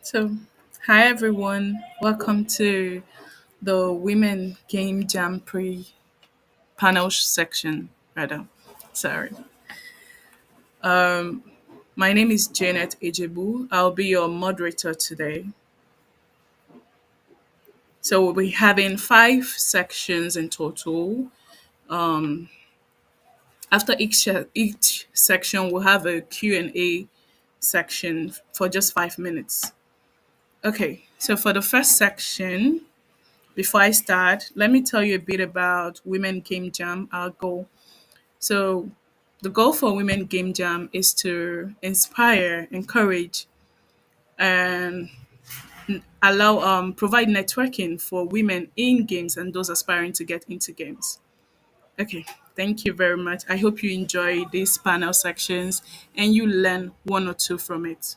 So, hi everyone. Welcome to the Women Game Jam Pre panel section, rather. Sorry. My name is Janet Ejebu. I'll be your moderator today. So, we'll be having five sections in total. After each section, we'll have a Q&A section for just 5 minutes. Okay, so for the first section, before I start, let me tell you a bit about Women Game Jam, our goal. So, the goal for Women Game Jam is to inspire, encourage, and allow provide networking for women in games and those aspiring to get into games. Okay, thank you very much. I hope you enjoy these panel sections and you learn one or two from it.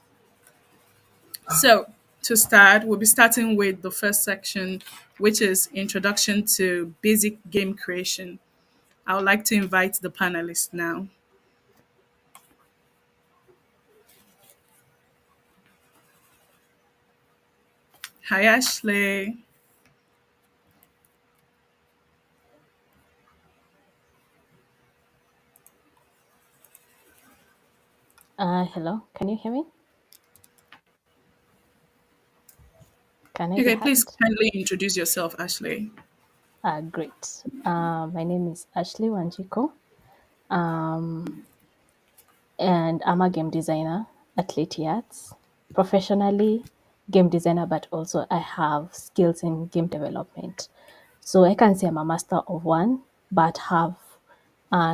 So, to start, we'll be starting with the first section, which is Introduction to Basic Game Creation. I would like to invite the panelists now. Hi, Ashley. Hello, can you hear me? Can I be Okay, please heard? kindly introduce yourself, Ashley. Great. My name is Ashley Wanjiko, um, and I'm a game designer at Leti Arts. Professionally, game designer, but also I have skills in game development. So I can say I'm a master of one, but have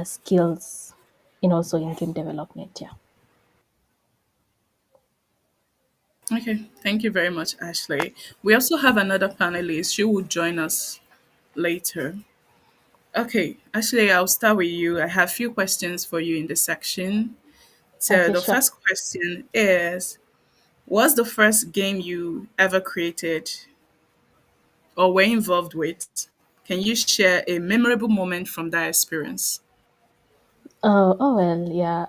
skills in also in game development. Yeah. Okay, thank you very much, Ashley. We also have another panelist. She will join us later. Okay, Ashley, I'll start with you. I have a few questions for you in this section. So, Okay, the sure. first question is, what's the first game you ever created or were involved with? Can you share a memorable moment from that experience? Oh well, yeah.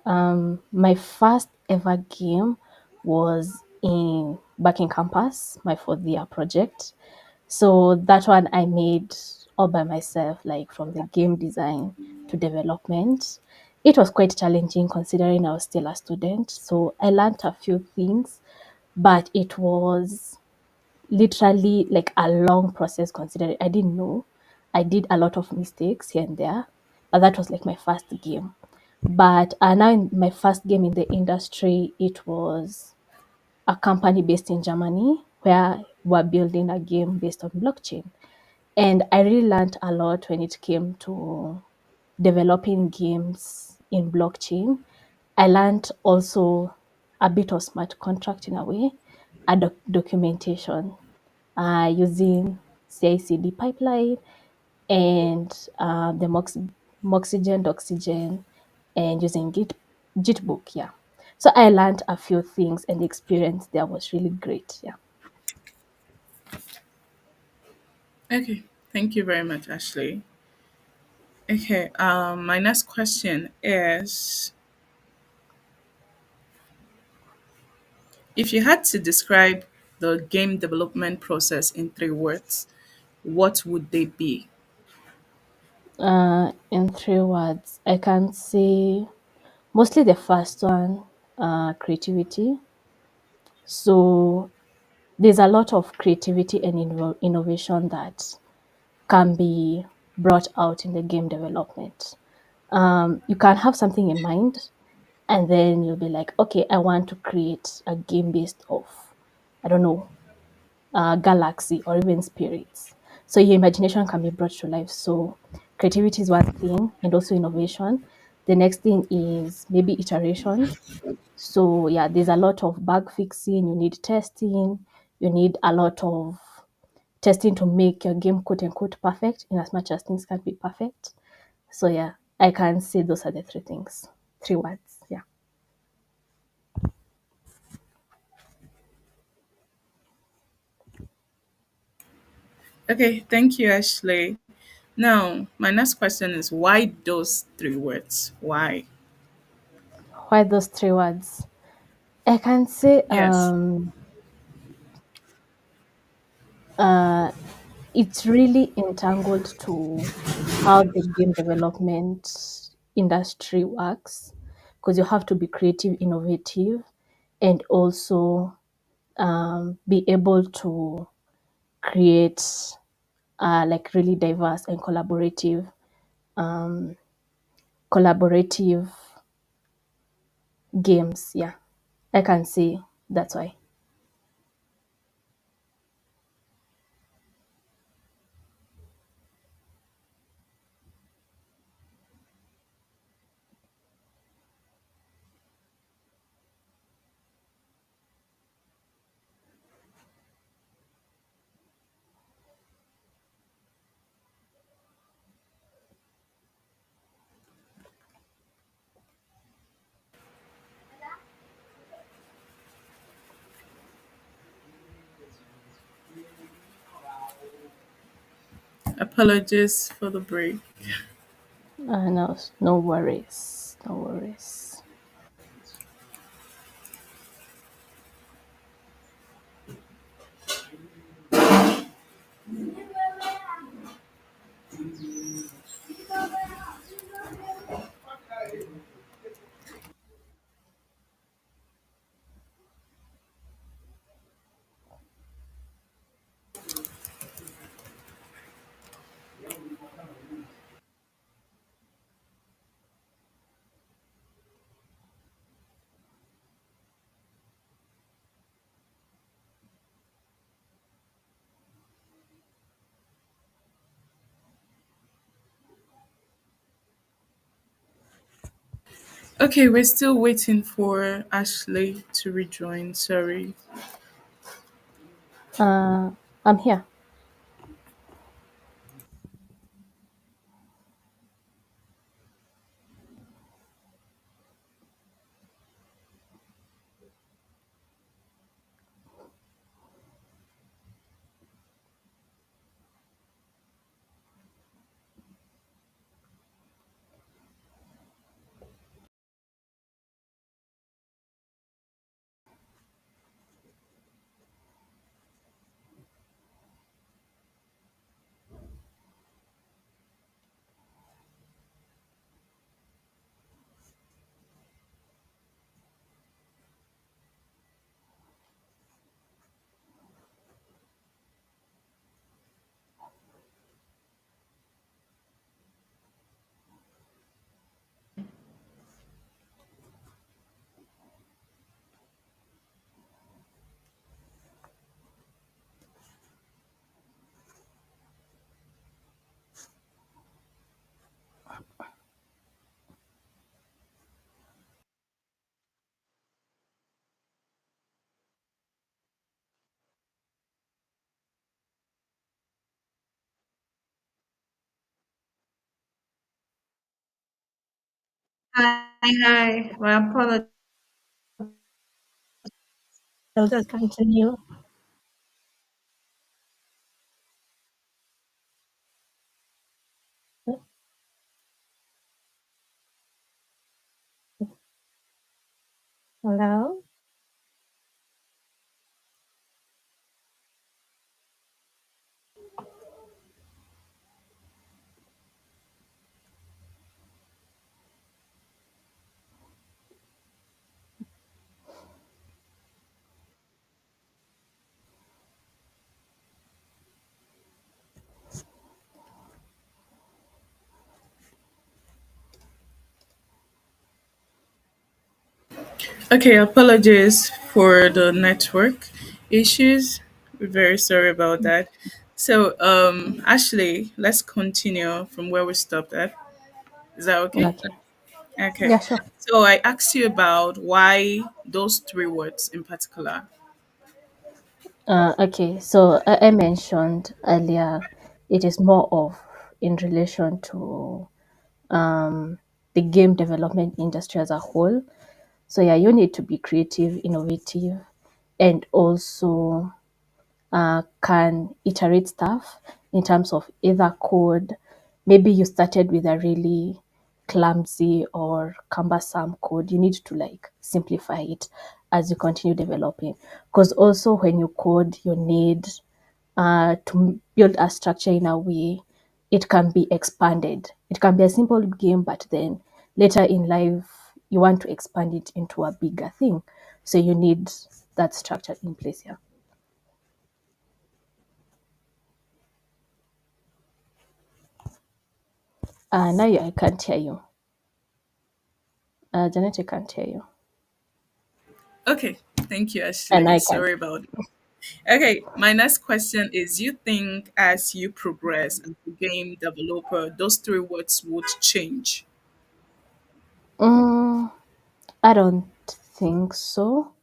My first ever game was in back in campus, my fourth year project. So that one I made all by myself, like from the game design to development. It was quite challenging considering I was still a student. So I learned a few things, but it was literally like a long process considering I didn't know. I did a lot of mistakes here and there, but that was like my first game. But now in my first game in the industry, it was a company based in Germany where we're building a game based on blockchain. And I really learned a lot when it came to developing games in blockchain. I learned also a bit of smart contract in a way, a documentation using CI/CD pipeline and the Moxygen, Doxygen, and using Gitbook. Yeah. So I learned a few things, and the experience there was really great. Yeah. Okay, thank you very much, Ashley. Okay, my next question is, if you had to describe the game development process in 3 words, what would they be? In 3 words, I can say mostly the first one, creativity. So there's a lot of creativity and innovation that can be brought out in the game development. You can have something in mind, and then you'll be like, okay, I want to create a game based off, I don't know, galaxy or even spirits. So your imagination can be brought to life. So creativity is one thing, and also innovation. The next thing is maybe iteration. So yeah, there's a lot of bug fixing. You need testing. You need a lot of testing to make your game quote unquote perfect, in as much as things can be perfect. So yeah, I can say those are the three things, 3 words. Yeah. Okay, thank you, Ashley. Now, my next question is, why those 3 words? Why? Why those 3 words? I can say Yes. uh, it's really entangled to how the game development industry works, because you have to be creative, innovative, and also be able to create like really diverse and collaborative games. Yeah, I can say that's why. Apologies for the break. No, no worries, no worries. Okay, we're still waiting for Ashley to rejoin. Sorry. Uh, I'm here. Hi, hi. My apologies. I'll just continue. Hello? Okay, apologies for the network issues. We're very sorry about that. So, Ashley, let's continue from where we stopped at. Is that okay? Okay. Okay. Yeah, sure. So I asked you about why those three words in particular. Okay. So I mentioned earlier, it is more of in relation to the game development industry as a whole. So yeah, you need to be creative, innovative, and also can iterate stuff in terms of either code. Maybe you started with a really clumsy or cumbersome code. You need to like simplify it as you continue developing. Because also when you code, you need to build a structure in a way it can be expanded. It can be a simple game, but then later in life, you want to expand it into a bigger thing. So you need that structure in place here. Now I can't hear you. Janet, I can't hear you. Okay, thank you, And Ashley. I can. Sorry about it. Okay, my next question is: you think as you progress as a game developer, those three words would change? Mm, I don't think so,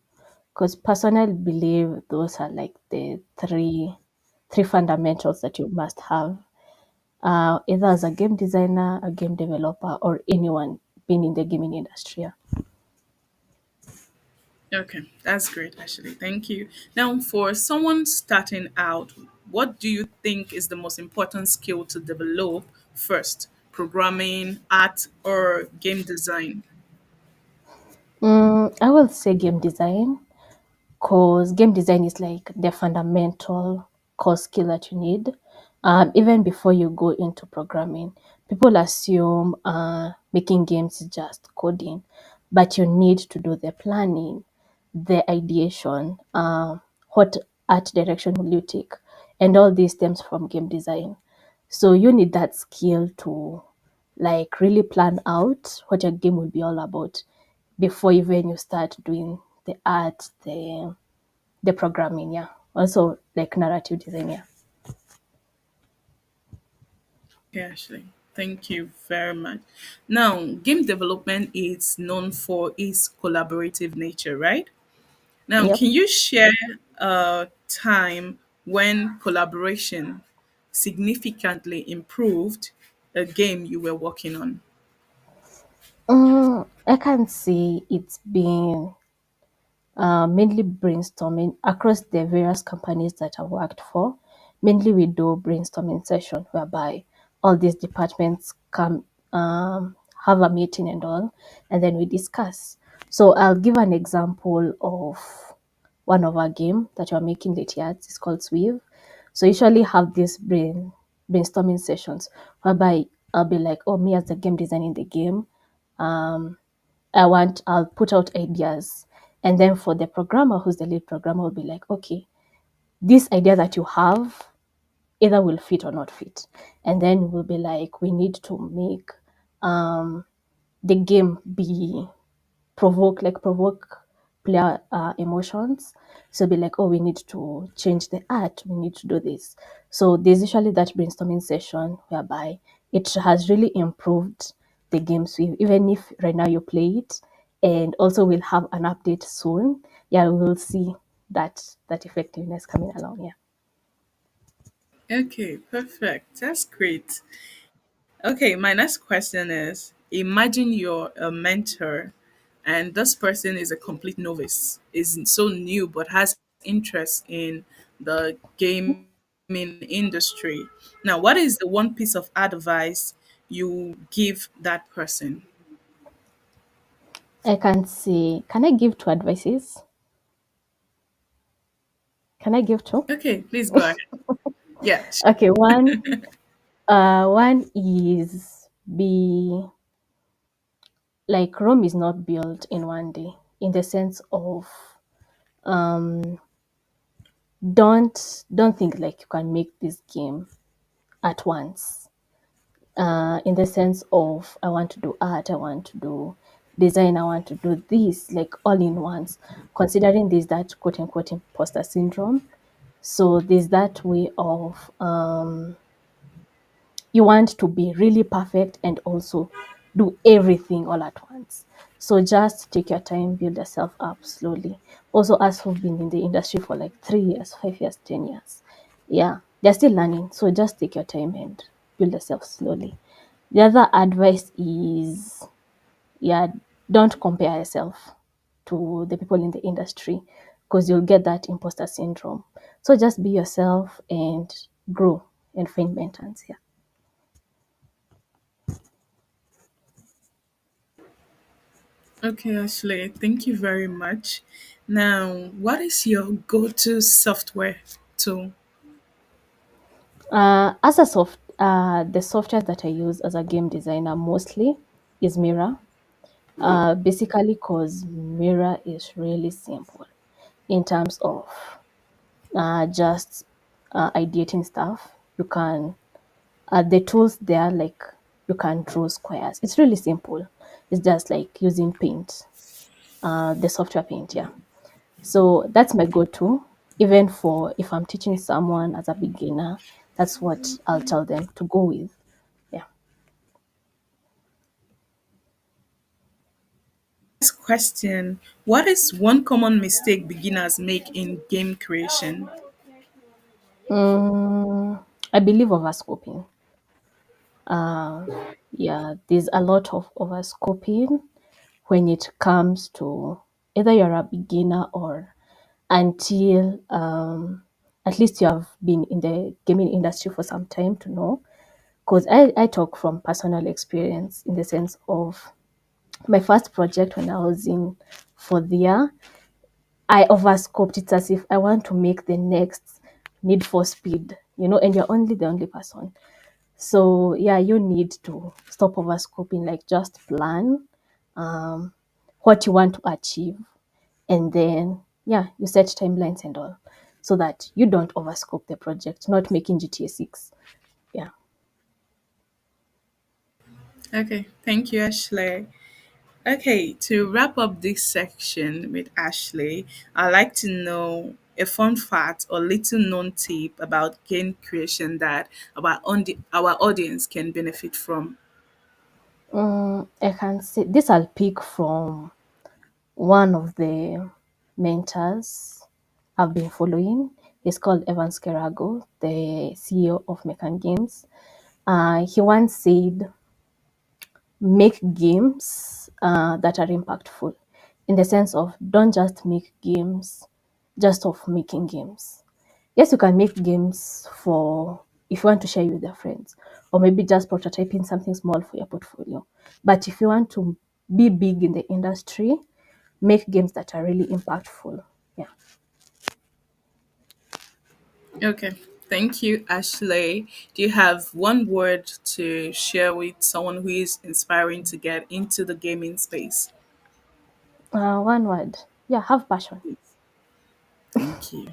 because personally believe those are like the three fundamentals that you must have, either as a game designer, a game developer, or anyone being in the gaming industry. Yeah. Okay, that's great, Ashley. Thank you. Now, for someone starting out, what do you think is the most important skill to develop first? Programming, art, or game design? I will say game design, because game design is like the fundamental core skill that you need. Even before you go into programming, people assume making games is just coding, but you need to do the planning, the ideation, what art direction will you take, and all these stems from game design. So you need that skill to like really plan out what your game will be all about before even you start doing the art, the programming, yeah. Also like narrative design, yeah. Okay, Ashley. Thank you very much. Now, game development is known for its collaborative nature, right? Now, Yep. can you share a time when collaboration significantly improved a game you were working on? I can say it's been mainly brainstorming across the various companies that I worked for. Mainly, we do brainstorming session whereby all these departments come have a meeting and all, and then we discuss. So I'll give an example of one of our game that we're making late years. It's called Sweave. So usually have these brainstorming sessions whereby I'll be like, oh, me as the game designer in the game, I'll put out ideas. And then for the programmer, who's the lead programmer, will be like, okay, this idea that you have either will fit or not fit. And then we'll be like, we need to make the game be provoke player emotions. So be like, oh, we need to change the art, we need to do this. So there's usually that brainstorming session whereby it has really improved the games we, even if right now you play it, and also we'll have an update soon. Yeah, we will see that effectiveness coming along. Yeah. Okay, perfect. That's great. Okay, my next question is: imagine you're a mentor and this person is a complete novice, is so new but has interest in the gaming industry. Now, what is the one piece of advice you give that person? I can see, can I give two advices? Can I give two? Okay, please go ahead. Yeah. Okay, one is be like Rome is not built in one day, in the sense of don't think like you can make this game at once. In the sense of I want to do art, I want to do design, I want to do this like all in once. Considering there's that quote unquote imposter syndrome. So there's that way of you want to be really perfect and also do everything all at once. So just take your time, build yourself up slowly. Also, us who've been in the industry for like 3 years, 5 years, 10 years, yeah, they're still learning. So just take your time and build yourself slowly. The other advice is, yeah, don't compare yourself to the people in the industry because you'll get that imposter syndrome. So just be yourself and grow and find mentors. Yeah. Okay, Ashley, thank you very much. Now, what is your go to software tool? The software that I use as a game designer mostly is Mira. Basically, because Mira is really simple in terms of just ideating stuff. You can the tools there, like you can draw squares. It's really simple. It's just like using Paint, the software Paint. Yeah. So that's my go-to. Even for if I'm teaching someone as a beginner, that's what I'll tell them to go with. Yeah. Next question. What is one common mistake beginners make in game creation? I believe overscoping. Uh, yeah, there's a lot of overscoping when it comes to either you're a beginner or until at least you have been in the gaming industry for some time to know. Because I talk from personal experience in the sense of my first project when I was in fourth year, I overscoped it as if I want to make the next Need for Speed, and you're only the only person. So yeah, you need to stop overscoping, like just plan um, what you want to achieve, and then yeah, you set timelines and all, so that you don't overscope the project, not making GTA 6. Yeah. Okay, thank you, Ashley. Okay, to wrap up this section with Ashley, I'd like to know a fun fact or little known tip about game creation that our audience can benefit from. I can say this. I'll pick from one of the mentors I've been following. He's called Evan Skerago, the CEO of Mekan Games. He once said, make games that are impactful, in the sense of don't just make games just of making games. Yes, you can make games for if you want to share with your friends, or maybe just prototyping something small for your portfolio. But if you want to be big in the industry, make games that are really impactful. Yeah. Okay, thank you, Ashley. Do you have one word to share with someone who is inspiring to get into the gaming space? One word. Yeah, have passion. Thank you.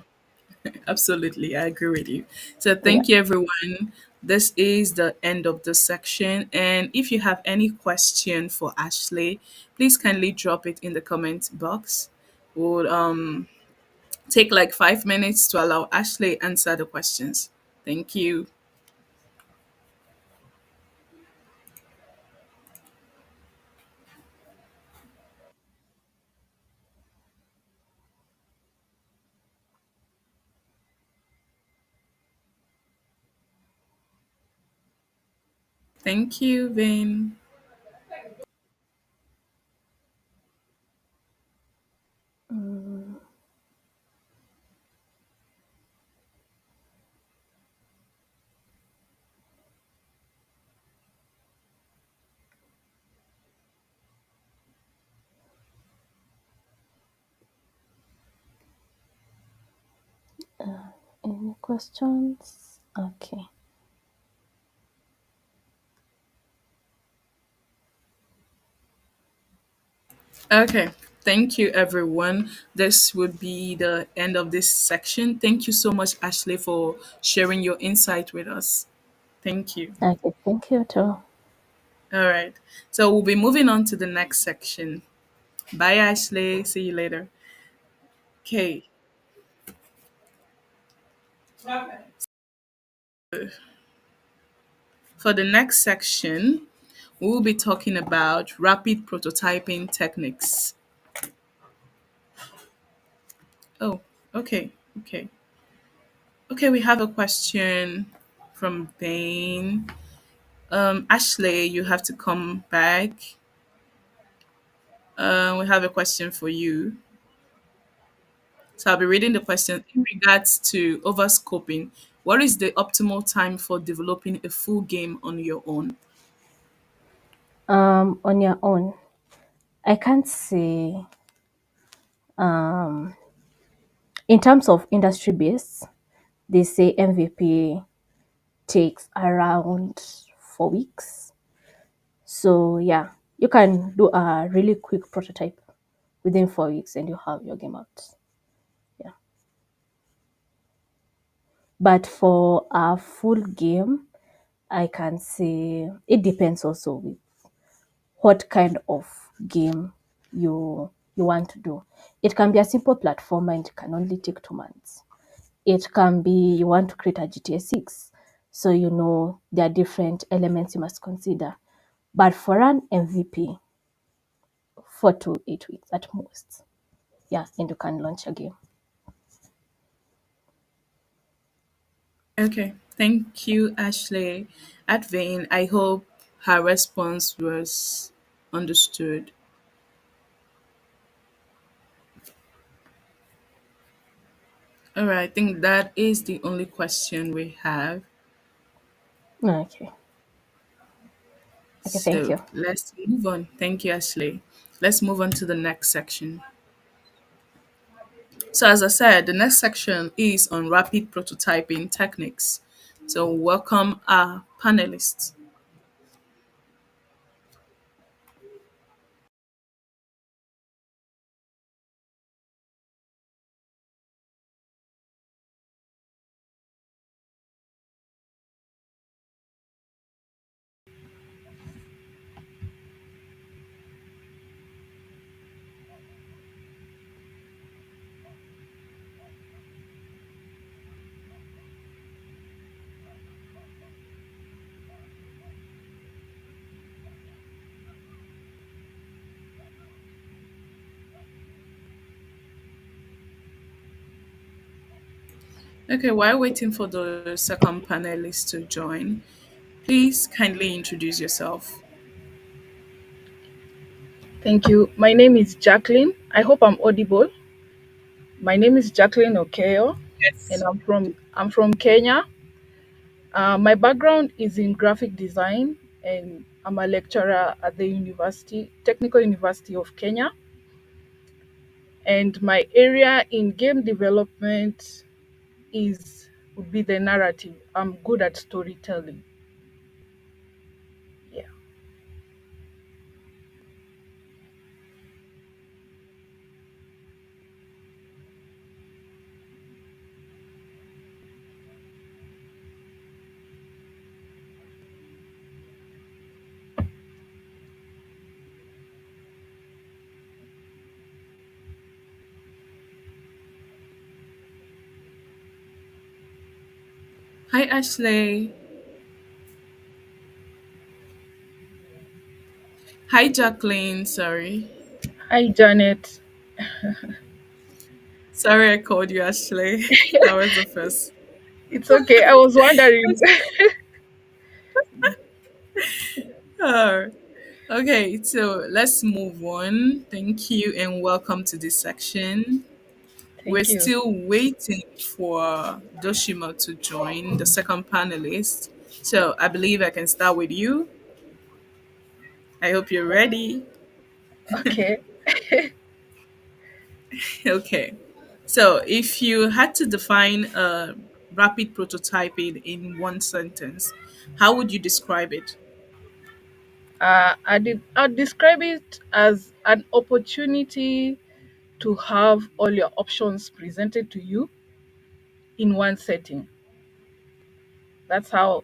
Absolutely, I agree with you. So, Yeah. thank you, everyone. This is the end of the section. And if you have any question for Ashley, please kindly drop it in the comment box. We'll take like 5 minutes to allow Ashley answer the questions. Thank you. Thank you, Vin. Any questions? Okay. Okay. Thank you, everyone. This would be the end of this section. Thank you so much, Ashley, for sharing your insight with us. Thank you. Okay. Thank you too. All right. So we'll be moving on to the next section. Bye, Ashley. See you later. Okay. For the next section, we'll be talking about rapid prototyping techniques. Oh, okay. Okay. Okay, we have a question from Bain. Ashley, you have to come back. We have a question for you. So I'll be reading the question in regards to overscoping. What is the optimal time for developing a full game on your own? On your own, I can't say in terms of industry base, they say MVP. takes around 4 weeks. So yeah, you can do a really quick prototype within 4 weeks and you have your game out. Yeah. But for a full game, I can say it depends also with what kind of game you want to do. It can be a simple platformer and it can only take 2 months. It can be you want to create a GTA 6. So you know there are different elements you must consider. But for an MVP, 4 to 8 weeks at most. Yeah, and you can launch a game. Okay, thank you, Ashley. Advane, I hope her response was understood. All right, I think that is the only question we have. Okay. Okay, thank So you. let's move on. Thank you, Ashley. Let's move on to the next section. So, as I said, the next section is on rapid prototyping techniques. So, welcome our panelists. Okay, while waiting for the second panelist to join, please kindly introduce yourself. Thank you. My name is Jacqueline. I hope I'm audible. My name is Jacqueline Okeyo, and Yes. I'm from Kenya. My background is in graphic design, and I'm a lecturer at the Technical University of Kenya. And my area in game development is would be the narrative. I'm good at storytelling. Yeah. Hi, Ashley. Hi, Jacqueline. Sorry. Hi, Janet. Sorry I called you Ashley. That was the first. It's okay. I was wondering. Oh, okay, so let's move on. Thank you and welcome to this section. We're Thank you. still waiting for Doshima to join, the second panelist. So I believe I can start with you. I hope you're ready. Okay. Okay. So if you had to define rapid prototyping in one sentence, how would you describe it? I'd describe it as an opportunity to have all your options presented to you in one setting. That's how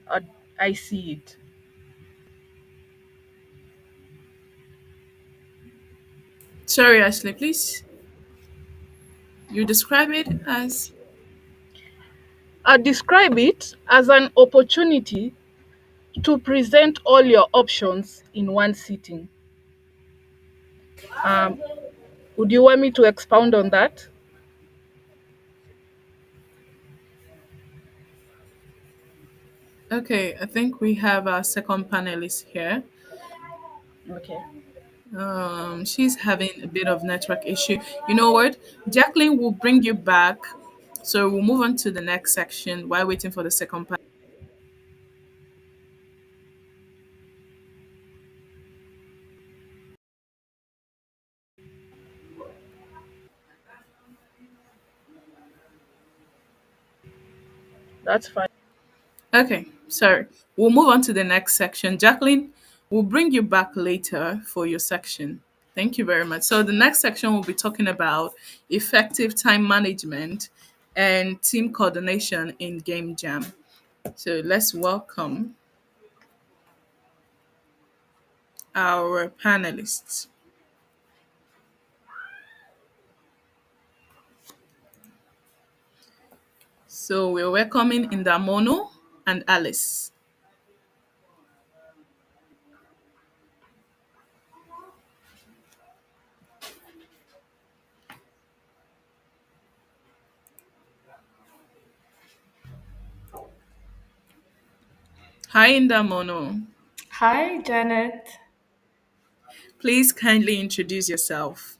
I, I see it. Sorry, Ashley, please. You describe it as. I describe it as an opportunity to present all your options in one sitting. Um, would you want me to expound on that? Okay, I think we have our second panelist here. Okay. She's having a bit of network issue. You know what? Jacqueline will bring you back. So we'll move on to the next section while waiting for the second panel. That's fine. Okay, sorry. We'll move on to the next section. Jacqueline, we'll bring you back later for your section. Thank you very much. So, the next section will be talking about effective time management and team coordination in Game Jam. So, let's welcome our panelists. So, we're welcoming Indamono and Alice. Hi, Indamono. Hi, Janet. Please kindly introduce yourself.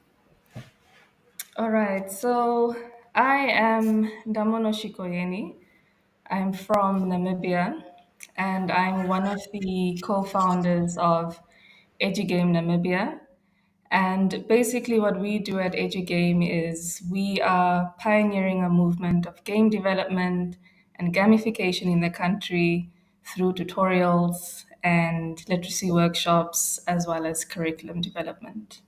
All right, so I am Damono Shikoyeni. I'm from Namibia, and I'm one of the co-founders of EduGame Namibia. And basically, what we do at EduGame is we are pioneering a movement of game development and gamification in the country through tutorials and literacy workshops, as well as curriculum development.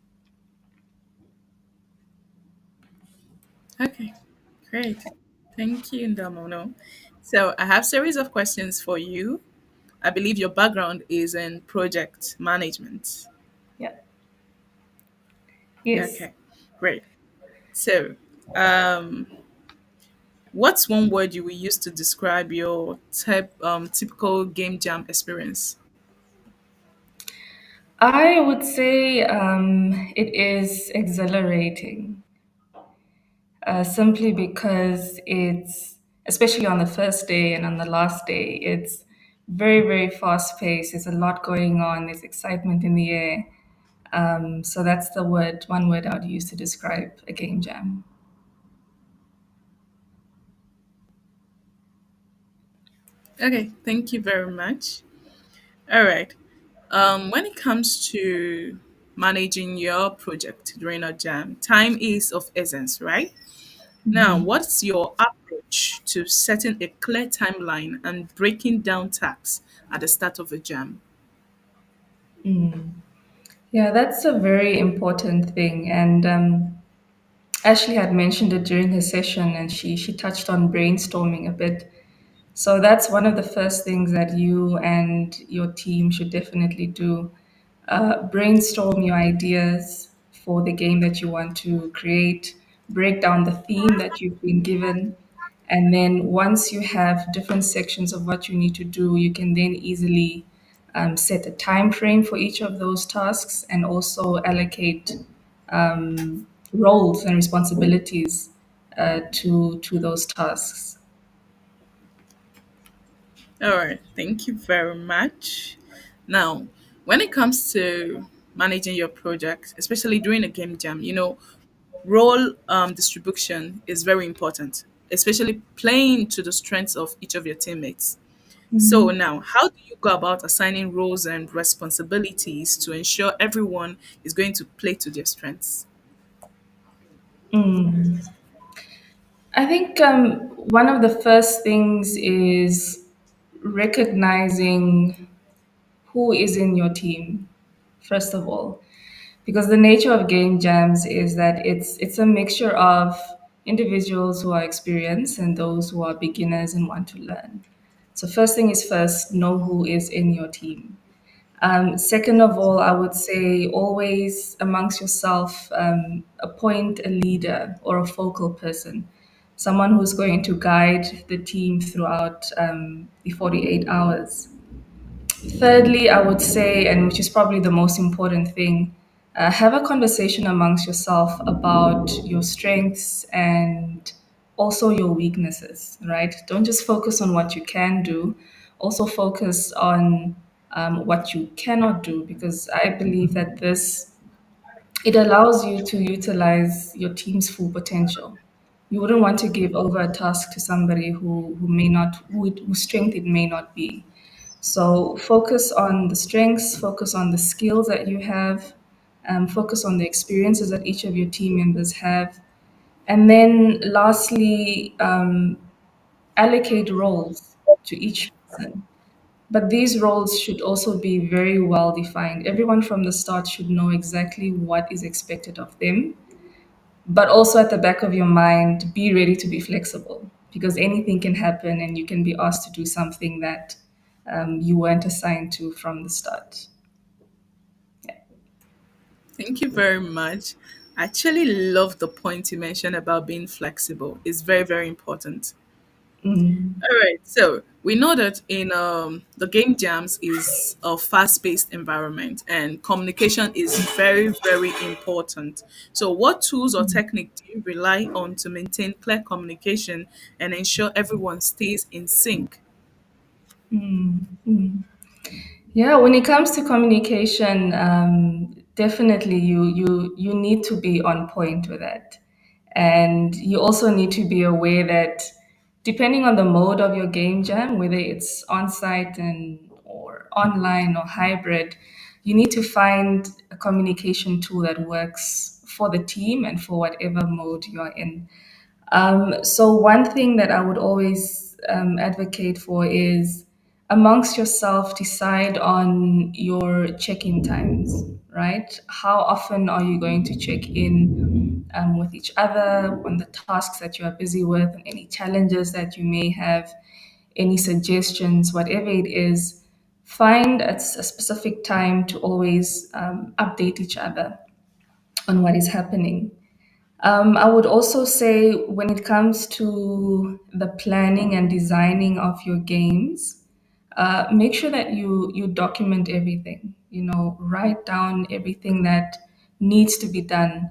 Okay, great. Thank you, Ndamono. So I have series of questions for you. I believe your background is in project management. Yeah. Yes. Okay, great. So, um, what's one word you will use to describe your typical game jam experience? I would say it is exhilarating, simply because it's, especially on the first day and on the last day, it's very, very fast paced. There's a lot going on, there's excitement in the air. So that's the word, one word I would use to describe a game jam. Okay, thank you very much. All right. When it comes to managing your project during a jam, time is of essence, right? Now, what's your approach to setting a clear timeline and breaking down tasks at the start of a jam? Yeah, that's a very important thing. And Ashley had mentioned it during her session, and she touched on brainstorming a bit. So that's one of the first things that you and your team should definitely do. Brainstorm your ideas for the game that you want to create, break down the theme that you've been given, and then once you have different sections of what you need to do, you can then easily set a time frame for each of those tasks and also allocate roles and responsibilities to those tasks. All right, thank you very much. Now, when it comes to managing your project, especially during a game jam, role distribution is very important, especially playing to the strengths of each of your teammates. So now, how do you go about assigning roles and responsibilities to ensure everyone is going to play to their strengths? I think one of the first things is recognizing who is in your team, first of all, because the nature of game jams is that it's a mixture of individuals who are experienced and those who are beginners and want to learn. So first thing is first, know who is in your team. Second of all, I would say always amongst yourself, appoint a leader or a focal person, someone who's going to guide the team throughout the 48 hours. Thirdly, I would say, and which is probably the most important thing, have a conversation amongst yourself about your strengths and also your weaknesses, right? Don't just focus on what you can do, also focus on what you cannot do, because I believe that this it allows you to utilize your team's full potential. You wouldn't want to give over a task to somebody who may not, whose strength it may not be. So focus on the strengths, focus on the skills that you have, focus on the experiences that each of your team members have. And then lastly, allocate roles to each person. But these roles should also be very well defined. Everyone from the start should know exactly what is expected of them, but also at the back of your mind, be ready to be flexible because anything can happen and you can be asked to do something that you weren't assigned to from the start. Thank you very much. I actually love the point you mentioned about being flexible. It's very, very important. Mm, All right. So we know that in the game jams is a fast-paced environment, and communication is very, very important. So, what tools or technique do you rely on to maintain clear communication and ensure everyone stays in sync? mm, mm. Yeah, when it comes to communication, definitely you need to be on point with that, and you also need to be aware that depending on the mode of your game jam, whether it's on site and or online or hybrid, you need to find a communication tool that works for the team and for whatever mode you're in. So one thing that I would always advocate for is amongst yourself, decide on your check-in times, right? How often are you going to check in with each other on the tasks that you are busy with and any challenges that you may have, any suggestions, whatever it is, find a specific time to always update each other on what is happening. I would also say when it comes to the planning and designing of your games, make sure that you document everything. You know, write down everything that needs to be done.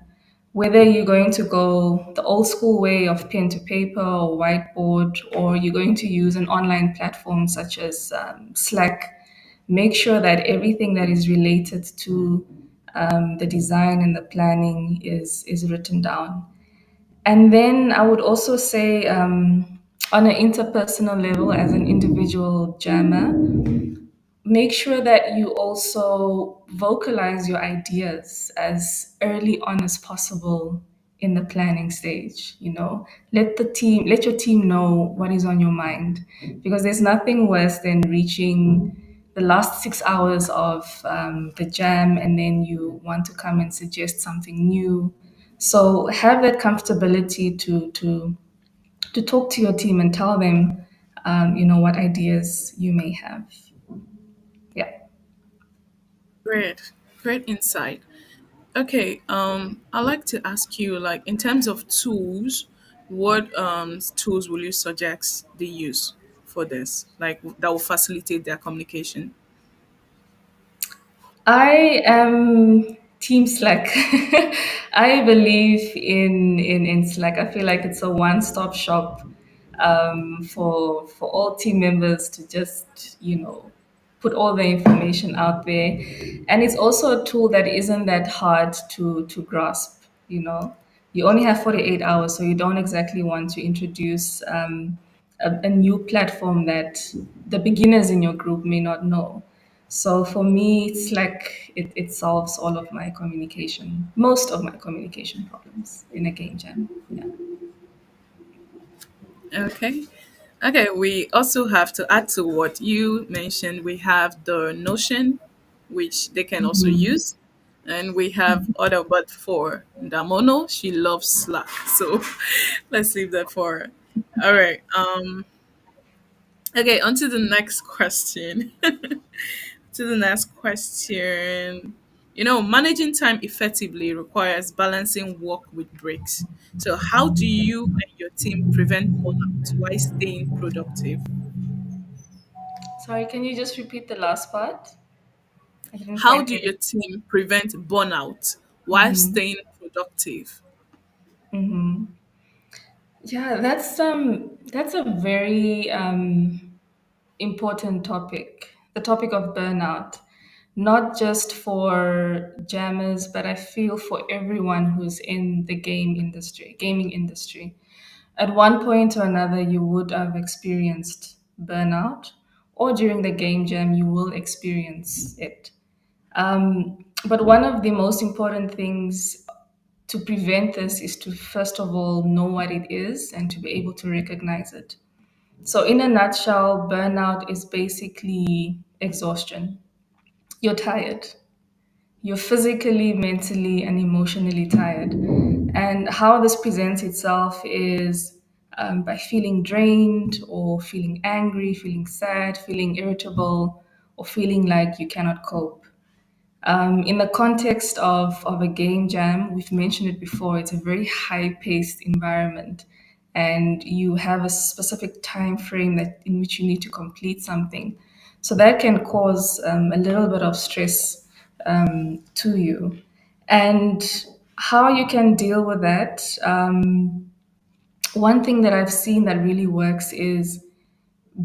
Whether you're going to go the old school way of pen to paper or whiteboard, or you're going to use an online platform such as Slack, make sure that everything that is related to the design and the planning is written down. And then I would also say, on an interpersonal level, as an individual jammer, make sure that you also vocalize your ideas as early on as possible in the planning stage. You know, let your team know what is on your mind, because there's nothing worse than reaching the last 6 hours of the jam and then you want to come and suggest something new. So have that comfortability to talk to your team and tell them what ideas you may have. Yeah. Great, great insight. Okay, I'd like to ask you, like, in terms of tools, what tools will you suggest they use for this, like that will facilitate their communication? I am Team Slack. I believe in Slack. I feel like it's a one-stop shop for all team members to just put all the information out there, and it's also a tool that isn't that hard to grasp. You know, you only have 48 hours, so you don't exactly want to introduce a new platform that the beginners in your group may not know. So for me, it's like it solves all of my communication, most of my communication problems in a game jam. Yeah. Okay. Okay, we also have to add to what you mentioned. We have the Notion, which they can also Mhm. use. And we have other, but for Damono, she loves Slack. So let's leave that for her. All right. Okay, on to the next question. To the next question. Managing time effectively requires balancing work with breaks. So, how do you and your team prevent burnout while staying productive? Sorry, can you just repeat the last part? I didn't How quite do get your it. team prevent burnout while Mm-hmm. staying productive? Mm-hmm. Yeah, that's a very important topic. The topic of burnout, not just for jammers, but I feel for everyone who's in the gaming industry. At one point or another, you would have experienced burnout, or during the game jam, you will experience it. But one of the most important things to prevent this is to, first of all, know what it is and to be able to recognize it. So, in a nutshell, burnout is basically exhaustion. You're tired. You're physically, mentally, and emotionally tired. And how this presents itself is by feeling drained, or feeling angry, feeling sad, feeling irritable, or feeling like you cannot cope. In the context of a game jam, we've mentioned it before, it's a very high paced environment, and you have a specific time frame that in which you need to complete something. So that can cause a little bit of stress to you. And how you can deal with that, one thing that I've seen that really works is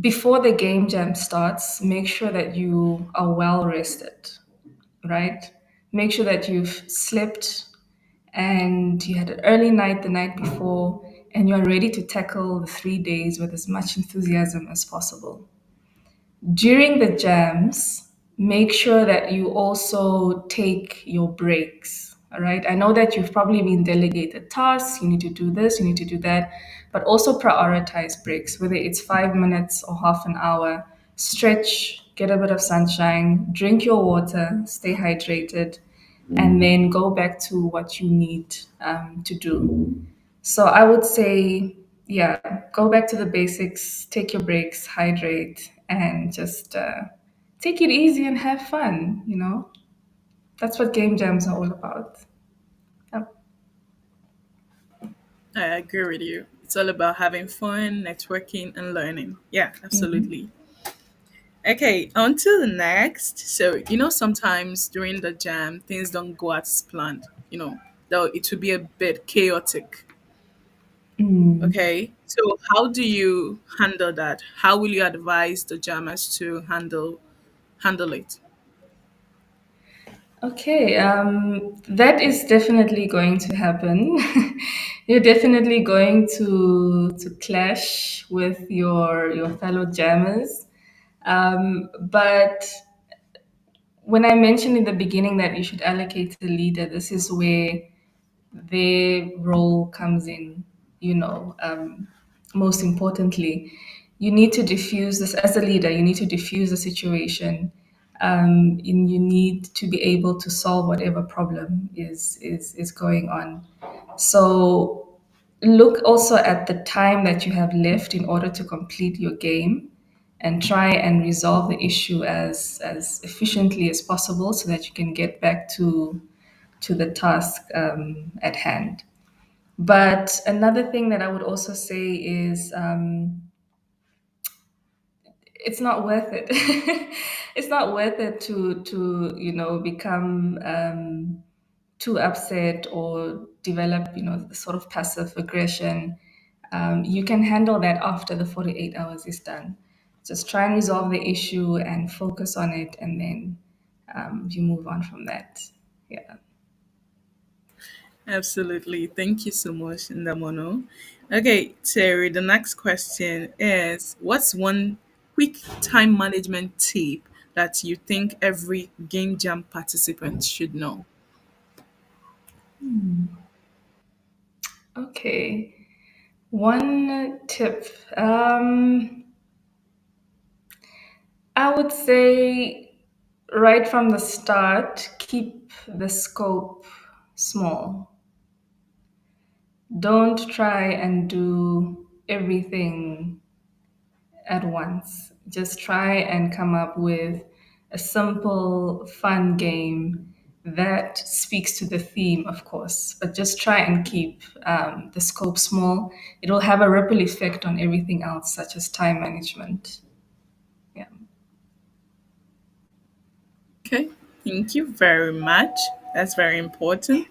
before the game jam starts, make sure that you are well rested, right? Make sure that you've slept and you had an early night the night before, and you're ready to tackle the 3 days with as much enthusiasm as possible. During the jams, make sure that you also take your breaks. All right. I know that you've probably been delegated tasks. You need to do this, you need to do that, but also prioritize breaks, whether it's 5 minutes or half an hour. Stretch, get a bit of sunshine, drink your water, stay hydrated, and then go back to what you need to do. So I would say, yeah, go back to the basics, take your breaks, hydrate, and just take it easy and have fun. That's what game jams are all about. Yep. I agree with you. It's all about having fun, networking, and learning. Yeah, absolutely. Okay, on to the next. So, sometimes during the jam, things don't go as planned. Though it will be a bit chaotic. Mm. Okay, so how do you handle that? How will you advise the jammers to handle it? Okay, that is definitely going to happen. You're definitely going to clash with your fellow jammers. But when I mentioned in the beginning that you should allocate a leader, this is where their role comes in. Most importantly, you need to diffuse this as a leader. You need to diffuse the situation, and you need to be able to solve whatever problem is going on. So look also at the time that you have left in order to complete your game, and try and resolve the issue as efficiently as possible so that you can get back to the task at hand. But another thing that I would also say is it's not worth it. It's not worth it to become too upset or develop the sort of passive aggression. You can handle that after the 48 hours is done. Just try and resolve the issue and focus on it, and then you move on from that. Yeah. Absolutely. Thank you so much, Ndamono. Okay, Terry, the next question is, what's one quick time management tip that you think every game jam participant should know? Okay. One tip. I would say right from the start, keep the scope small. Don't try and do everything at once. Just try and come up with a simple, fun game that speaks to the theme, of course, but just try and keep the scope small. It will have a ripple effect on everything else, such as time management. Yeah. Okay, thank you very much. That's very important.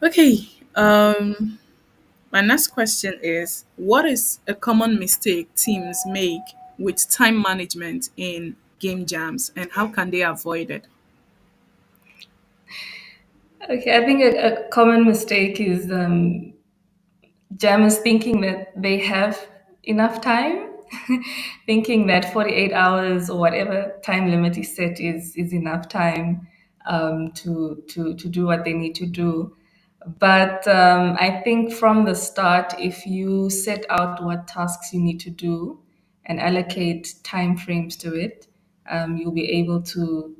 Okay, my next question is, what is a common mistake teams make with time management in game jams, and how can they avoid it? Okay, I think a common mistake is jammers thinking that they have enough time, thinking that 48 hours or whatever time limit is set is enough time to do what they need to do. But I think from the start, if you set out what tasks you need to do and allocate time frames to it, you'll be able to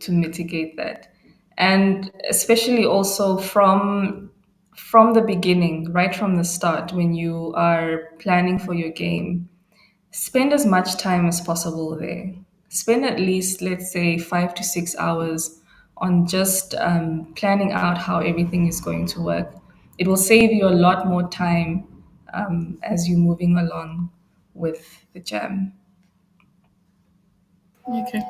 mitigate that. And especially also from the beginning, right from the start, when you are planning for your game, spend as much time as possible there. Spend at least, let's say, 5 to 6 hours on just planning out how everything is going to work. It will save you a lot more time as you're moving along with the jam. Okay.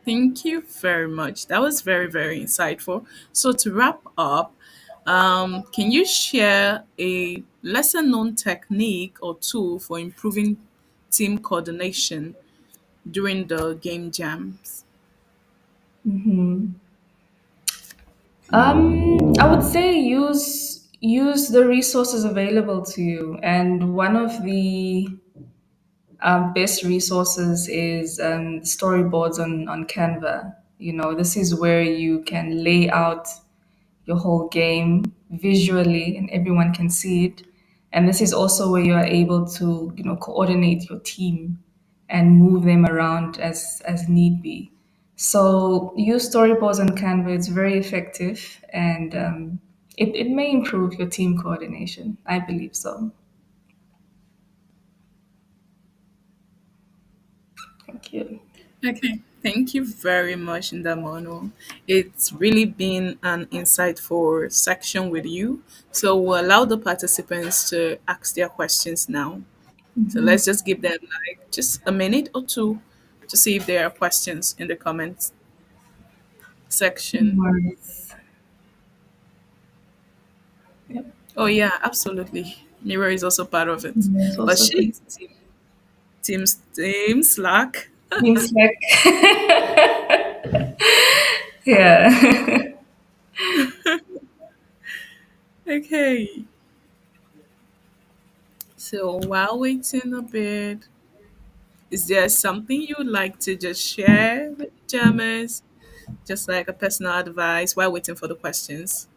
Thank you very much. That was very, very insightful. So to wrap up, can you share a lesser known technique or tool for improving team coordination during the game jams? I would say use the resources available to you, and one of the best resources is storyboards on Canva. You know, this is where you can lay out your whole game visually and everyone can see it. And this is also where you are able to, coordinate your team and move them around as need be. So use storyboards on Canva. It's very effective and it may improve your team coordination. I believe so. Thank you. Okay. Thank you very much, Ndamano. It's really been an insightful section with you. So we'll allow the participants to ask their questions now. So let's just give them like just a minute or two to see if there are questions in the comments No section. worries. Yep. Oh yeah, absolutely. Mira is also part of it, There's but also she's team Slack. seems like yeah. Okay. So while waiting a bit, is there something you would like to just share with jammers? Just like a personal advice while waiting for the questions.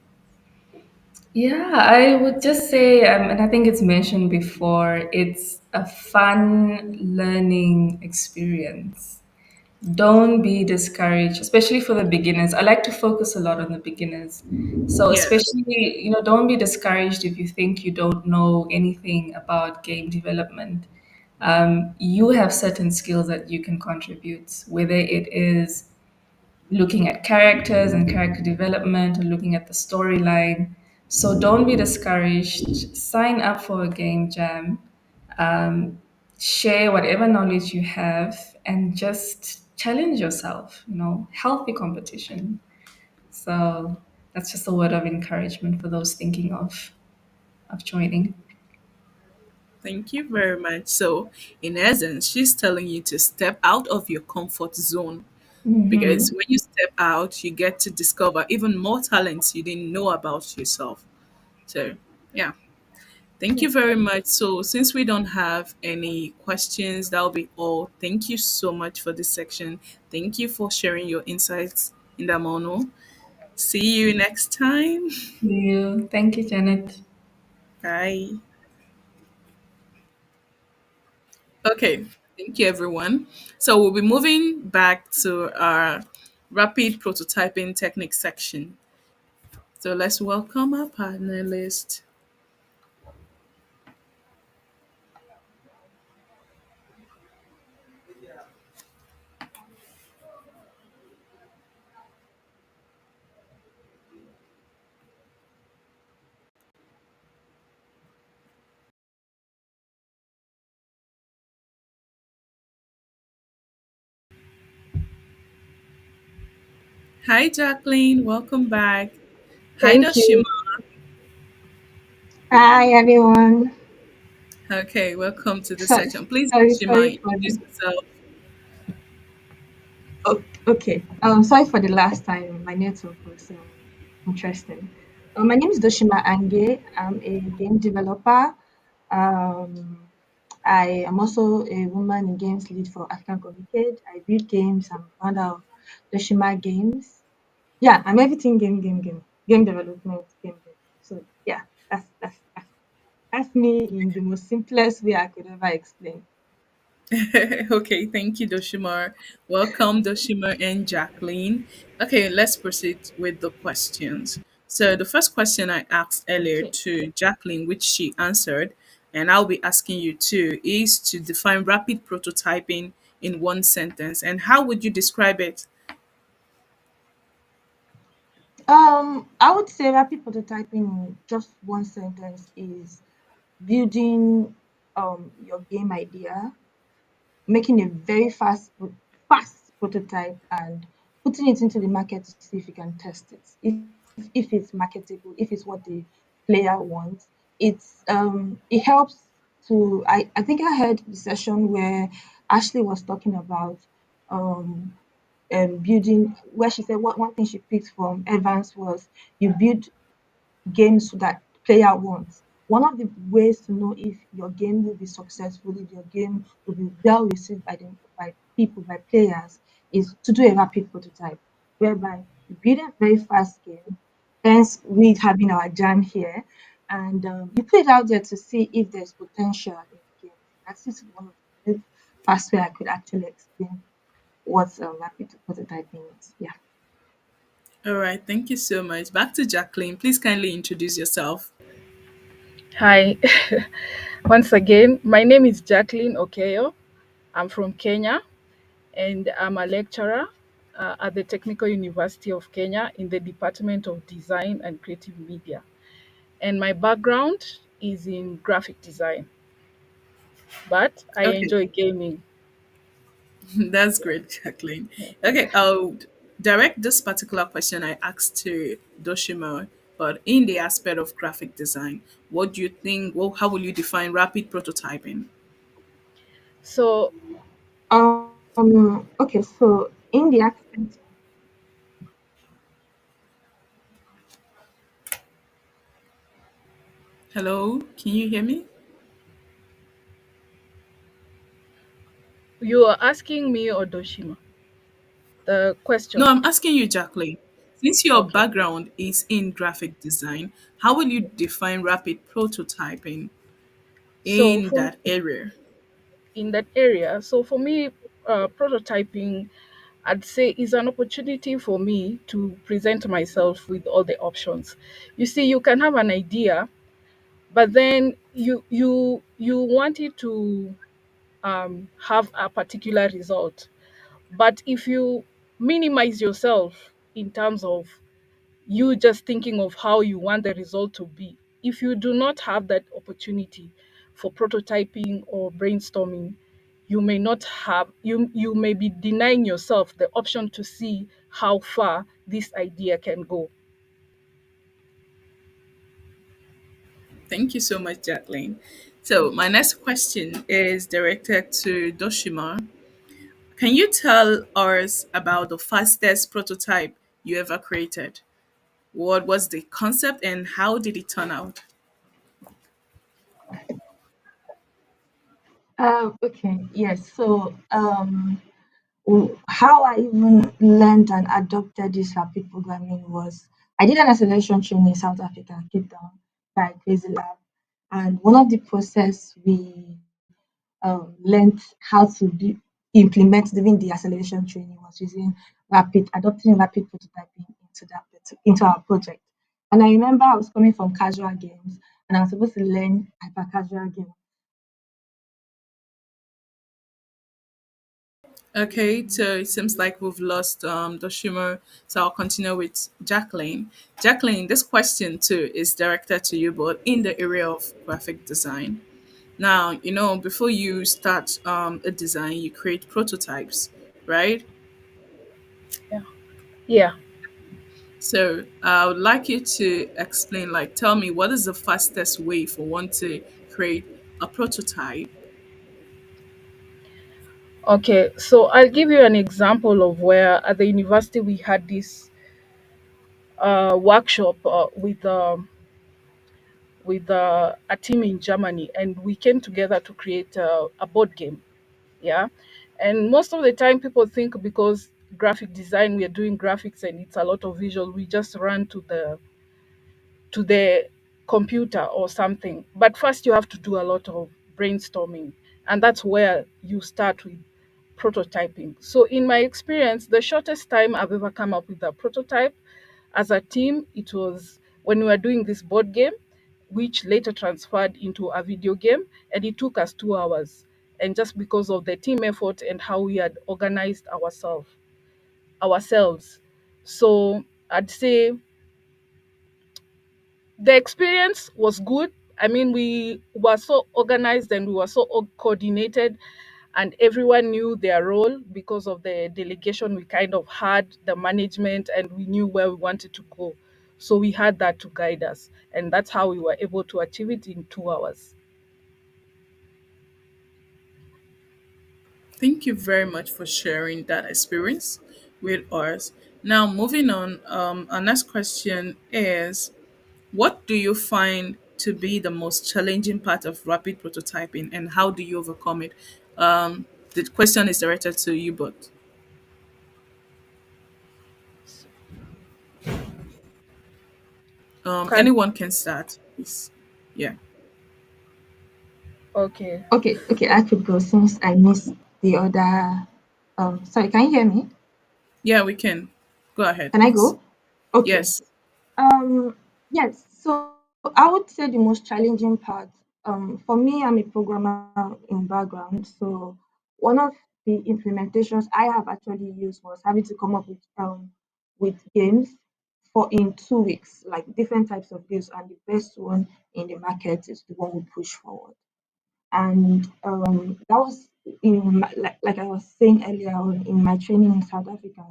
Yeah, I would just say, and I think it's mentioned before, it's a fun learning experience. Don't be discouraged, especially for the beginners. I like to focus a lot on the beginners. So, Yes. especially, don't be discouraged if you think you don't know anything about game development. You have certain skills that you can contribute, whether it is looking at characters and character development or looking at the storyline. So don't be discouraged. Sign up for a game jam. Um, Share whatever knowledge you have and just challenge yourself, healthy competition. So that's just a word of encouragement for those thinking of joining. Thank you very much. So, in essence, she's telling you to step out of your comfort zone because when you step out, you get to discover even more talents you didn't know about yourself. So, yeah, thank you very much. So, since we don't have any questions, that'll be all. Thank you so much for this section. Thank you for sharing your insights in the mono. See you next time. You. Thank you, Janet. Bye. Okay, thank you everyone. So we'll be moving back to our rapid prototyping technique section. So let's welcome our panelist. Hi Jacqueline, welcome back. Hi Thank Doshima. you. Hi, everyone. Okay, welcome to the Sorry, section. Please sorry Doshima, for introduce the. yourself. Oh, okay. Sorry for the last time. My network was interesting. My name is Doshima Ange. I'm a game developer. Um, I am also a woman in games lead for African Communicate. I build games. I'm founder of Doshima Games. Yeah, I'm everything game development, game. So yeah, that's me in the most simplest way I could ever explain. Okay, thank you, Doshima. Welcome, Doshima and Jacqueline. Okay, let's proceed with the questions. So, the first question I asked earlier Okay. to Jacqueline, which she answered, and I'll be asking you too, is to define rapid prototyping in one sentence. And how would you describe it? I would say rapid prototyping in just one sentence is building your game idea, making a very fast prototype and putting it into the market to see if you can test it. If it's marketable, if it's what the player wants, it helps to I think I heard the session where Ashley was talking about um building, where she said what one thing she picked from Evans was you build games that player wants. One of the ways to know if your game will be successful, if your game will be well received by by people, by players, is to do a rapid prototype, whereby you build a very fast game, hence we having our jam here, and you put it out there to see if there's potential in the game. That's just one of the fast way I could actually explain what rapid prototyping is. Yeah. All right, thank you so much. Back to Jacqueline. Please kindly introduce yourself. Hi. Once again, my name is Jacqueline Okeyo. I'm from Kenya and I'm a lecturer at the Technical University of Kenya in the Department of Design and Creative Media. And my background is in graphic design, but I Okay, enjoy gaming. that's great, Jacqueline. Okay, I'll direct this particular question I asked to Doshima, but in the aspect of graphic design, what do you think? Well, how will you define rapid prototyping? So, Okay, so in the aspect. Hello, can you hear me? you are asking me or Doshima the No, question. I'm asking you, Jacqueline. Since your Okay. background is in graphic design, how will you define rapid prototyping So, in for that area? in that area, so for me, prototyping, I'd say, is an opportunity for me to present myself with all the options. You see, you can have an idea, but then you want it to have a particular result. But if you minimize yourself in terms of you just thinking of how you want the result to be, if you do not have that opportunity for prototyping or brainstorming, you may be denying yourself the option to see how far this idea can go. Thank you so much, Jacqueline. So, my next question is directed to Doshima. Can you tell us about the fastest prototype you ever created? What was the concept and how did it turn out? Okay, yes. So, how I even learned and adopted this rapid programming was I did an acceleration training in South Africa, Cape Town, by Crazy Lab, and one of the process we learned how to implement during the acceleration training was using adopting rapid prototyping into our project. And I remember I was coming from casual games, and I was supposed to learn hyper casual games. Okay, so it seems like we've lost Doshima, so I'll continue with Jacqueline. Jacqueline, this question too is directed to you, but in the area of graphic design. Now, before you start a design, you create prototypes, right? Yeah. Yeah. So I would like you to explain, like, tell me what is the fastest way for one to create a prototype. Okay, so I'll give you an example of where at the university we had this workshop with a team in Germany, and we came together to create a board game. Yeah, and most of the time people think because graphic design we are doing graphics and it's a lot of visual, we just run to the computer or something. But first, you have to do a lot of brainstorming, and that's where you start with prototyping. So, in my experience, the shortest time I've ever come up with a prototype as a team, it was when we were doing this board game, which later transferred into a video game, and it took us 2 hours. And just because of the team effort and how we had organized ourselves. So I'd say the experience was good. I mean, we were so organized and we were so coordinated, and everyone knew their role because of the delegation we kind of had, the management, and we knew where we wanted to go. So we had that to guide us, and that's how we were able to achieve it in 2 hours. Thank you very much for sharing that experience with us. Now, moving on, our next question is, what do you find to be the most challenging part of rapid prototyping, and how do you overcome it? The question is directed to you, but Can anyone can start. Please. Yeah. Okay. Okay, I could go since I missed the other. Sorry, can you hear me? Yeah, we can. Go ahead, Can I please. go? Okay. Yes. Yes. So I would say the most challenging part. For me, I'm a programmer in background. So one of the implementations I have actually used was having to come up with games for in 2 weeks, like different types of games, and the best one in the market is the one we push forward. And that was like I was saying earlier on in my training in South Africa,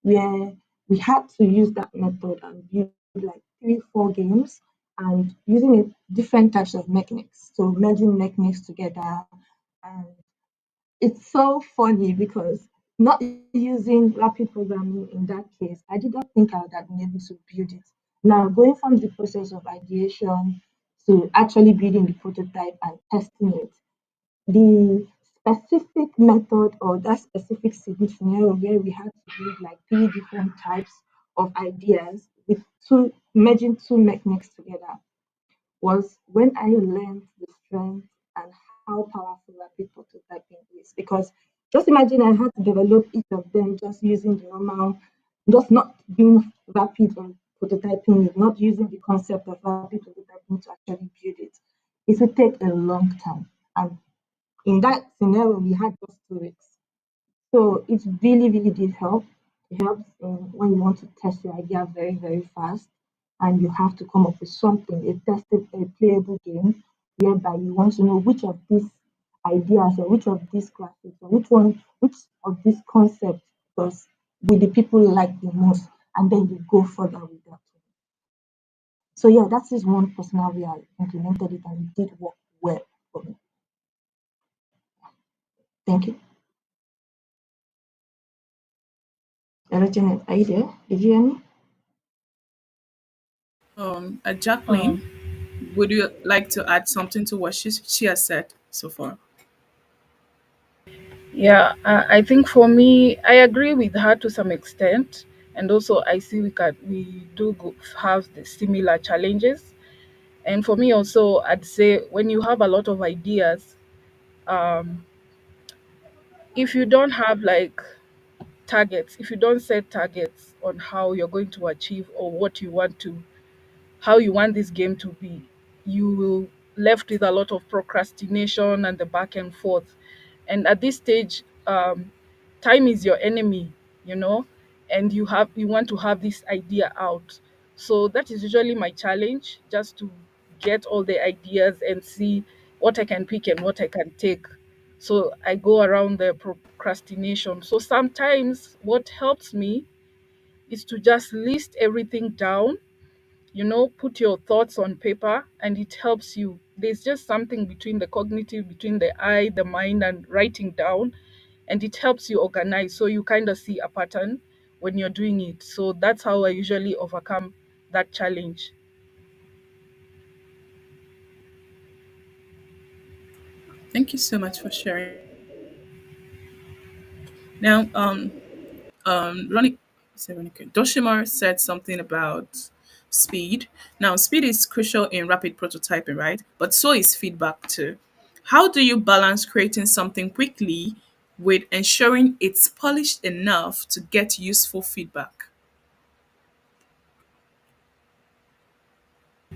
where we had to use that method and build like 3 4 games and using different types of mechanics, so merging mechanics together. And it's so funny because not using rapid programming in that case, I did not think I would have been able to build it. Now, going from the process of ideation to actually building the prototype and testing it, the specific method or that specific scenario where we had to build like 3 different types of ideas with two merging two mechanics together was when I learned the strength and how powerful rapid prototyping is. Because just imagine I had to develop each of them just using the normal, just not being rapid on prototyping, it, not using the concept of rapid prototyping to actually build it. It would take a long time. And in that scenario, we had just 2 weeks. So it really, really did help. It helps when you want to test your idea very, very fast and you have to come up with something, a tested, a playable game, whereby you want to know which of these ideas or which of these graphics or which of these concepts does will the people like the most, and then you go further with that. So yeah, that is one personal way I implemented it and it did work well for me. Thank you. Hello, Janet, are you there? Did you hear me? Jacqueline, Um, would you like to add something to what she has said so far? yeah, I think for me, I agree with her to some extent, and also I see we do have the similar challenges. And for me also, I'd say when you have a lot of ideas, um, if you don't have like targets, if you don't set targets on how you're going to achieve or what you want to how you want this game to be, you will left with a lot of procrastination and the back and forth. And at this stage, time is your enemy, you know, and you want to have this idea out. So that is usually my challenge, just to get all the ideas and see what I can pick and what I can take. So I go around the procrastination. So sometimes what helps me is to just list everything down, put your thoughts on paper, and it helps you. There's just something between the cognitive, between the eye, the mind, and writing down, and it helps you organize so you kind of see a pattern when you're doing it. So that's how I usually overcome that challenge. Thank you so much for sharing. Now, Ronnie, say Ronica, Doshimar said something about speed. Now, speed is crucial in rapid prototyping, right? But so is feedback too. How do you balance creating something quickly with ensuring it's polished enough to get useful feedback?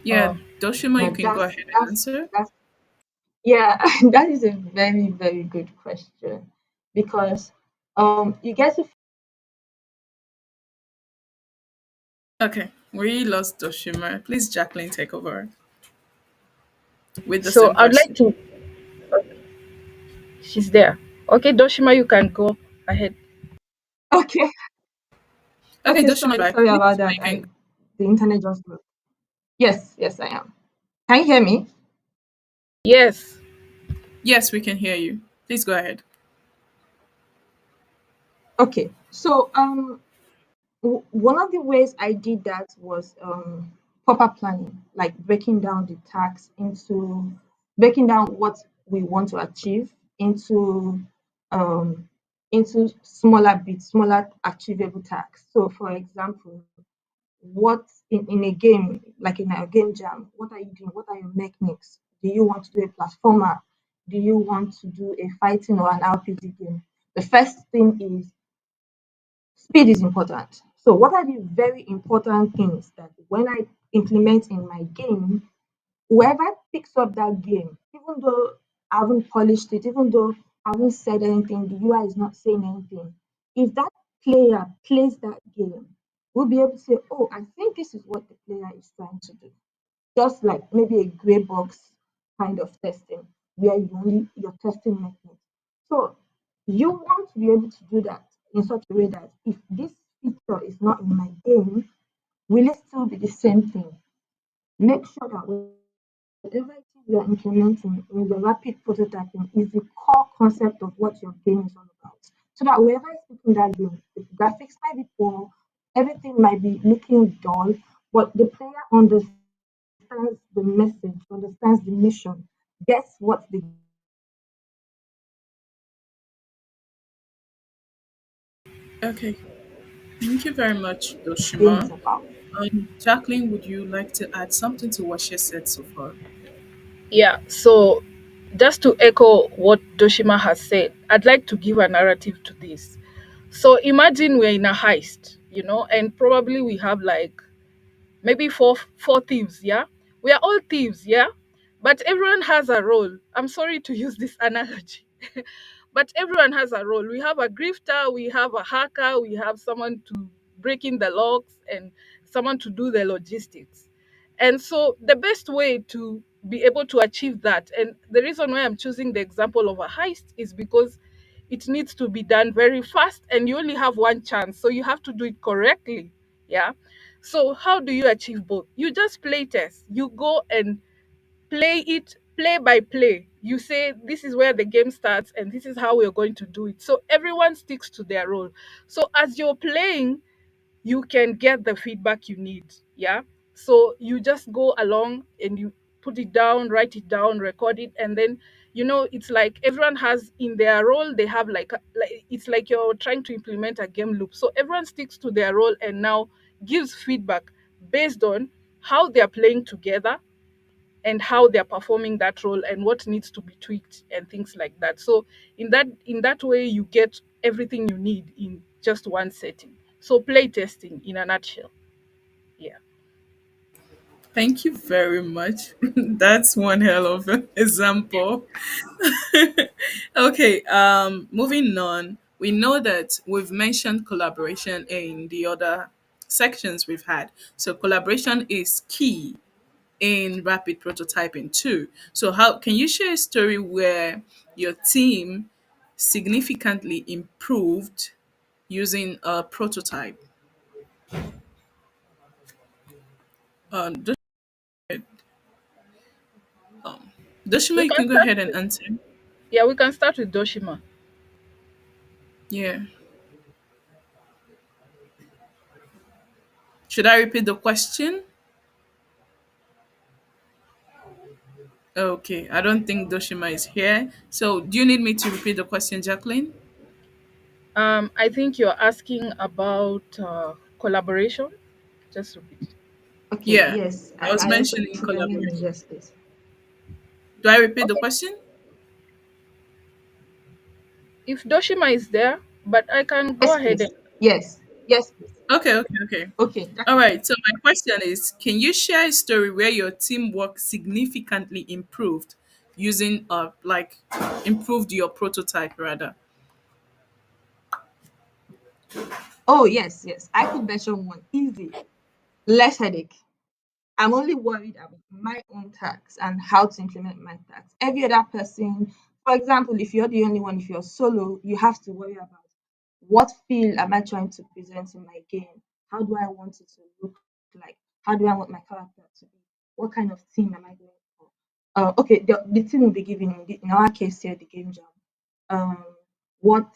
Yeah, Um, Doshima, you yeah, can go ahead and answer. that's yeah, that is a very, very good question because you get to Okay, we lost Doshima. Please, Jacqueline, take over with the So same I'd like question. to. She's there. Okay, Doshima, you can go ahead. okay, Okay, okay, Doshima, sorry, right, sorry please. about Now that. you can. I the internet just broke. Yes, yes, I am. Can you hear me? Yes. Yes, we can hear you. Please go ahead. Okay, so one of the ways I did that was proper planning, like breaking down the tasks into breaking down what we want to achieve into um, smaller bits, smaller achievable tasks. So, for example, what in a game, like in a game jam, what are you doing? What are your mechanics? Do you want to do a platformer? Do you want to do a fighting or an RPG game? The first thing is speed is important. So, what are the very important things that when I implement in my game, whoever picks up that game, even though I haven't polished it, even though I haven't said anything, the UI is not saying anything, if that player plays that game, we'll be able to say, oh, I think this is what the player is trying to do. Just like maybe a gray box kind of testing where you're testing methods. So you want to be able to do that in such a way that if this feature is not in my game, will it still be the same thing? Make sure that whatever it is you're implementing in the rapid prototyping is the core concept of what your game is all about. So that whoever is picking that game, the graphics might be poor, everything might be looking dull, but the player understands the message, understands the mission, gets what the Okay, thank you very much, game is Doshima. about. Jacqueline, would you like to add something to what she said so far? Yeah. So just to echo what Doshima has said, I'd like to give a narrative to this. So imagine we're in a heist, and probably we have like maybe four thieves, yeah? We are all thieves, yeah? But everyone has a role. I'm sorry to use this analogy. But everyone has a role. We have a grifter, we have a hacker, we have someone to break in the locks, and someone to do the logistics. And so the best way to be able to achieve that, and the reason why I'm choosing the example of a heist is because it needs to be done very fast and you only have one chance. So you have to do it correctly. Yeah. So how do you achieve both? You just play test. You go and play it play by play. You say this is where the game starts and this is how we're going to do it. So everyone sticks to their role. So as you're playing, you can get the feedback you need. Yeah. So you just go along and you put it down, write it down, record it, and then it's like everyone has in their role. They have like it's like you're trying to implement a game loop. So everyone sticks to their role and now gives feedback based on how they're playing together and how they're performing that role and what needs to be tweaked and things like that. So in that way you get everything you need in just one setting. So play testing in a nutshell. Yeah. Thank you very much. That's one hell of an example. Okay, moving on. We know that we've mentioned collaboration in the other sections we've had. So collaboration is key in rapid prototyping too. So how can you share a story where your team significantly improved using a prototype? Doshima, Doshima, We you can can go start ahead and with, answer. yeah, we can start with Doshima. Yeah. Should I repeat the question? Okay, I don't think Doshima is here. So, do you need me to repeat the question, Jacqueline? I think you're asking about collaboration. Just repeat. Okay, Yeah, yes, I was I also mentioning programming in collaboration. yes, please. Do I repeat the Okay, question? if Doshima is there, but I can go Yes, ahead and please. Yes, yes, please. Okay, okay, okay. Okay, that's All fine. right. So my question is, can you share a story where your teamwork significantly improved using like improved your prototype rather? Oh yes, yes. I could mention one easy, less headache. I'm only worried about my own tax and how to implement my tax. Every other person, for example, if you're the only one, if you're solo, you have to worry about what feel am I trying to present in my game? How do I want it to look like? How do I want my character to be? What kind of team am I going for? Okay, the team will be given in our case here, the game jam. Um, what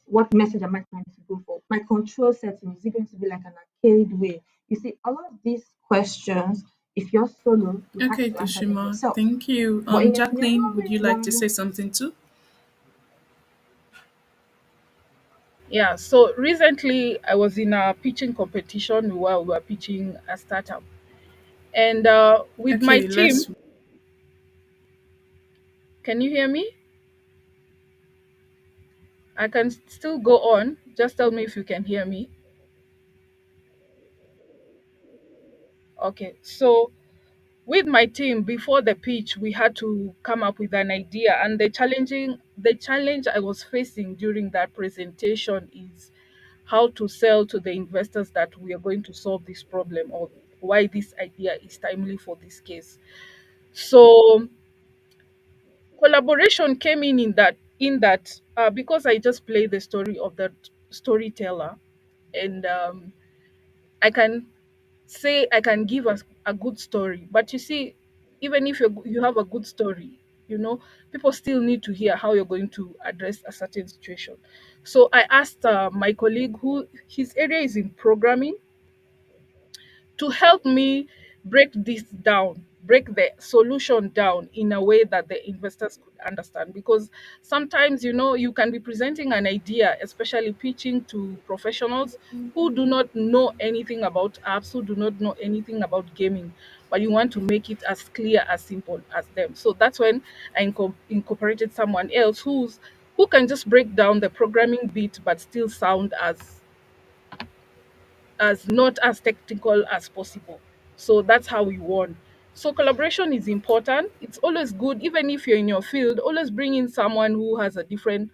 what message am I trying to go for? My control setting, is it going to be like an arcade way? You see, all of these questions, if you're solo, you have Okay, to answer them Dushima, yourself. thank you. But in a Jacqueline, would scenario you like to where say something too? yeah. So recently, I was in a pitching competition where we were pitching a startup, and with my Okay, team, let's. can you hear me? I can still go on. Just tell me if you can hear me. Okay. So with my team before the pitch, we had to come up with an idea, and the challenge I was facing during that presentation is how to sell to the investors that we are going to solve this problem, or why this idea is timely for this case. So collaboration came in that because I just play the story of that storyteller, and I can say I can give us a good story. But you see, even if you have a good story, you know, people still need to hear how you're going to address a certain situation. So I asked my colleague, who his area is in programming, to help me break the solution down in a way that the investors could understand. Because sometimes, you can be presenting an idea, especially pitching to professionals who do not know anything about apps, who do not know anything about gaming, but you want to make it as clear, as simple as them. So that's when I incorporated someone else who can just break down the programming bit but still sound as not as technical as possible. So that's how we won. So collaboration is important. It's always good, even if you're in your field, always bring in someone who has a different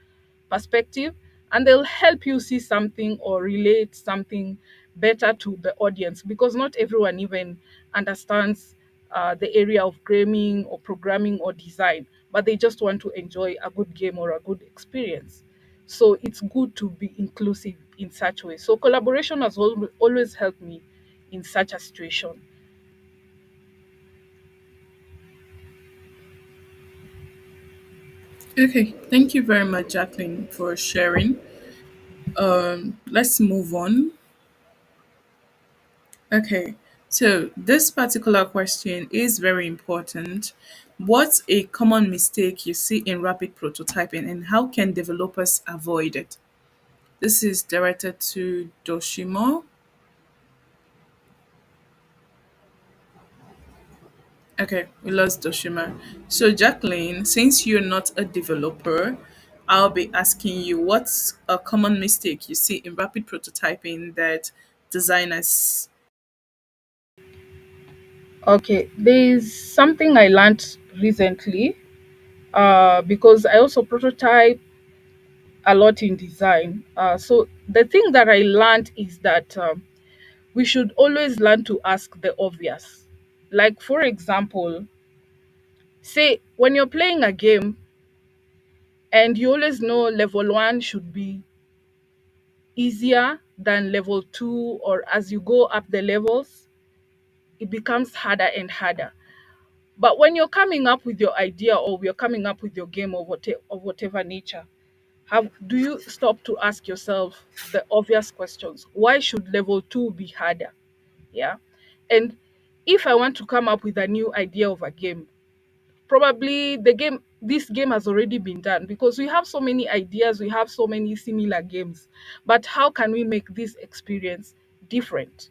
perspective, and they'll help you see something or relate something better to the audience, because not everyone even understands the area of gaming or programming or design, but they just want to enjoy a good game or a good experience. So it's good to be inclusive in such way. So collaboration has always helped me in such a situation. Okay, thank you very much, Jacqueline, for sharing. Let's move on. Okay, so this particular question is very important. What's a common mistake you see in rapid prototyping and how can developers avoid it? This is directed to Doshimo. Okay, we lost Doshima. So, Jacqueline, since you're not a developer, I'll be asking you what's a common mistake you see in rapid prototyping that designers. Okay, there's something I learned recently, because I also prototype a lot in design. So the thing that I learned is that we should always learn to ask the obvious. Like, for example, say when you're playing a game and you always know level one should be easier than level two, or as you go up the levels, it becomes harder and harder. But when you're coming up with your idea, or you're coming up with your game, of whatever nature, do you stop to ask yourself the obvious questions? Why should level two be harder? Yeah. And if I want to come up with a new idea of a game, probably this game has already been done, because we have so many ideas, we have so many similar games, but how can we make this experience different?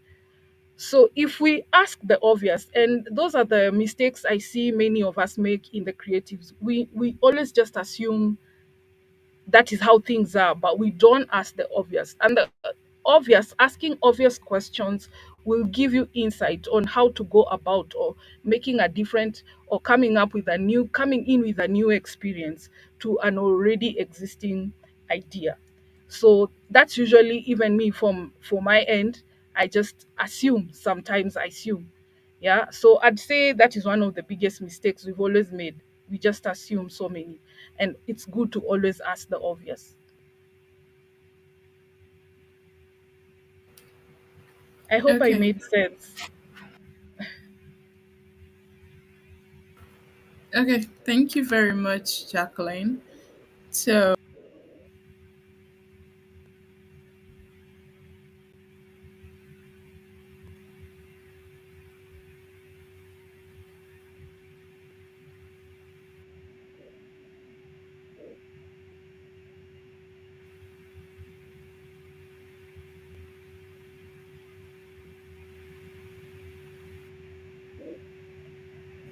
So if we ask the obvious, and those are the mistakes I see many of us make in the creatives, we always just assume that is how things are, but we don't ask the obvious. And the obvious, asking obvious questions will give you insight on how to go about or making a different or coming in with a new experience to an already existing idea. So that's usually even me from for my end. I just assume, sometimes I assume. Yeah. So I'd say that is one of the biggest mistakes we've always made. We just assume so many. And it's good to always ask the obvious. I hope I Okay. made sense. Okay. Thank you very much, Jacqueline. So,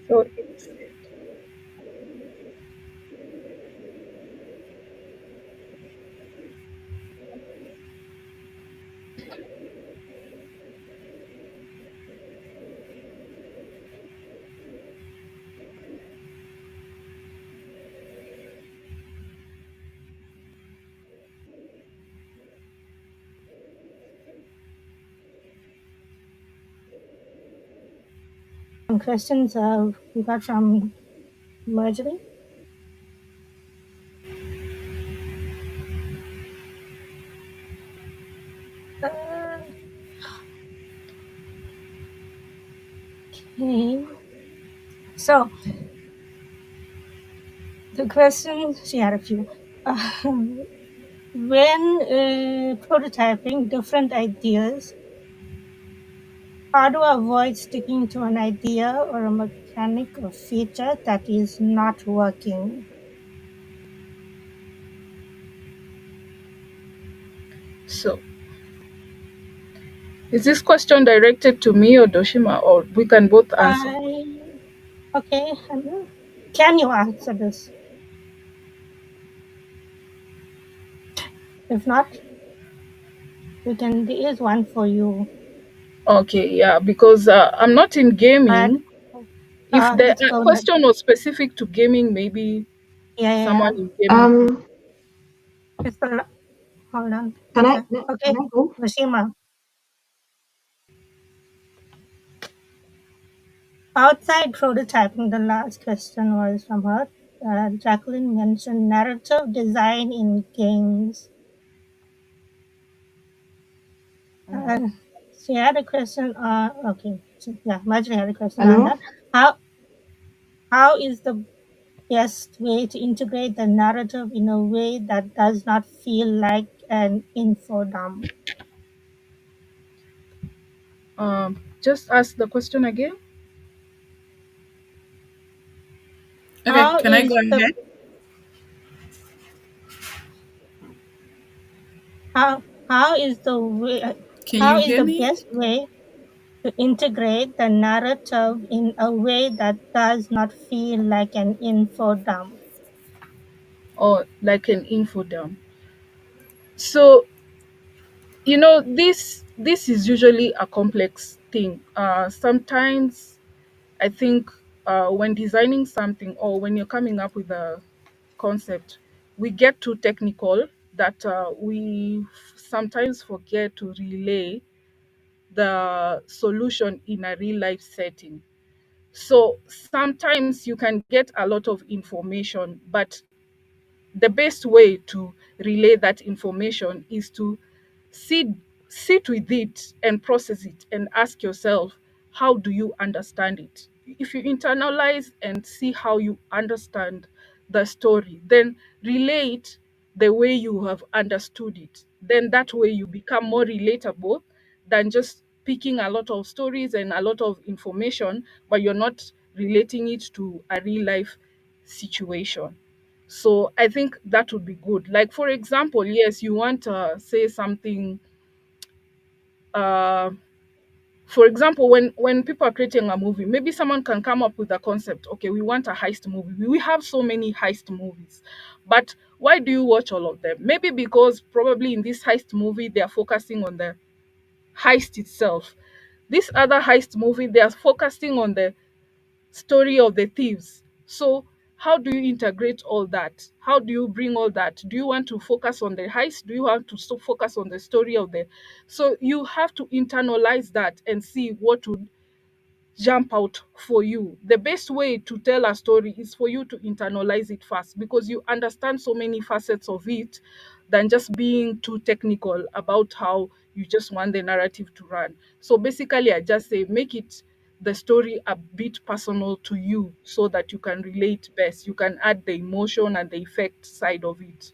So it's Some questions we got from Marjorie. Uh, okay. So the question, she had a few. When prototyping different ideas, how to avoid sticking to an idea or a mechanic or feature that is not working? so is this question directed to me or Doshima, or we can both answer? Okay, can you answer this? If not, we can. There is one for you. Okay, yeah, because I'm not in But gaming. If the let's go ahead. question was specific to gaming, maybe Yeah, yeah, yeah. someone in gaming could. Um, It's the hold on. can I Okay, can okay. I go? Rashima, outside prototyping, the last question was from her. Jacqueline mentioned narrative design in games. Mhm. Uh, she had a question. Okay, yeah, Marjorie had a question on Hello. that. How how is the best way to integrate the narrative in a way that does not feel like an info dump? Just ask the question again. okay. How Can I go is the ahead? how is the way Can how you is hear the me? best way to integrate the narrative in a way that does not feel like an info dump? Or like an info dump? So this is usually a complex thing. Sometimes I think when designing something or when you're coming up with a concept, we get too technical that we sometimes forget to relay the solution in a real life setting. So sometimes you can get a lot of information, but the best way to relay that information is to sit sit with it and process it and ask yourself, how do you understand it? If you internalize and see how you understand the story, then relay it the way you have understood it. Then that way you become more relatable than just picking a lot of stories and a lot of information, but you're not relating it to a real life situation. So I think that would be good. Like for example, yes, you want to say something uh For example, when people are creating a movie, maybe someone can come up with a concept. Okay, we want a heist movie. We have so many heist movies, but why do you watch all of them? Maybe because probably in this heist movie they are focusing on the heist itself. This other heist movie, they are focusing on the story of the thieves. So how do you integrate all that? How do you bring all that? Do you want to focus on the heist? Do you want to focus on the story of the? So you have to internalize that and see what would jump out for you. The best way to tell a story is for you to internalize it first, because you understand so many facets of it than just being too technical about how you just want the narrative to run. So basically, I just say make it the story a bit personal to you so that you can relate best. You can add the emotion and the effect side of it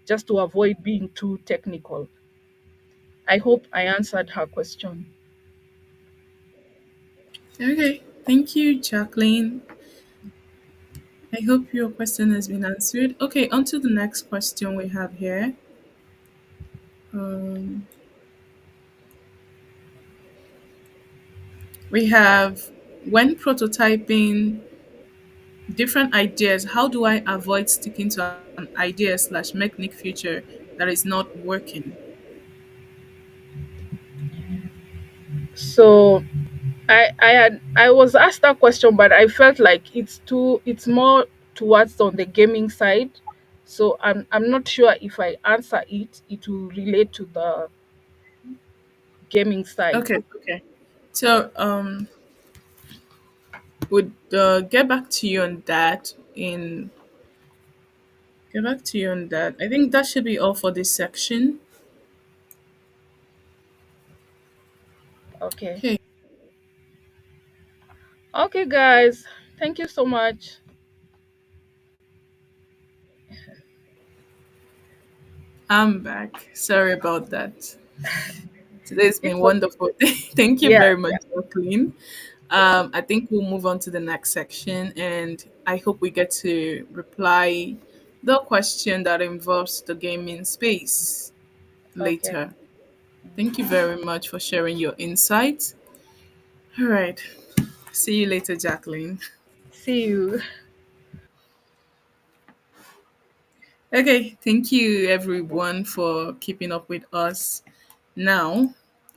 just to avoid being too technical. I hope I answered her question. Okay, thank you, Jacqueline. I hope your question has been answered. Okay, on to the next question we have here. Um, we have, when prototyping different ideas, how do I avoid sticking to an idea slash mechanic feature that is not working? So I was asked that question, but I felt like it's more towards on the gaming side. So I'm not sure if I answer it, it will relate to the gaming side. Okay. So, would get back to you on that in get back to you on that. I think that should be all for this section. Okay. Okay, Okay, guys. Thank you so much. I'm back. Sorry about that. Today's been It's okay. wonderful. Thank you Yeah. very much, Jacqueline. I think we'll move on to the next section, and I hope we get to reply the question that involves the gaming space Okay. later. Thank you very much for sharing your insights. All right. See you later, Jacqueline. See you. Okay. Thank you, everyone, for keeping up with us. Now,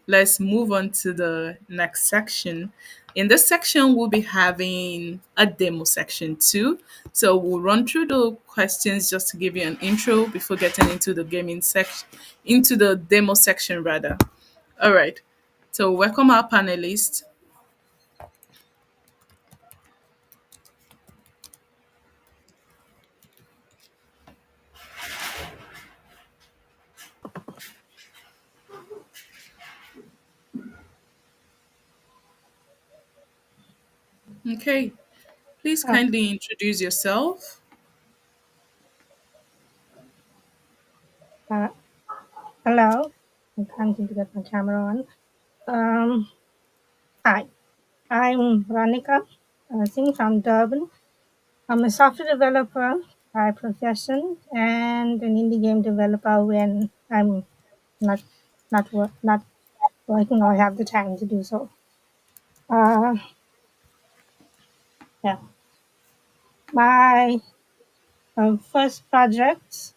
let's move on to the next section. In this section, we'll be having a demo section too. So we'll run through the questions just to give you an intro before getting into the gaming section, into the demo section rather. All right. So welcome our panelists. Okay. Please Uh, kindly introduce yourself. uh, Hello. I can't seem to get my camera on. Um, Hi, I'm Ranika, sing from Durban. I'm a software developer by profession and an indie game developer when I'm not not working or have the time to do so. Uh, yeah, my first project,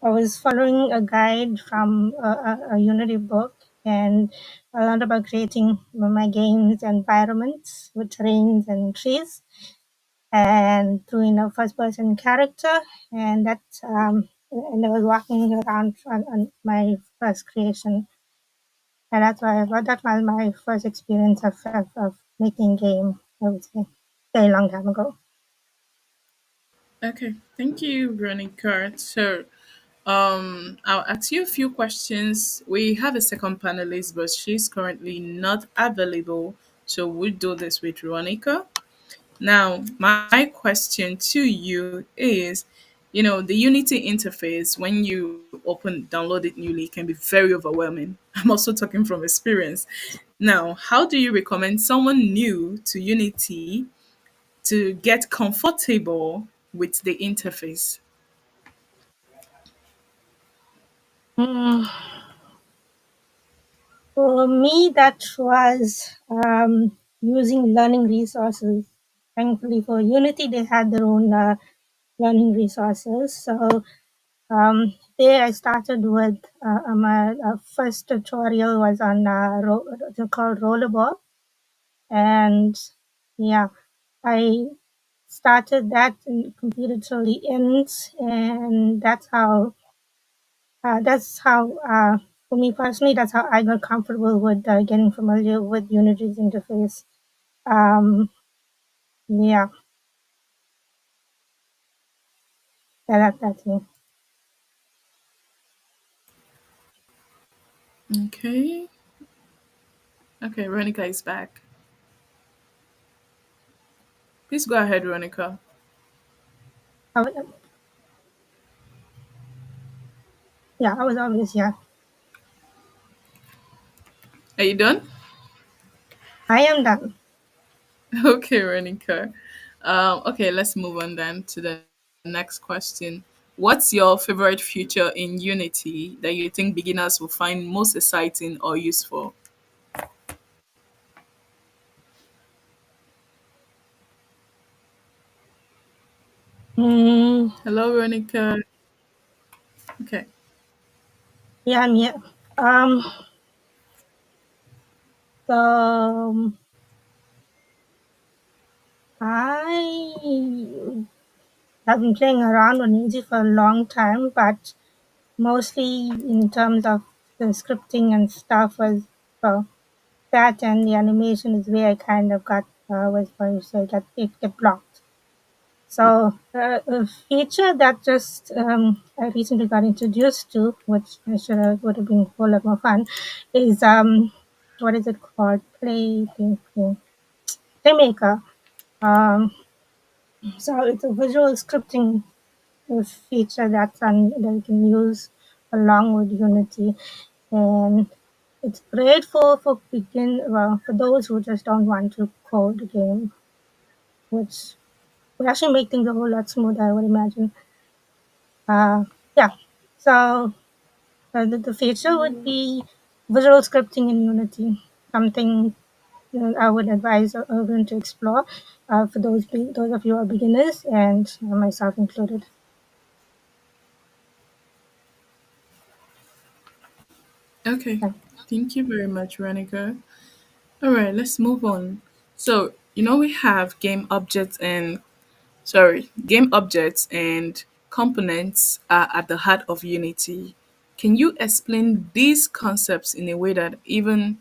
I was following a guide from a Unity book, and I learned about creating my games environments with terrains and trees, and doing a first person character, and and I was walking around on my first creation, and that was my first experience of making game. I would say, very long time ago. Okay. Thank you, Veronica. So I'll ask you a few questions. We have a second panelist, but she's currently not available. So we'll do this with Veronica. Now, my question to you is, the Unity interface, when you download it newly, can be very overwhelming. I'm also talking from experience. Now, how do you recommend someone new to Unity to get comfortable with the interface? Mm, for For me, that was using learning resources. Thankfully for Unity, they had their own learning resources. So there I started with my first tutorial was on called Rollerball, and yeah, I started that and completed till the end, and that's how for me personally, that's how I got comfortable with getting familiar with Unity's interface. Um, yeah, that's me. Okay. Okay, Ronica is back. Please go ahead, Ronica. I, wa- yeah, I was always yeah. Are you done? I am done. Okay, Ronica. Okay, let's move on then to the next question. What's your favorite feature in Unity that you think beginners will find most exciting or useful? Mm, Hello, Ronica. Okay. yeah, I'm here. Um, so I have been playing around with Unity for a long time, but mostly in terms of the scripting and stuff was uh, that, and the animation is where I kind of got was going to say get blocked. So a feature that just I recently got introduced to, which I should have would have been a whole lot more fun, is what is it called? Playmaker. Um, so it's a visual scripting feature that you can use along with Unity, and it's great for those who just don't want to code the game, which would actually make things a whole lot smoother, I would imagine. Yeah. So the feature would be visual scripting in Unity, something I would advise everyone to explore for those of you who are beginners, and myself included. Okay. Yeah. Thank you very much, Ronica. All right, let's move on. So, we have game objects and components are at the heart of Unity. Can you explain these concepts in a way that even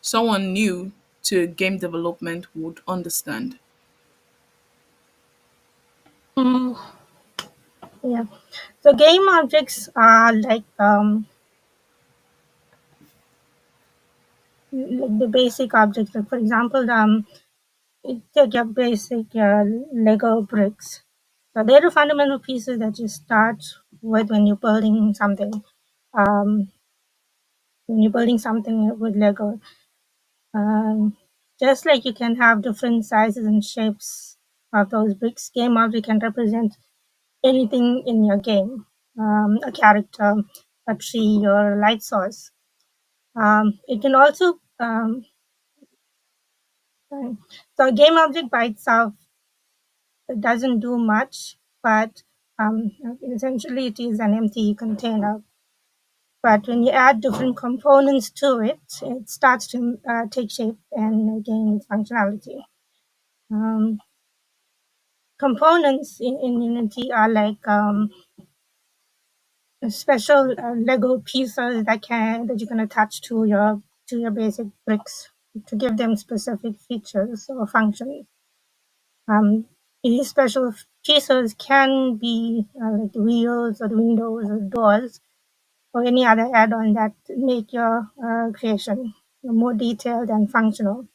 someone new to game development would understand? Mm, yeah. So game objects are like the basic objects. Like for example, you take your basic Lego bricks. So they're the fundamental pieces that you start with when you're building something. Um, when you're building something with Lego, um, just like you can have different sizes and shapes of those bricks, game object can represent anything in your game. A character, a tree, or a light source. It can also so a game object by itself doesn't do much, but essentially it is an empty container. But when you add different components to it, it starts to take shape and gain its functionality. Um, Components in Unity are like special Lego pieces that you can attach to your basic bricks to give them specific features or functions. These special pieces can be like the wheels or the windows or doors or any other add-on that make your creation more detailed and functional.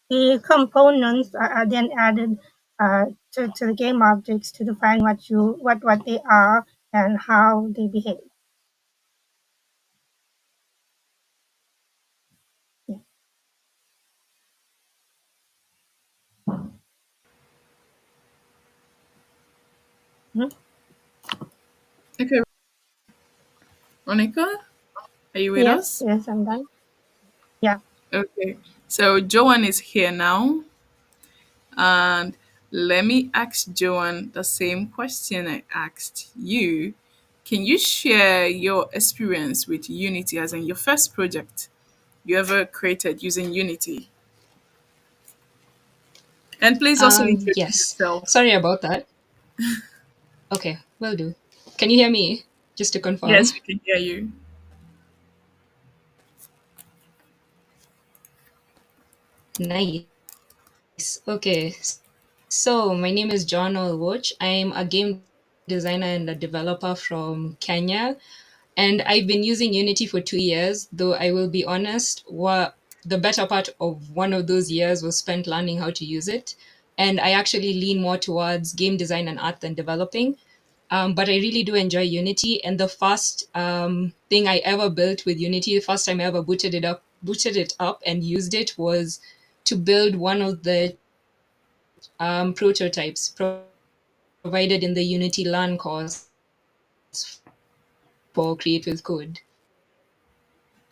The components are then added to the game objects to define what they are and how they behave. Yeah. Mhm. Okay, Ronica? Are you with Yes, us? yes, I'm done. Yeah. Okay. So Joanne is here now. And let me ask Joanne the same question I asked you. Can you share your experience with Unity as in your first project you ever created using Unity? And please also introduce Yes. yourself. Sorry about that. Okay, will do. Can you hear me? Just to confirm. Yes, we can hear you. Nice. Okay. So my name is John Olwoch. I'm a game designer and a developer from Kenya. And I've been using Unity for 2 years, though I will be honest, what the better part of one of those years was spent learning how to use it. And I actually lean more towards game design and art than developing. But I really do enjoy Unity. And the first thing I ever built with Unity, the first time I ever booted it up and used it was to build one of the prototypes provided in the Unity Learn course for Create with Code.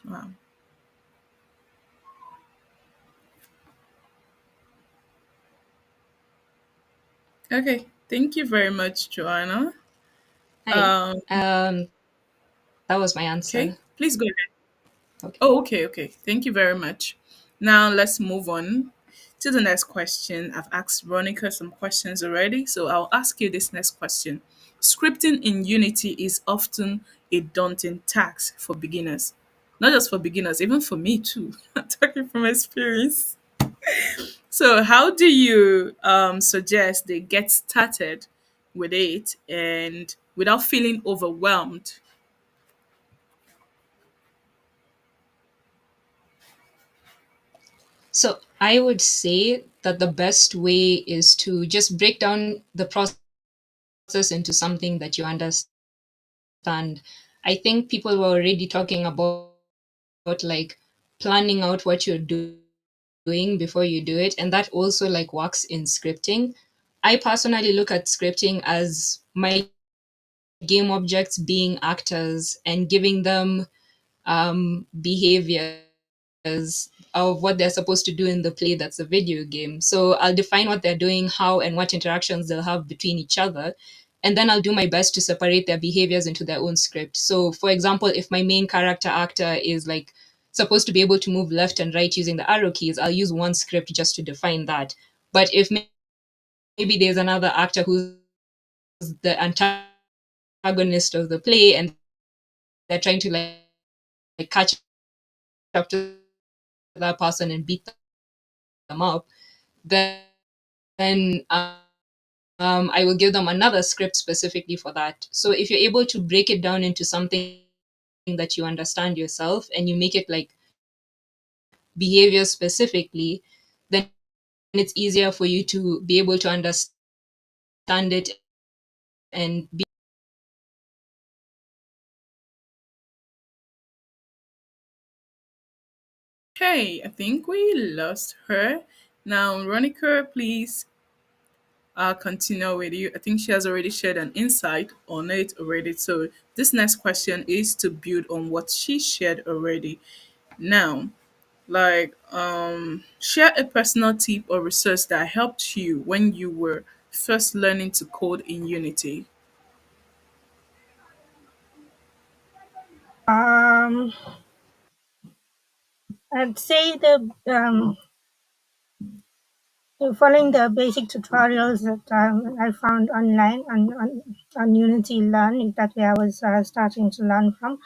Wow. Okay. Thank you very much, Joanna. Hi. Um, That was my okay. answer. Please go ahead. Okay. Oh, okay, okay. Thank you very much. Now let's move on to the next question. I've asked Veronica some questions already, so I'll ask you this next question. Scripting in Unity is often a daunting task for beginners. Not just for beginners, even for me too. I'm talking from experience. So, how do you suggest they get started with it and without feeling overwhelmed? So I would say that the best way is to just break down the process into something that you understand. I think people were already talking about like planning out what you're doing before you do it, and that also like works in scripting. I personally look at scripting as my game objects being actors and giving them behaviors of what they're supposed to do in the play that's a video game. So I'll define what they're doing, how and what interactions they'll have between each other. And then I'll do my best to separate their behaviors into their own script. So, for example, if my main character actor is like supposed to be able to move left and right using the arrow keys, I'll use one script just to define that. But if maybe there's another actor who's the antagonist of the play and they're trying to like catch up to that person and beat them up, then I will give them another script specifically for that. So if you're able to break it down into something that you understand yourself and you make it like behavior specifically, then it's easier for you to be able to understand it and be. Okay, I think we lost her. Now, Veronica, please continue with you. I think she has already shared an insight on it already. So, this next question is to build on what she shared already. Now, share a personal tip or resource that helped you when you were first learning to code in Unity. Um, I'd say following the basic tutorials that I found online on Unity Learn. That way I was starting to learn from.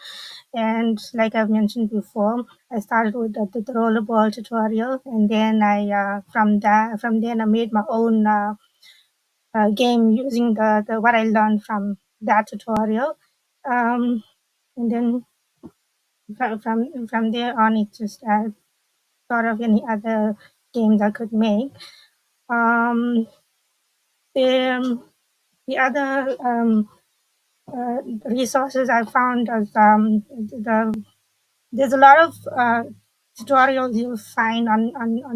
And like I've mentioned before, I started with the rollerball tutorial, and then I from then I made my own game using the what I learned from that tutorial. Um, and then from there on, it just thought of any other games I could make. Um, the the other resources I found is there's a lot of tutorials you'll find on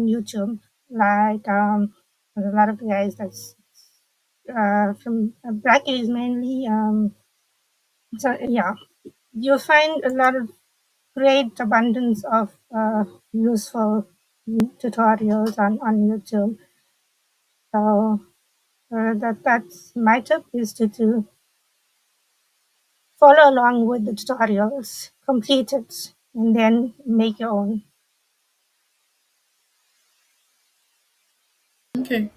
YouTube. Like there's a lot of guys that's from Black is mainly. So yeah, you'll find a lot of great abundance of useful tutorials on YouTube. So that's my tip is to follow along with the tutorials, complete it, and then make your own. Okay.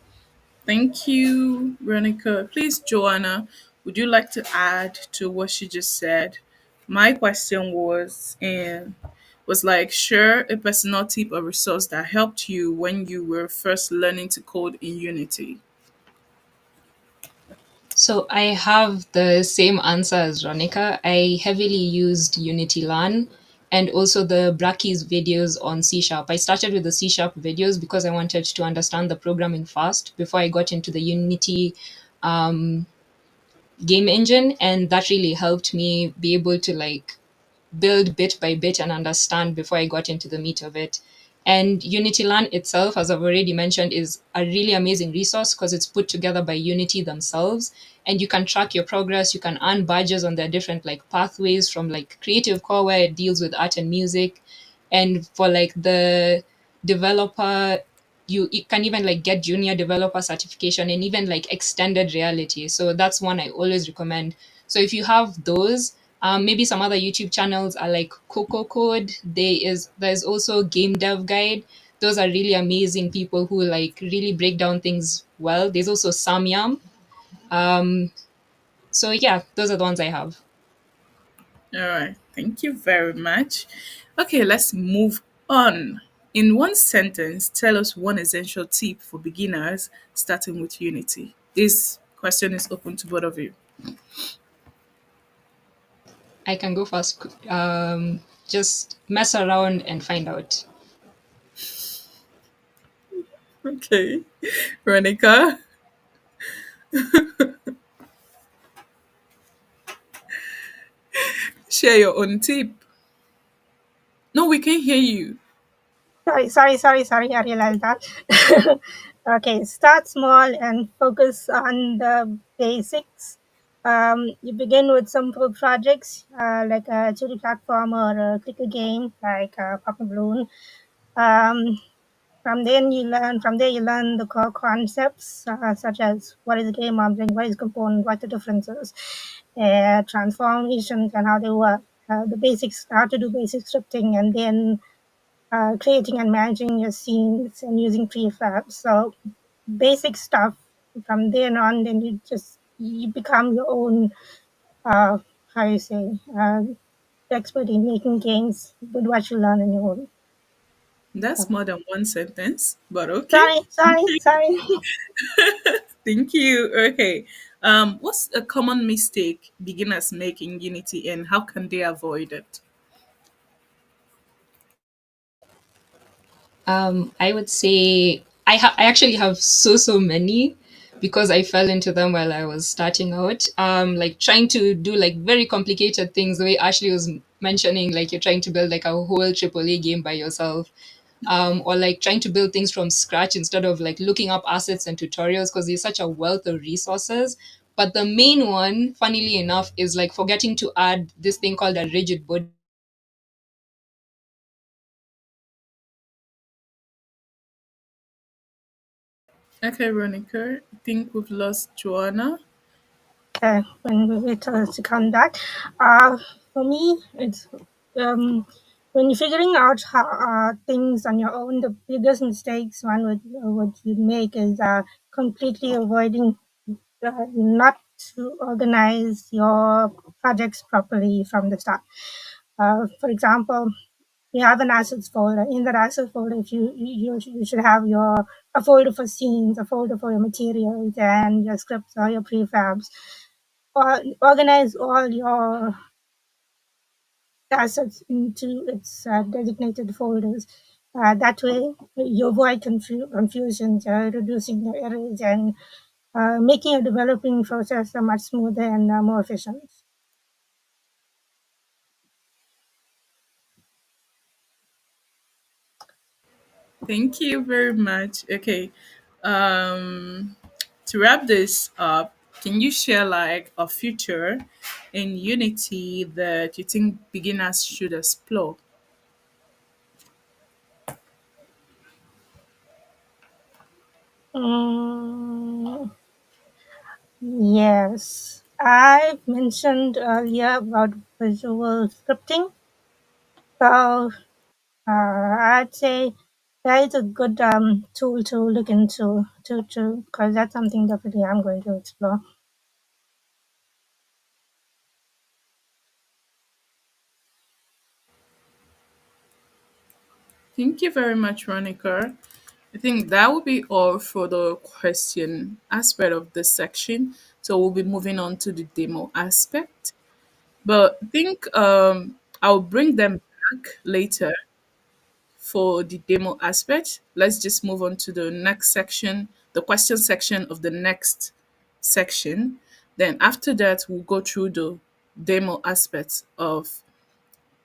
Thank you, Veronica. Please, Joanna, would you like to add to what she just said? My question was like share a personal tip or resource that helped you when you were first learning to code in Unity. So I have the same answer as Ronica. I heavily used Unity Learn and also the Brackeys videos on C Sharp. I started with the C Sharp videos because I wanted to understand the programming fast before I got into the Unity um, game engine, and that really helped me be able to like build bit by bit and understand before I got into the meat of it. And Unity Learn itself, as I've already mentioned, is a really amazing resource because it's put together by Unity themselves. And you can track your progress. You can earn badges on their different like pathways from like Creative Core, where it deals with art and music. And for like the developer, you can even like get junior developer certification and even like extended reality. So that's one I always recommend. So if you have those, maybe some other YouTube channels are like Coco Code. There's also Game Dev Guide. Those are really amazing people who like really break down things well. There's also Samyam. Um, so yeah, those are the ones I have. All right. Thank you very much. Okay, let's move on. In one sentence, tell us one essential tip for beginners starting with Unity. This question is open to both of you. I can go first. Just mess around and find out. Okay. Veronica, share your own tip. No, we can hear you. Sorry. I realized that. Okay, start small and focus on the basics. You begin with simple projects like a 2D platform or a clicker game like Pop and Balloon. Um, from there you learn the core concepts such as what is a game object, what is a component, what the differences, transformations and how they work. The basics, how to do basic scripting, and then creating and managing your scenes and using prefabs. So basic stuff. From then on, then you become your own uh, how you say expert in making games with what you learn in your own. That's more than one sentence, but okay. Sorry. Thank you. Okay. What's a common mistake beginners make in Unity and how can they avoid it? I would say I actually have so many because I fell into them while I was starting out. Like trying to do like very complicated things. The way Ashley was mentioning, like you're trying to build like a whole AAA game by yourself, or like trying to build things from scratch instead of like looking up assets and tutorials because there's such a wealth of resources. But the main one, funnily enough, is like forgetting to add this thing called a rigid body. Okay, Veronica. I think we've lost Joanna. When we wait to come back. Uh, for me, it's when you're figuring out how, things on your own. The biggest mistakes one would you make is completely avoiding not to organize your projects properly from the start. For example, you have an assets folder. In that assets folder, if you should have a folder for scenes, a folder for your materials and your scripts or your prefabs. Or organize all your assets into its designated folders. That way, you avoid confusion, reducing your errors, and making your developing process much smoother and more efficient. Thank you very much. Okay. Um to wrap this up, can you share like a feature in Unity that you think beginners should explore? Mm, yes, I mentioned earlier about visual scripting. So I'd say that is a good tool to look into to because that's something definitely I'm going to explore. Thank you very much, Ronica. I think that will be all for the question aspect of this section. So we'll be moving on to the demo aspect. But I think I'll bring them back later for the demo aspect. Let's just move on to the next section, the question section of the next section. Then after that, we'll go through the demo aspects of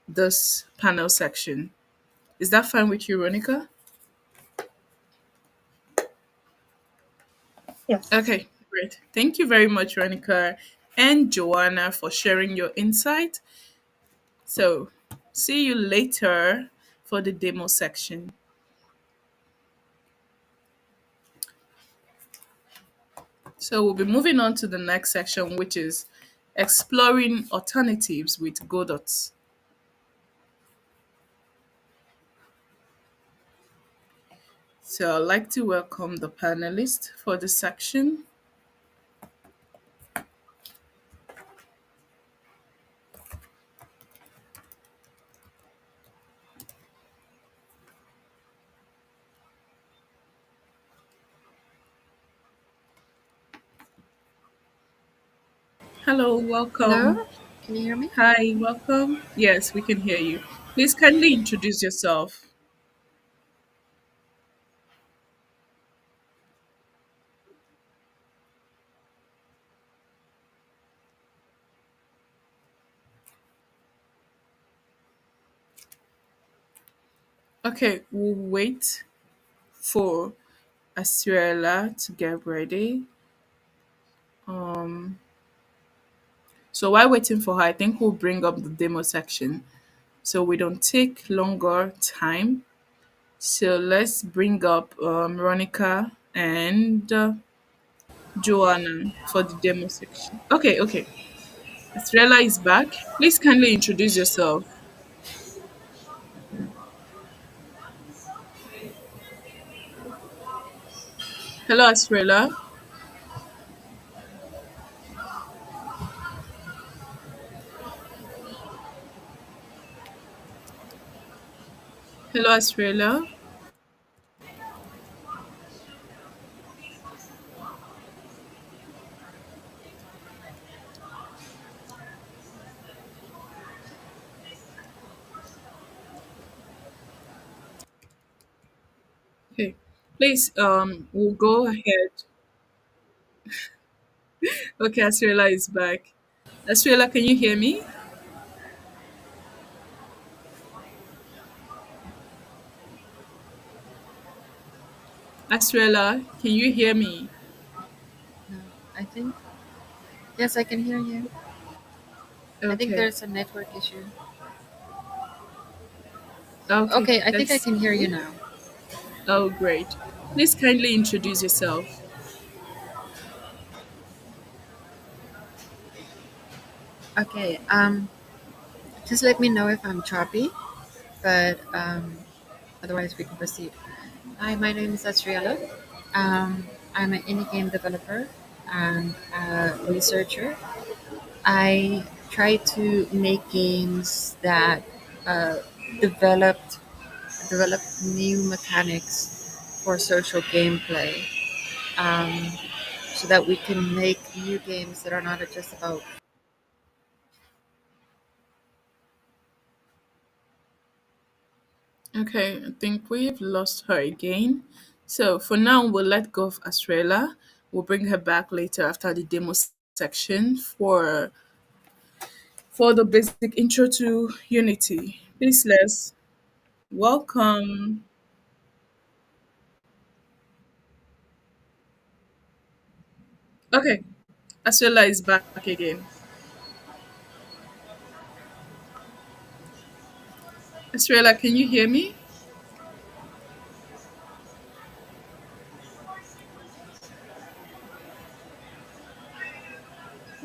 this panel section. Is that fine with you, Ronica? Yes. Okay, great. Thank you very much, Ronica and Joanna, for sharing your insight. So, see you later for the demo section. So, we'll be moving on to the next section, which is exploring alternatives with Godot. So, I'd like to welcome the panelists for this section. Hello, welcome. Hello, can you hear me? Hi, welcome. Yes, we can hear you. Please kindly introduce yourself. Okay, we'll wait for Asuela to get ready. So while waiting for her, I think we'll bring up the demo section so we don't take longer time. So let's bring up Veronica and Joanna for the demo section. Okay, okay. Estrella is back. Please kindly introduce yourself. Hello, Estrella. Hello, Estrella. Okay. Please, we'll go ahead. Okay, Estrella is back. Estrella, can you hear me? Estrella, can you hear me? No, I think yes, I can hear you. I think Okay. there's a network issue. Okay, Okay, I think I let's can hear you see. now. Oh, great. Please kindly introduce yourself. Okay, just let me know if I'm choppy, but otherwise we can proceed. Hi, my name is Astriella. I'm an indie game developer and a researcher. I try to make games that uh, developed develop new mechanics for social gameplay, um, so that we can make new games that are not just about. Okay, I think we've lost her again. So for now, we'll let go of Estrella. We'll bring her back later after the demo section for the basic intro to Unity. Please let's welcome. Okay, Estrella is back again. Estrella, can you hear me?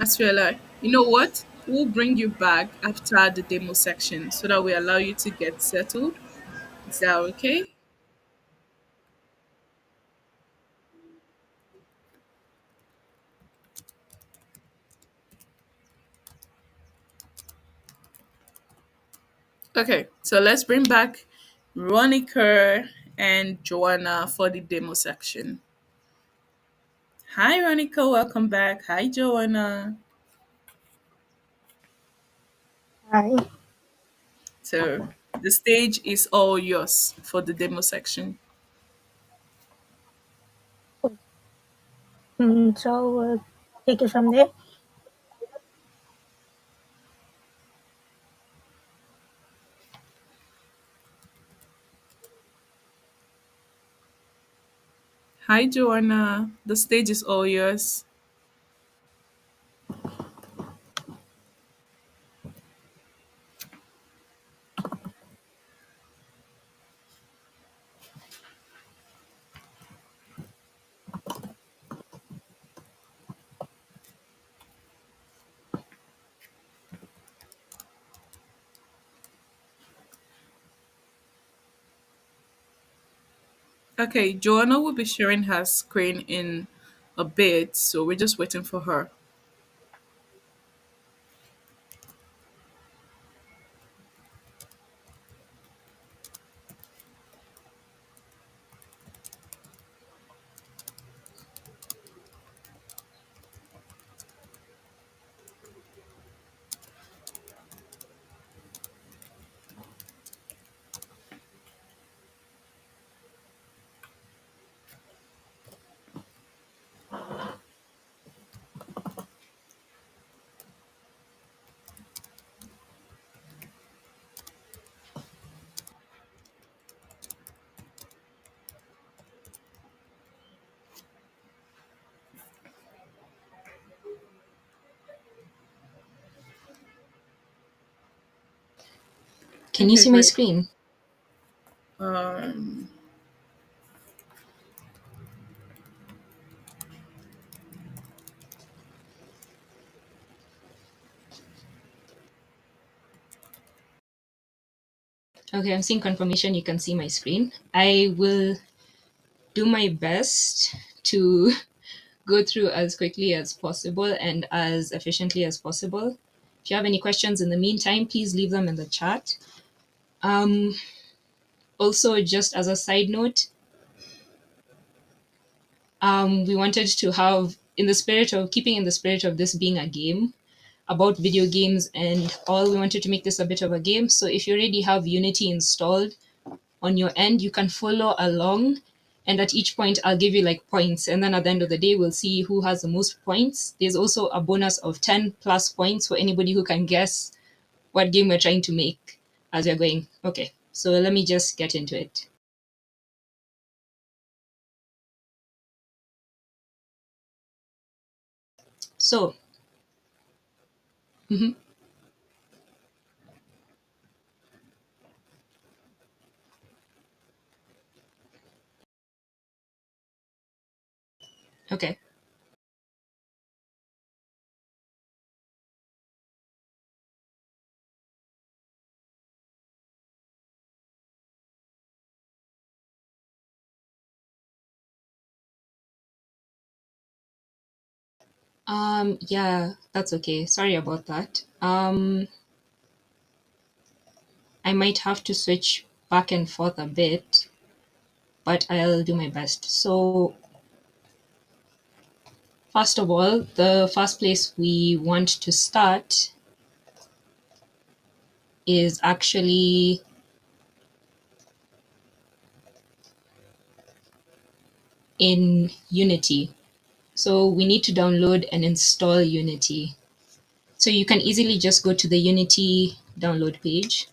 Asriela, you know what? We'll bring you back after the demo section so that we allow you to get settled. Is that okay? Okay, so let's bring back Ronica and Joanna for the demo section. Hi, Ronica. Welcome back. Hi, Joanna. Hi. So the stage is all yours for the demo section. So take it from there. Hi, Joanna. The stage is all yours. Okay, Joanna will be sharing her screen in a bit, so we're just waiting for her. Can you Okay, see my great. screen? Um, Okay, I'm seeing confirmation you can see my screen. I will do my best to go through as quickly as possible and as efficiently as possible. If you have any questions in the meantime, please leave them in the chat. Um, Also, just as a side note, we wanted to have, in the spirit of keeping in the spirit of this being a game about video games and all, we wanted to make this a bit of a game. So if you already have Unity installed on your end, you can follow along. And at each point, I'll give you like points. And then at the end of the day, we'll see who has the most points. There's also a bonus of 10 plus points for anybody who can guess what game we're trying to make as we're going. Okay, so let me just get into it. So, mhm, okay. Yeah, that's okay. Sorry about that. I might have to switch back and forth a bit, but I'll do my best. So, first of all, the first place we want to start is actually in Unity. So, we need to download and install Unity. So, you can easily just go to the Unity download page.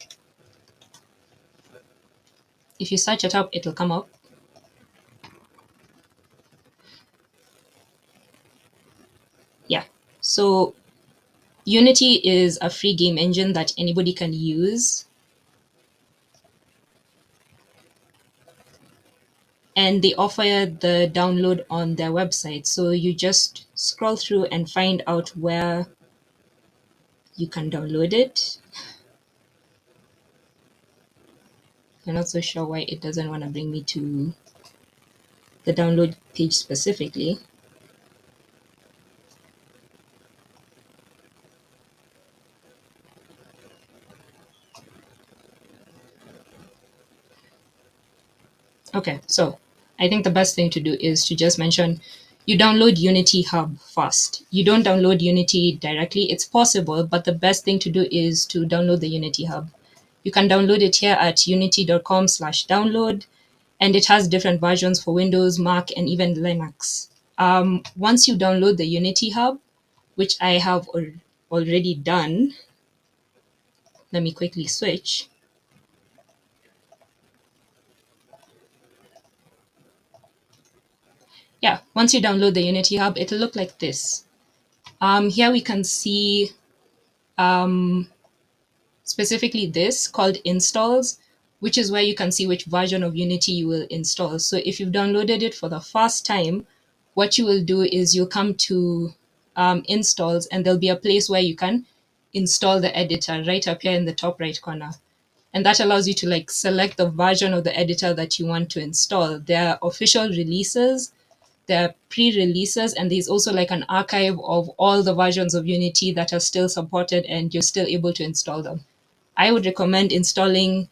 If you search it up, it'll come up. Yeah. So, Unity is a free game engine that anybody can use. and they offer the download on their website. So you just scroll through and find out where you can download it. I'm not so sure why it doesn't want to bring me to the download page specifically. Okay, so I think the best thing to do is to just mention you download Unity Hub first. You don't download Unity directly. It's possible, but the best thing to do is to download the Unity Hub. You can download it here at unity.com/download, and it has different versions for Windows, Mac, and even Linux. Once you download the Unity Hub, which I have already done, let me quickly switch. Yeah, once you download the Unity Hub, it'll look like this. Here we can see specifically this called installs, which is where you can see which version of Unity you will install. So if you've downloaded it for the first time, what you will do is you'll come to installs, and there'll be a place where you can install the editor right up here in the top right corner. And that allows you to like select the version of the editor that you want to install. There are official releases, there are pre-releases, and there's also like an archive of all the versions of Unity that are still supported and you're still able to install them. I would recommend installing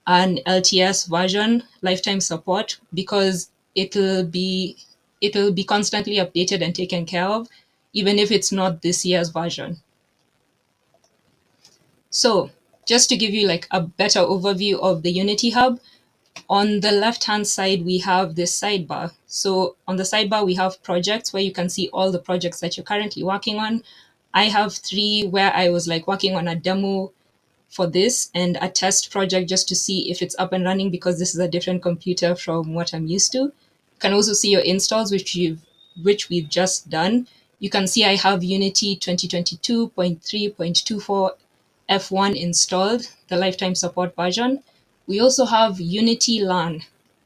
an LTS version, lifetime support, because it'll be constantly updated and taken care of, even if it's not this year's version. So just to give you like a better overview of the Unity Hub, on the left-hand side, we have this sidebar. So on the sidebar, we have projects where you can see all the projects that you're currently working on. I have 3 where I was like working on a demo for this and a test project just to see if it's up and running, because this is a different computer from what I'm used to. You can also see your installs, which we've just done. You can see I have Unity 2022.3.24 F1 installed, the lifetime support version. We also have Unity Learn.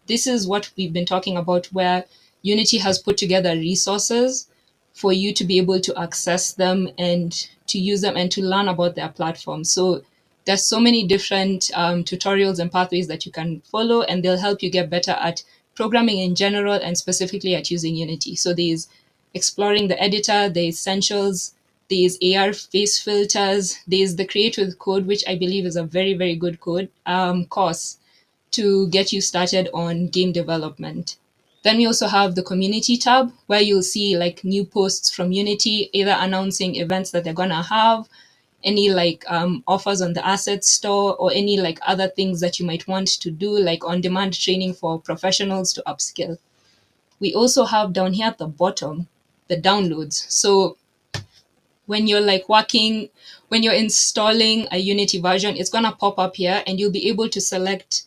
This is what we've been talking about, where Unity has put together resources for you to be able to access them and to use them and to learn about their platform. So there's so many different tutorials and pathways that you can follow, and they'll help you get better at programming in general and specifically at using Unity. So there's exploring the editor, the essentials, there's AR face filters, there's the Create with Code, which I believe is a very, very good course to get you started on game development. Then we also have the community tab, where you'll see like new posts from Unity, either announcing events that they're gonna have, any like offers on the asset store, or any like other things that you might want to do, like on-demand training for professionals to upskill. We also have down here at the bottom the downloads. So when you're like when you're installing a Unity version, it's gonna pop up here, and you'll be able to select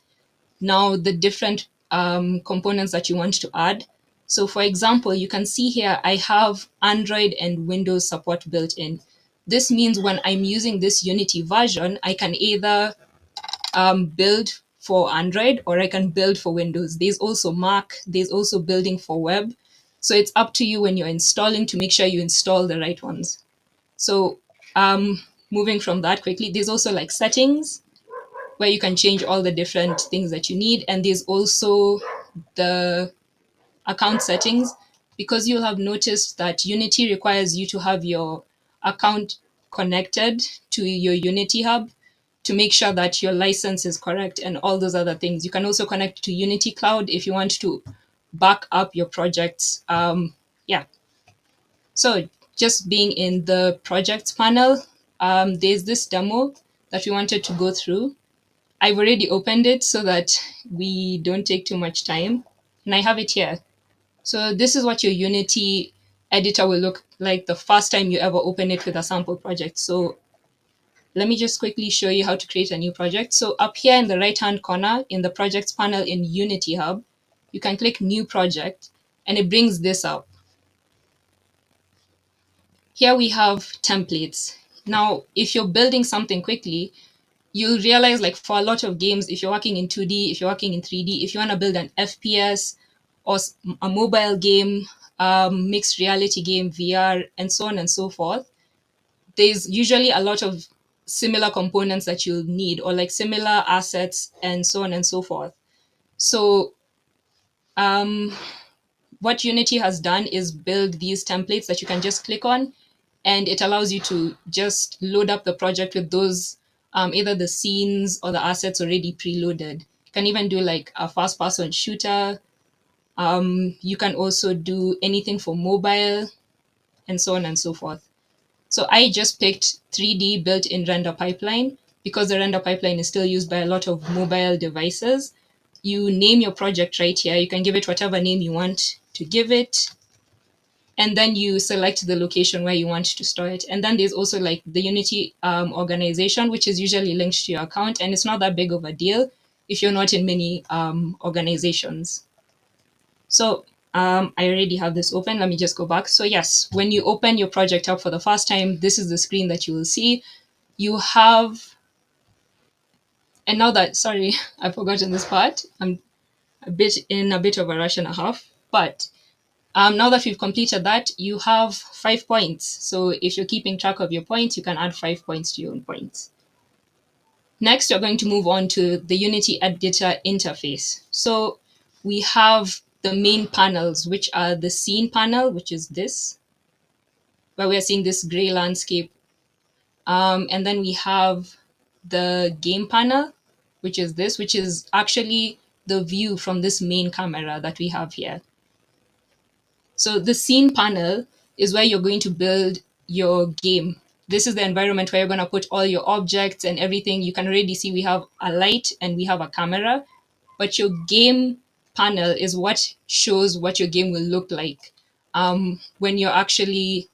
now the different components that you want to add. So for example, you can see here I have Android and Windows support built in. This means when I'm using this Unity version, I can either build for Android or I can build for Windows. There's also Mac, there's also building for web. So it's up to you when you're installing to make sure you install the right ones. So moving from that quickly, there's also like settings where you can change all the different things that you need. And there's also the account settings, because you'll have noticed that Unity requires you to have your account connected to your Unity Hub to make sure that your license is correct and all those other things. You can also connect to Unity Cloud if you want to back up your projects. Yeah. So just being in the projects panel, there's this demo that we wanted to go through. I've already opened it so that we don't take too much time, and I have it here. So this is what your Unity editor will look like the first time you ever open it with a sample project. So let me just quickly show you how to create a new project. So up here in the right-hand corner in the projects panel in Unity Hub, you can click new project, and it brings this up. Here we have templates. Now, if you're building something quickly, you'll realize like for a lot of games, if you're working in 2D, if you're working in 3D, if you want to build an FPS or a mobile game, mixed reality game, VR, and so on and so forth, there's usually a lot of similar components that you'll need, or like similar assets and so on and so forth. So um, what Unity has done is build these templates that you can just click on, and it allows you to just load up the project with those either the scenes or the assets already preloaded. You can even do like a first person shooter. You can also do anything for mobile and so on and so forth. So I just picked 3D built-in render pipeline because the render pipeline is still used by a lot of mobile devices. You name your project right here. You can give it whatever name you want to give it. And then you select the location where you want to store it. And then there's also like the Unity organization, which is usually linked to your account. And it's not that big of a deal if you're not in many organizations. So I already have this open. Let me just go back. So yes, when you open your project up for the first time, this is the screen that you will see. You have, and now that, sorry, I've forgotten this part. I'm a bit of a rush and a half. But now that we've completed that, you have 5 points. So if you're keeping track of your points, you can add 5 points to your own points. Next, we're going to move on to the Unity Editor interface. So we have the main panels, which are the scene panel, which is this, where we are seeing this gray landscape. And then we have the game panel, which is this, which is actually the view from this main camera that we have here. So the scene panel is where you're going to build your game. This is the environment where you're going to put all your objects and everything. You can already see we have a light and we have a camera, but your game panel is what shows what your game will look like when you're actually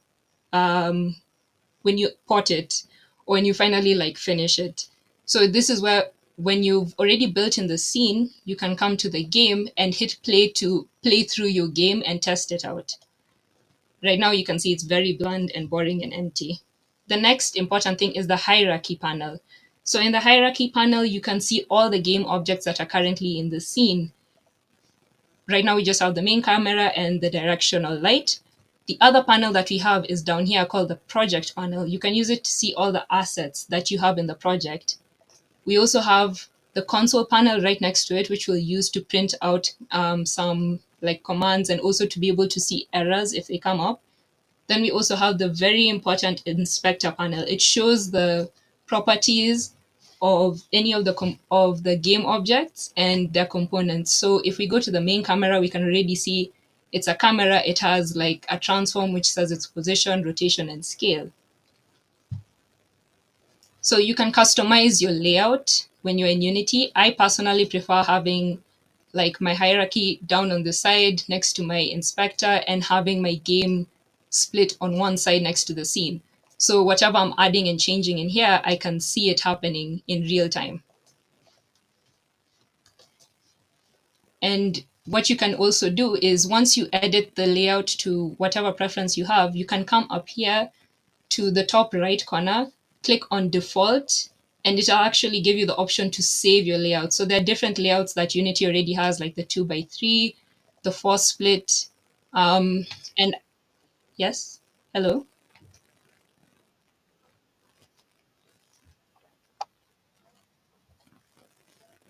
when you port it or when you finally like finish it. So this is where when you've already built in the scene, you can come to the game and hit play to play through your game and test it out. Right now you can see it's very bland and boring and empty. The next important thing is the hierarchy panel. So in the hierarchy panel, you can see all the game objects that are currently in the scene. Right now we just have the main camera and the directional light. The other panel that we have is down here called the project panel. You can use it to see all the assets that you have in the project. We also have the console panel right next to it, which we'll use to print out some like commands and also to be able to see errors if they come up. Then we also have the very important inspector panel. It shows the properties of any of the game objects and their components. So if we go to the main camera, we can already see it's a camera. It has like a transform which says its position, rotation, and scale. So you can customize your layout when you're in Unity. I personally prefer having like my hierarchy down on the side next to my inspector and having my game split on one side next to the scene. So whatever I'm adding and changing in here, I can see it happening in real time. And what you can also do is once you edit the layout to whatever preference you have, you can come up here to the top right corner, click on default, and it'll actually give you the option to save your layout. So there are different layouts that Unity already has, like the 2x3, the 4 split, and yes, hello.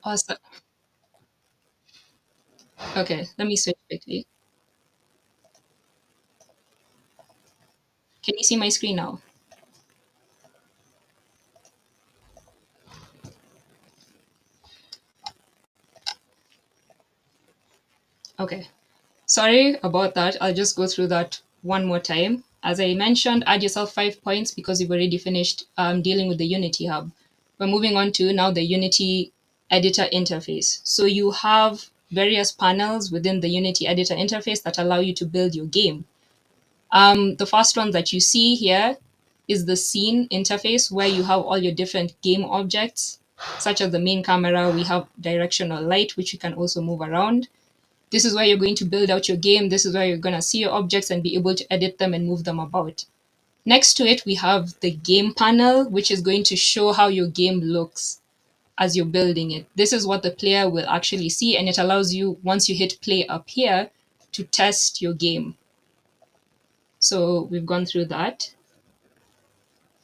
Awesome. Okay, let me switch quickly. Can you see my screen now? Okay. Sorry about that. I'll just go through that one more time. As I mentioned, add yourself 5 points because you've already finished dealing with the Unity Hub. We're moving on to now the Unity Editor interface. So you have various panels within the Unity Editor interface that allow you to build your game. The first one that you see here is the scene interface where you have all your different game objects, such as the main camera. We have directional light, which you can also move around. This is where you're going to build out your game. This is where you're going to see your objects and be able to edit them and move them about. Next to it, we have the game panel, which is going to show how your game looks. as you're building it. This is what the player will actually see, and it allows you, once you hit play up here, to test your game. So we've gone through that.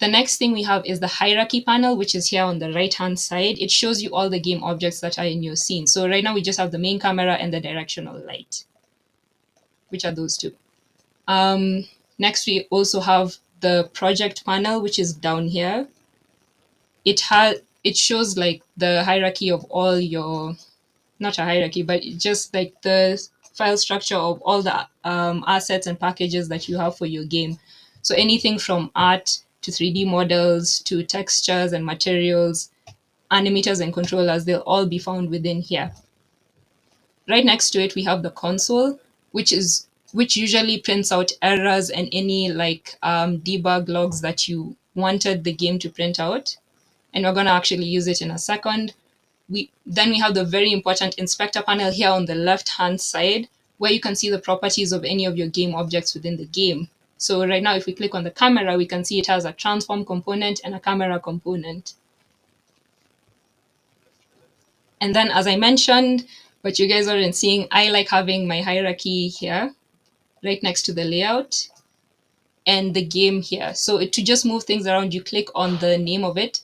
The next thing we have is the hierarchy panel, which is here on the right-hand side. It shows you all the game objects that are in your scene. So right now we just have the main camera and the directional light, which are those two. Next, we also have the project panel, which is down here. It shows like the hierarchy of all your, not a hierarchy, but just like the file structure of all the assets and packages that you have for your game. So anything from art to 3D models to textures and materials, animators and controllers, they'll all be found within here. Right next to it, we have the console, which usually prints out errors and any like debug logs that you wanted the game to print out. And we're going to actually use it in a second. Then we have the very important inspector panel here on the left-hand side, where you can see the properties of any of your game objects within the game. So right now, if we click on the camera, we can see it has a transform component and a camera component. And then, as I mentioned, but you guys aren't seeing, I like having my hierarchy here, right next to the layout, and the game here. So to just move things around, you click on the name of it,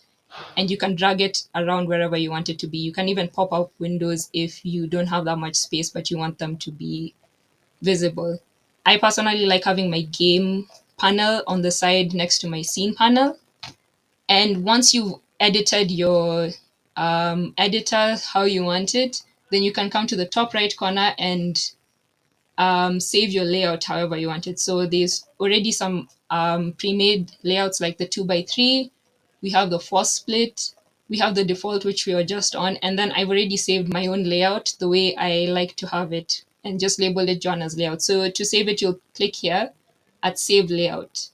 and you can drag it around wherever you want it to be. You can even pop up windows if you don't have that much space, but you want them to be visible. I personally like having my game panel on the side next to my scene panel. And once you've edited your editor how you want it, then you can come to the top right corner and save your layout however you want it. So there's already some pre-made layouts like the 2x3. We have the force split. We have the default, which we are just on. And then I've already saved my own layout the way I like to have it and just label it John as layout. So to save it, you'll click here at Save Layout.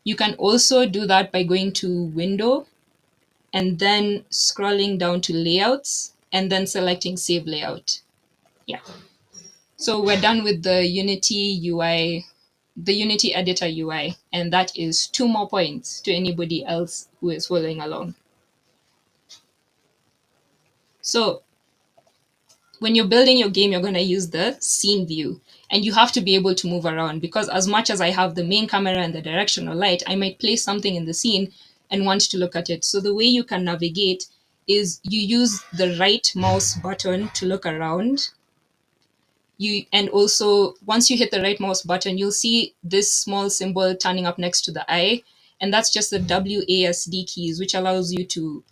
You can also do that by going to Window and then scrolling down to Layouts and then selecting Save Layout. Yeah. So we're done with the Unity UI, the Unity Editor UI, and that is 2 more points to anybody else who is following along. So when you're building your game, you're going to use the scene view, and you have to be able to move around, because as much as I have the main camera and the directional light, I might place something in the scene and want to look at it. So the way you can navigate is you use the right mouse button to look around. And also once you hit the right mouse button, you'll see this small symbol turning up next to the eye, and that's just the WASD keys, which allows you to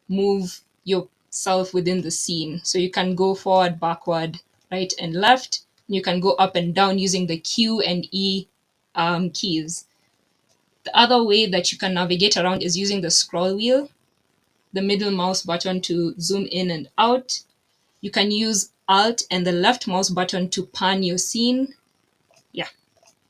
move yourself within the scene. So you can go forward, backward, right and left. You can go up and down using the Q and E keys. The other way that you can navigate around is using the scroll wheel, the middle mouse button to zoom in and out. You can use Alt and the left mouse button to pan your scene. Yeah.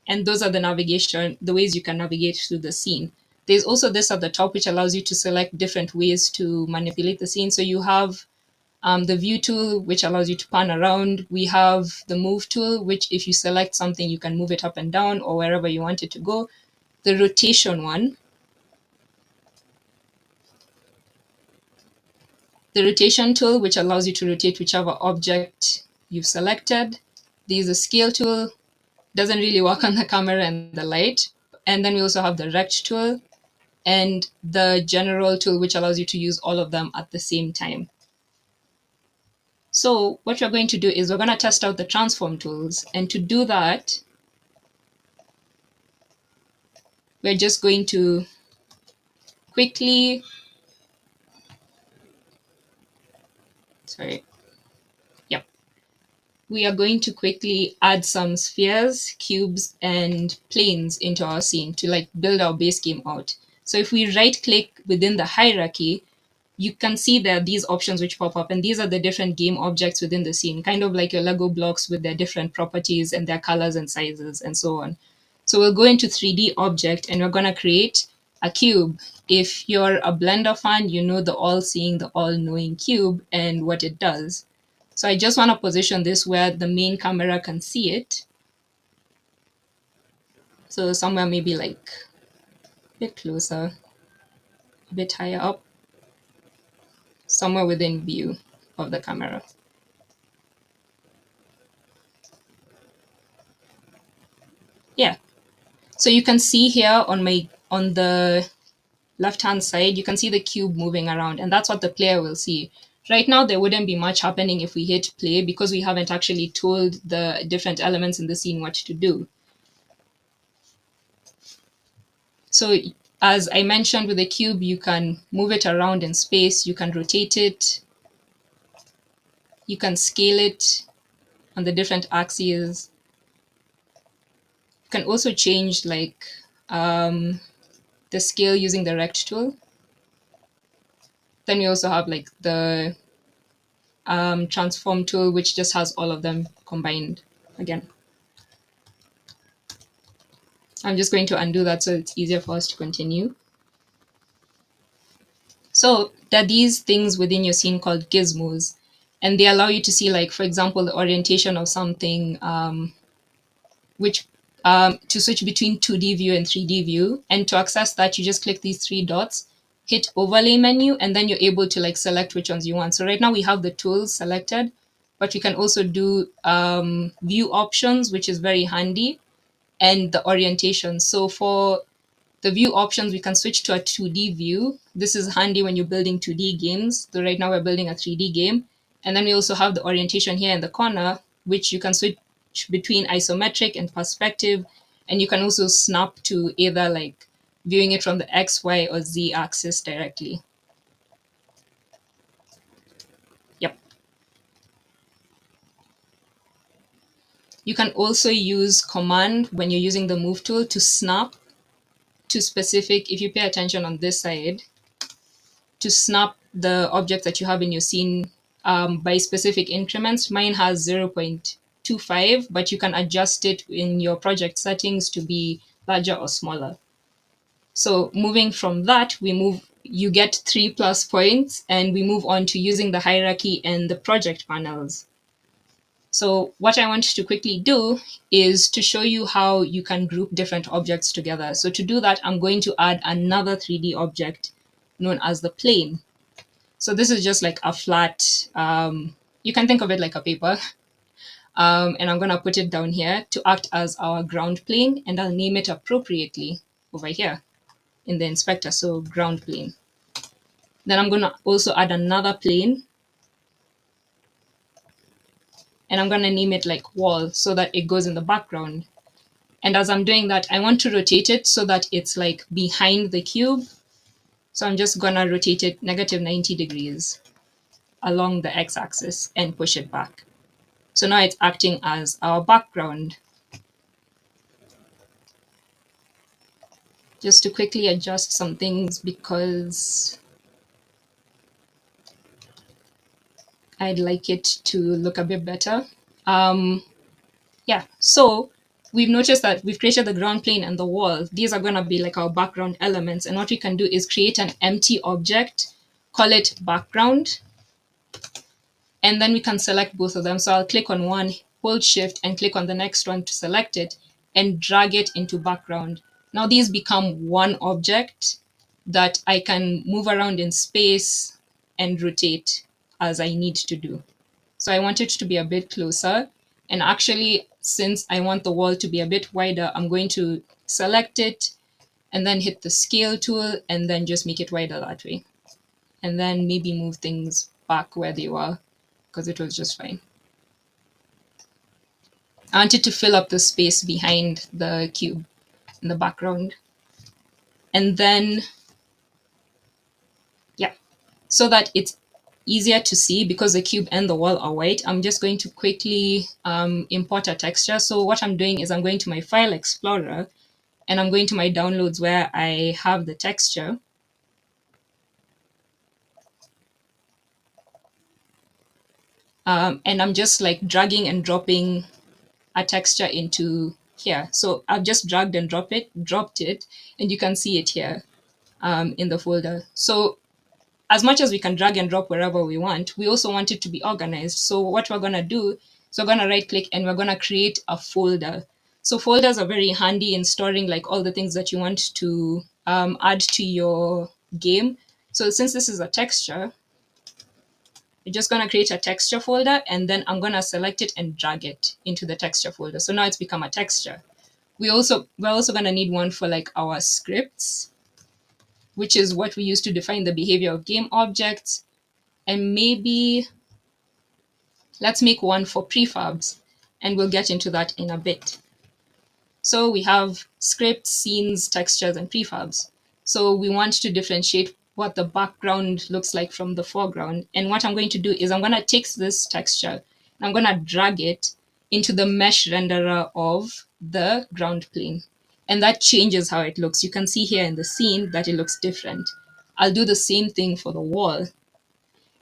And those are the ways you can navigate through the scene. There's also this at the top, which allows you to select different ways to manipulate the scene. So you have the view tool, which allows you to pan around. We have the move tool, which if you select something, you can move it up and down or wherever you want it to go. The rotation one, the rotation tool, which allows you to rotate whichever object you've selected. There's a scale tool, doesn't really work on the camera and the light. And then we also have the rect tool and the general tool, which allows you to use all of them at the same time. So what we're going to do is we're going to test out the transform tools. And to do that, we're just going to quickly, we are going to quickly add some spheres, cubes, and planes into our scene to like build our base game out. So if we right click within the hierarchy, you can see there are these options which pop up, and these are the different game objects within the scene, kind of like your Lego blocks with their different properties and their colors and sizes and so on. So we'll go into 3D object and we're going to create a cube. If you're a Blender fan, you know the all-seeing, the all-knowing cube and what it does. So I just want to position this where the main camera can see it. So somewhere maybe like a bit closer, a bit higher up. somewhere within view of the camera. Yeah. So you can see here on the left-hand side, you can see the cube moving around, and that's what the player will see. Right now, there wouldn't be much happening if we hit play because we haven't actually told the different elements in the scene what to do. So as I mentioned with the cube, you can move it around in space, you can rotate it, you can scale it on the different axes. You can also change like the scale using the rect tool. Then we also have like the transform tool, which just has all of them combined again. I'm just going to undo that so it's easier for us to continue. So there are these things within your scene called gizmos, and they allow you to see, like, for example, the orientation of something, which to switch between 2D view and 3D view. And to access that, you just click these three dots, hit overlay menu, and then you're able to like select which ones you want. So right now we have the tools selected, but we can also do view options, which is very handy, and the orientation. So for the view options, we can switch to a 2D view. This is handy when you're building 2D games. So right now we're building a 3D game. And then we also have the orientation here in the corner, which you can switch between isometric and perspective. And you can also snap to either like viewing it from the X, Y, or Z axis directly. Yep. You can also use command when you're using the move tool to snap to specific, if you pay attention on this side, to snap the object that you have in your scene by specific increments. Mine has 0.25, but you can adjust it in your project settings to be larger or smaller. So moving from that, you get 3+ points, and we move on to using the hierarchy and the project panels. So what I want to quickly do is to show you how you can group different objects together. So to do that, I'm going to add another 3D object known as the plane. So this is just like a flat, you can think of it like a paper. And I'm going to put it down here to act as our ground plane, and I'll name it appropriately over here in the inspector, so ground plane. Then I'm going to also add another plane, and I'm going to name it like wall so that it goes in the background. And as I'm doing that, I want to rotate it so that it's like behind the cube. So I'm just going to rotate it -90 degrees along the x-axis and push it back. So now it's acting as our background. Just to quickly adjust some things because I'd like it to look a bit better. Yeah, so we've noticed that we've created the ground plane and the wall. These are going to be like our background elements. And what we can do is create an empty object, call it background, and then we can select both of them. So I'll click on one, hold shift, and click on the next one to select it and drag it into background. Now these become one object that I can move around in space and rotate as I need to do. So I want it to be a bit closer. And actually, since I want the wall to be a bit wider, I'm going to select it and then hit the scale tool and then just make it wider that way. And then maybe move things back where they were because it was just fine. I wanted to fill up the space behind the cube in the background. And then, yeah, so that it's easier to see because the cube and the wall are white, I'm just going to quickly import a texture. So what I'm doing is I'm going to my File Explorer and I'm going to my downloads where I have the texture. And I'm just like dragging and dropping a texture into here. So I've just dragged and dropped it, and you can see it here in the folder. So as much as we can drag and drop wherever we want, we also want it to be organized. So what we're going to do is we're going to right click and we're going to create a folder. So folders are very handy in storing like all the things that you want to add to your game. So since this is a texture, We're just going to create a texture folder, and then I'm going to select it and drag it into the texture folder. So now it's become a texture. We're also going to need one for like our scripts, which is what we use to define the behavior of game objects. And maybe let's make one for prefabs, and we'll get into that in a bit. So we have scripts, scenes, textures, and prefabs. So we want to differentiate what the background looks like from the foreground. And what I'm going to do is I'm going to take this texture and I'm going to drag it into the mesh renderer of the ground plane. And that changes how it looks. You can see here in the scene that it looks different. I'll do the same thing for the wall.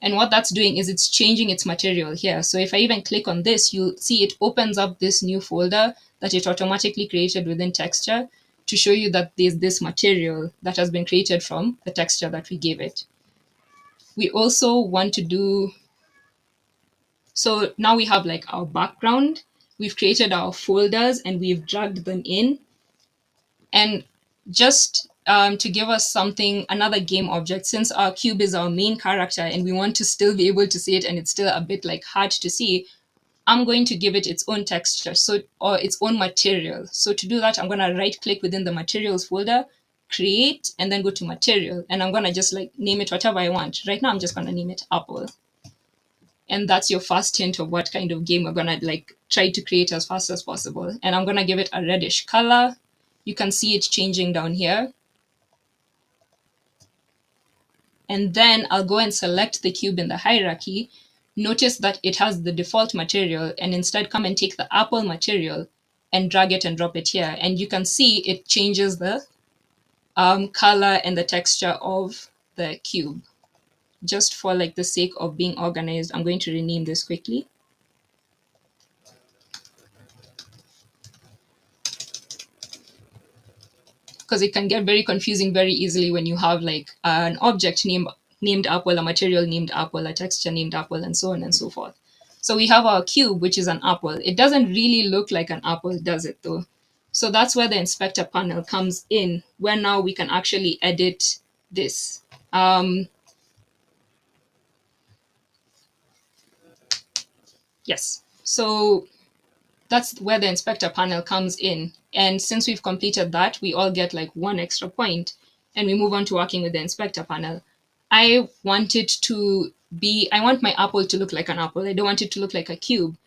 And what that's doing is it's changing its material here. So if I even click on this, you'll see it opens up this new folder that it automatically created within texture to show you that there's this material that has been created from the texture that we gave it. We also want to do, so now we have like our background, we've created our folders and we've dragged them in. And just to give us something, another game object, since our cube is our main character and we want to still be able to see it and it's still a bit like hard to see, I'm going to give it its own texture, or its own material. So to do that, I'm going to right click within the materials folder, create, and then go to material. And I'm going to just like name it whatever I want. Right now, I'm just going to name it apple. And that's your first hint of what kind of game we're going to like try to create as fast as possible. And I'm going to give it a reddish color. You can see it changing down here. And then I'll go and select the cube in the hierarchy. Notice that it has the default material, and instead come and take the apple material and drag it and drop it here. And you can see it changes the color and the texture of the cube. Just for like the sake of being organized, I'm going to rename this quickly. Because it can get very confusing very easily when you have like an object named apple, a material named apple, a texture named apple, and so on and so forth. So we have our cube, which is an apple. It doesn't really look like an apple, does it though? So that's where the inspector panel comes in, where now we can actually edit this. Yes, so that's where the inspector panel comes in. And since we've completed that, we all get like 1 extra point, and we move on to working with the inspector panel. I want my apple to look like an apple. I don't want it to look like a cube.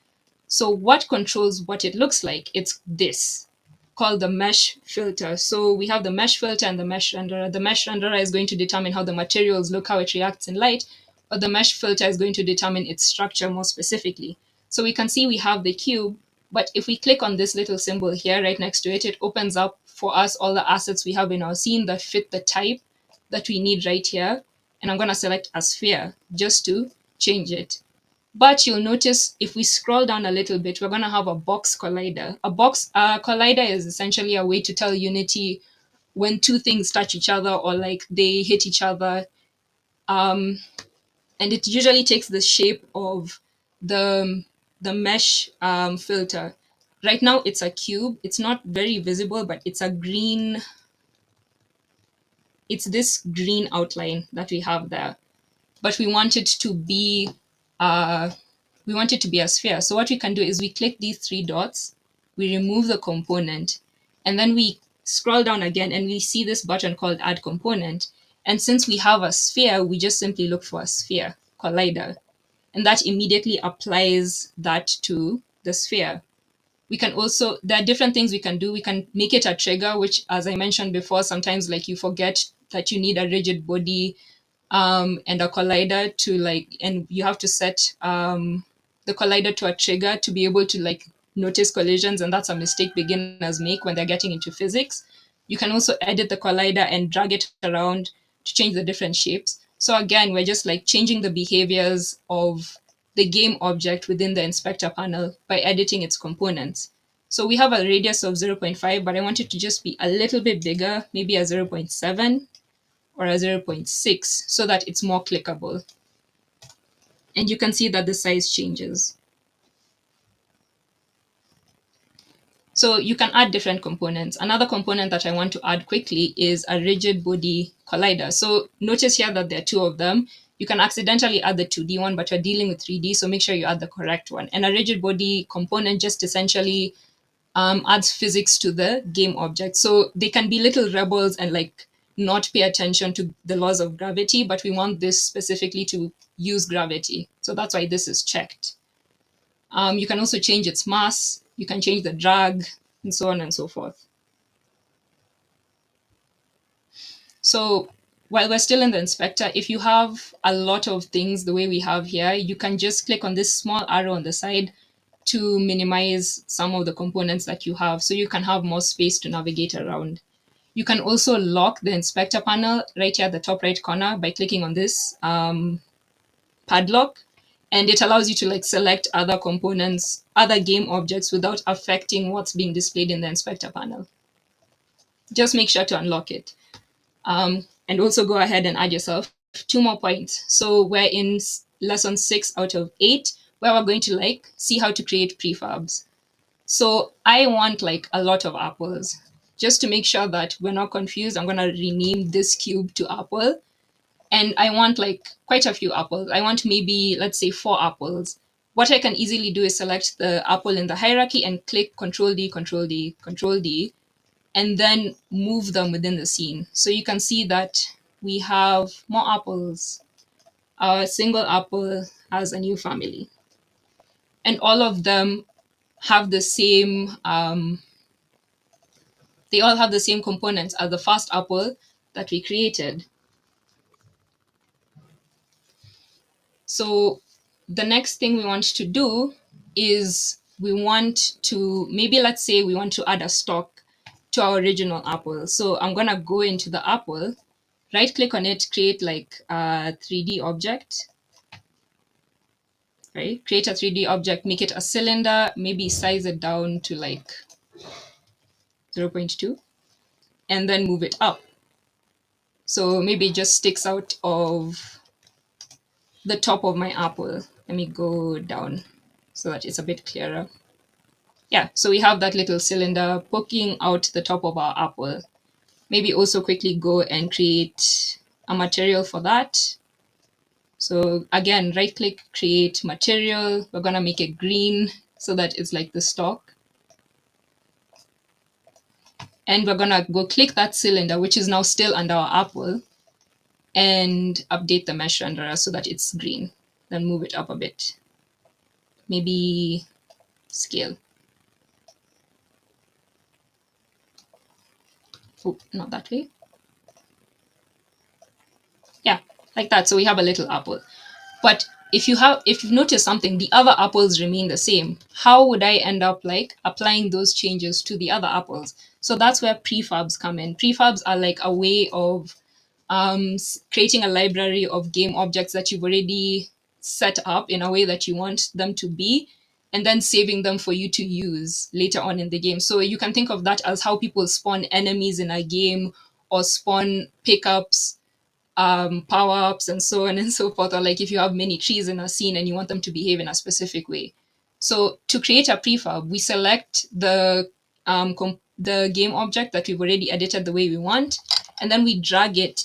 So what controls what it looks like? It's this, called the mesh filter. So we have the mesh filter and the mesh renderer. The mesh renderer is going to determine how the materials look, how it reacts in light, but the mesh filter is going to determine its structure more specifically. So we can see we have the cube, but if we click on this little symbol here right next to it, it opens up for us all the assets we have in our scene that fit the type that we need right here. And I'm going to select a sphere just to change it. But you'll notice if we scroll down a little bit, we're going to have a box collider. A box collider is essentially a way to tell Unity when two things touch each other or like they hit each other. And it usually takes the shape of the mesh filter. Right now it's a cube. It's not very visible, but it's this green outline that we have there. But we want it to be a sphere. So what we can do is we click these 3 dots, we remove the component, and then we scroll down again and we see this button called Add Component. And since we have a sphere, we just simply look for a sphere collider. And that immediately applies that to the sphere. We can also, there are different things we can do. We can make it a trigger, which, as I mentioned before, sometimes like you forget that you need a rigid body and a collider to like, and you have to set the collider to a trigger to be able to like notice collisions, and that's a mistake beginners make when they're getting into physics. You can also edit the collider and drag it around to change the different shapes. So again, we're just like changing the behaviors of the game object within the inspector panel by editing its components. So we have a radius of 0.5, but I want it to just be a little bit bigger, maybe a 0.7 or a 0.6, so that it's more clickable. And you can see that the size changes. So you can add different components. Another component that I want to add quickly is a rigid body collider. So notice here that there are 2 of them. You can accidentally add the 2D one, but you're dealing with 3D, so make sure you add the correct one. And a rigid body component just essentially adds physics to the game object. So they can be little rebels and like not pay attention to the laws of gravity, but we want this specifically to use gravity. So that's why this is checked. You can also change its mass, you can change the drag, and so on and so forth. So while we're still in the inspector, if you have a lot of things the way we have here, you can just click on this small arrow on the side to minimize some of the components that you have so you can have more space to navigate around. You can also lock the inspector panel right here at the top right corner by clicking on this padlock, and it allows you to like select other components, other game objects without affecting what's being displayed in the inspector panel. Just make sure to unlock it. And also go ahead and add yourself 2 more points. So we're in lesson 6 out of 8, where we're going to like see how to create prefabs. So I want like a lot of apples. Just to make sure that we're not confused, I'm gonna rename this cube to apple. And I want like quite a few apples. I want maybe, let's say 4 apples. What I can easily do is select the apple in the hierarchy and click Control D, Control D, Control D, and then move them within the scene. So you can see that we have more apples. Our single apple has a new family. And all of them have the same, they all have the same components as the first apple that we created. So the next thing we want to do is we want to, maybe let's say we want to add a stock to our original apple. So I'm gonna go into the apple, right click on it, create like a 3D object, right? Create a 3D object, make it a cylinder, maybe size it down to like 0.2, and then move it up. So maybe it just sticks out of the top of my apple. Let me go down so that it's a bit clearer. Yeah, so we have that little cylinder poking out the top of our apple. Maybe also quickly go and create a material for that. So again, right click, create material. We're gonna make it green so that it's like the stalk. And we're gonna go click that cylinder, which is now still under our apple, and update the mesh renderer so that it's green. Then move it up a bit. Maybe scale. Oh, not that way. Yeah, like that. So we have a little apple. But if you've noticed something, the other apples remain the same. How would I end up like applying those changes to the other apples? So that's where prefabs come in. Prefabs are like a way of creating a library of game objects that you've already set up in a way that you want them to be, and then saving them for you to use later on in the game. So you can think of that as how people spawn enemies in a game or spawn pickups, power-ups, and so on and so forth. Or like if you have many trees in a scene and you want them to behave in a specific way. So to create a prefab, we select the game object that we've already edited the way we want, and then we drag it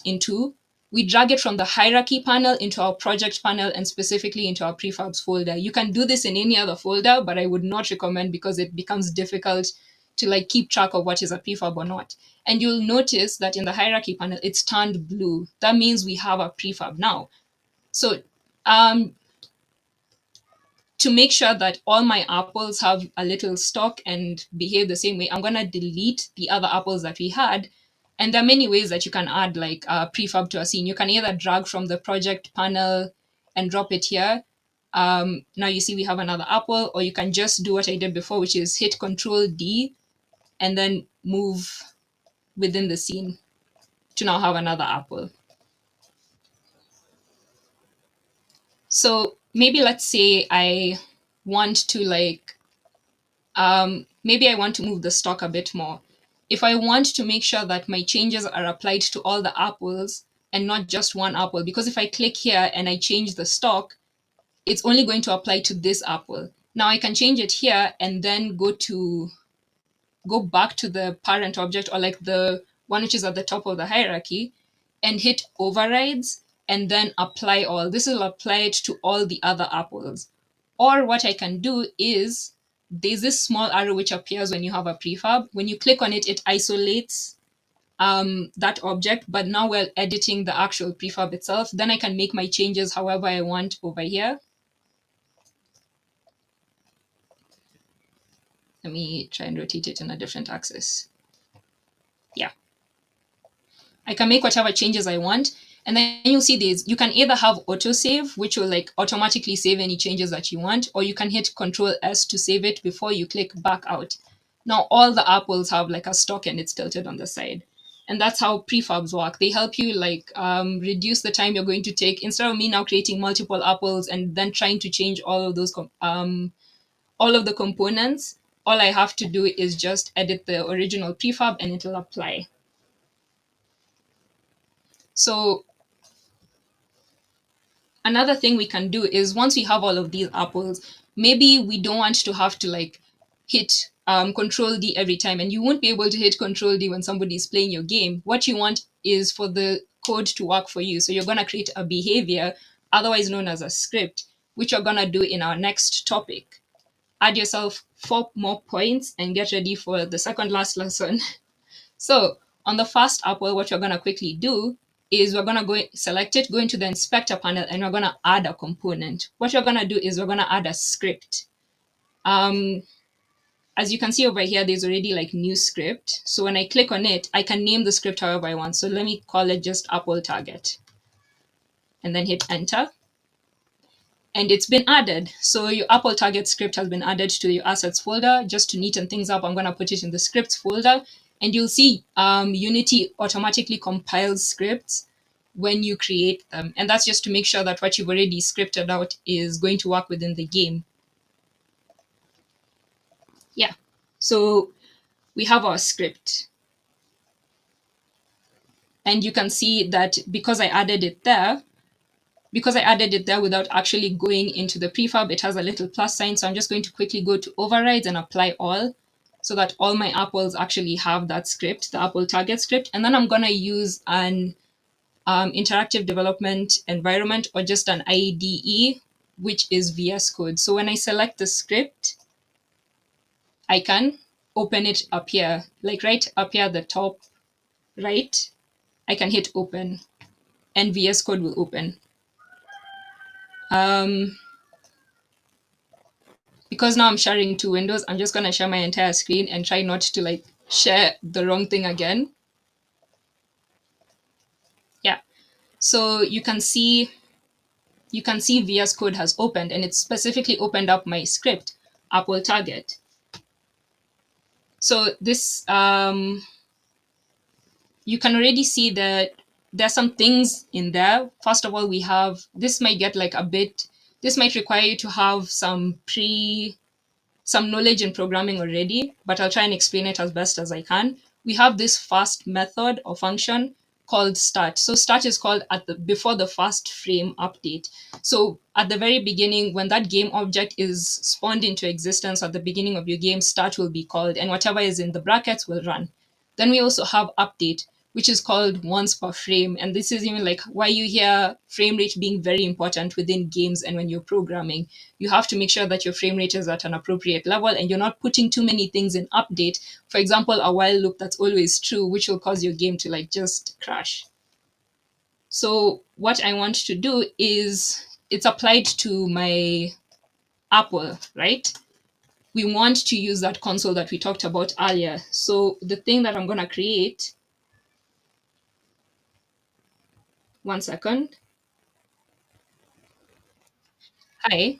from the hierarchy panel into our project panel and specifically into our prefabs folder. You can do this in any other folder, but I would not recommend because it becomes difficult to like keep track of what is a prefab or not. And you'll notice that in the hierarchy panel, it's turned blue. That means we have a prefab now. So to make sure that all my apples have a little stalk and behave the same way, I'm gonna delete the other apples that we had. And there are many ways that you can add like a prefab to a scene. You can either drag from the project panel and drop it here. Now you see we have another apple, or you can just do what I did before, which is hit Control D and then move within the scene to now have another apple. So maybe let's say I want to like, maybe I want to move the stock a bit more. If I want to make sure that my changes are applied to all the apples and not just one apple, because if I click here and I change the stock, it's only going to apply to this apple. Now I can change it here and then go back to the parent object, or like the one which is at the top of the hierarchy, and hit overrides and then apply all. This will apply it to all the other apples. Or what I can do is there's this small arrow which appears when you have a prefab. When you click on it, it isolates that object, but now we're editing the actual prefab itself. Then I can make my changes however I want over here. Let me try and rotate it in a different axis. Yeah. I can make whatever changes I want. And then you'll see these. You can either have autosave, which will like automatically save any changes that you want, or you can hit Control S to save it before you click back out. Now all the apples have like a stalk and it's tilted on the side. And that's how prefabs work. They help you like reduce the time you're going to take. Instead of me now creating multiple apples and then trying to change all of those all of the components, all I have to do is just edit the original prefab and it'll apply. So another thing we can do is once we have all of these apples, maybe we don't want to have to like hit Control D every time, and you won't be able to hit Control D when somebody is playing your game. What you want is for the code to work for you. So you're going to create a behavior, otherwise known as a script, which you're going to do in our next topic. Add yourself 4 more points and get ready for the second last lesson. So on the first apple, what you're going to quickly do is we're going to go select it, go into the inspector panel, and we're going to add a component. What you're going to do is we're going to add a script. As you can see over here, there's already like new script. So when I click on it, I can name the script however I want. So let me call it just Apple Target and then hit enter. And it's been added. So your Apple Target script has been added to your assets folder. Just to neaten things up, I'm going to put it in the scripts folder. And you'll see Unity automatically compiles scripts when you create them. And that's just to make sure that what you've already scripted out is going to work within the game. Yeah, so we have our script. And you can see that because I added it there without actually going into the prefab, it has a little plus sign. So I'm just going to quickly go to overrides and apply all, so that all my apples actually have that script, the Apple Target script. And then I'm going to use an interactive development environment, or just an IDE, which is VS Code. So when I select the script, I can open it up here, like right up here at the top right. I can hit open and VS Code will open. Because now I'm sharing 2 windows, I'm just going to share my entire screen and try not to like share the wrong thing again. Yeah, so you can see VS Code has opened, and it's specifically opened up my script, Apple Target. So this, you can already see that there's some things in there. First of all, we have, this might get like this might require you to have some knowledge in programming already, but I'll try and explain it as best as I can. We have this first method or function called start. So start is called before the first frame update. So at the very beginning, when that game object is spawned into existence at the beginning of your game, start will be called, and whatever is in the brackets will run. Then we also have update, which is called once per frame. And this is even like why you hear frame rate being very important within games. And when you're programming, you have to make sure that your frame rate is at an appropriate level and you're not putting too many things in update. For example, a while loop that's always true, which will cause your game to like just crash. So what I want to do is, it's applied to my Apple, right? We want to use that console that we talked about earlier. So the thing that I'm going to create, 1 second. Hi.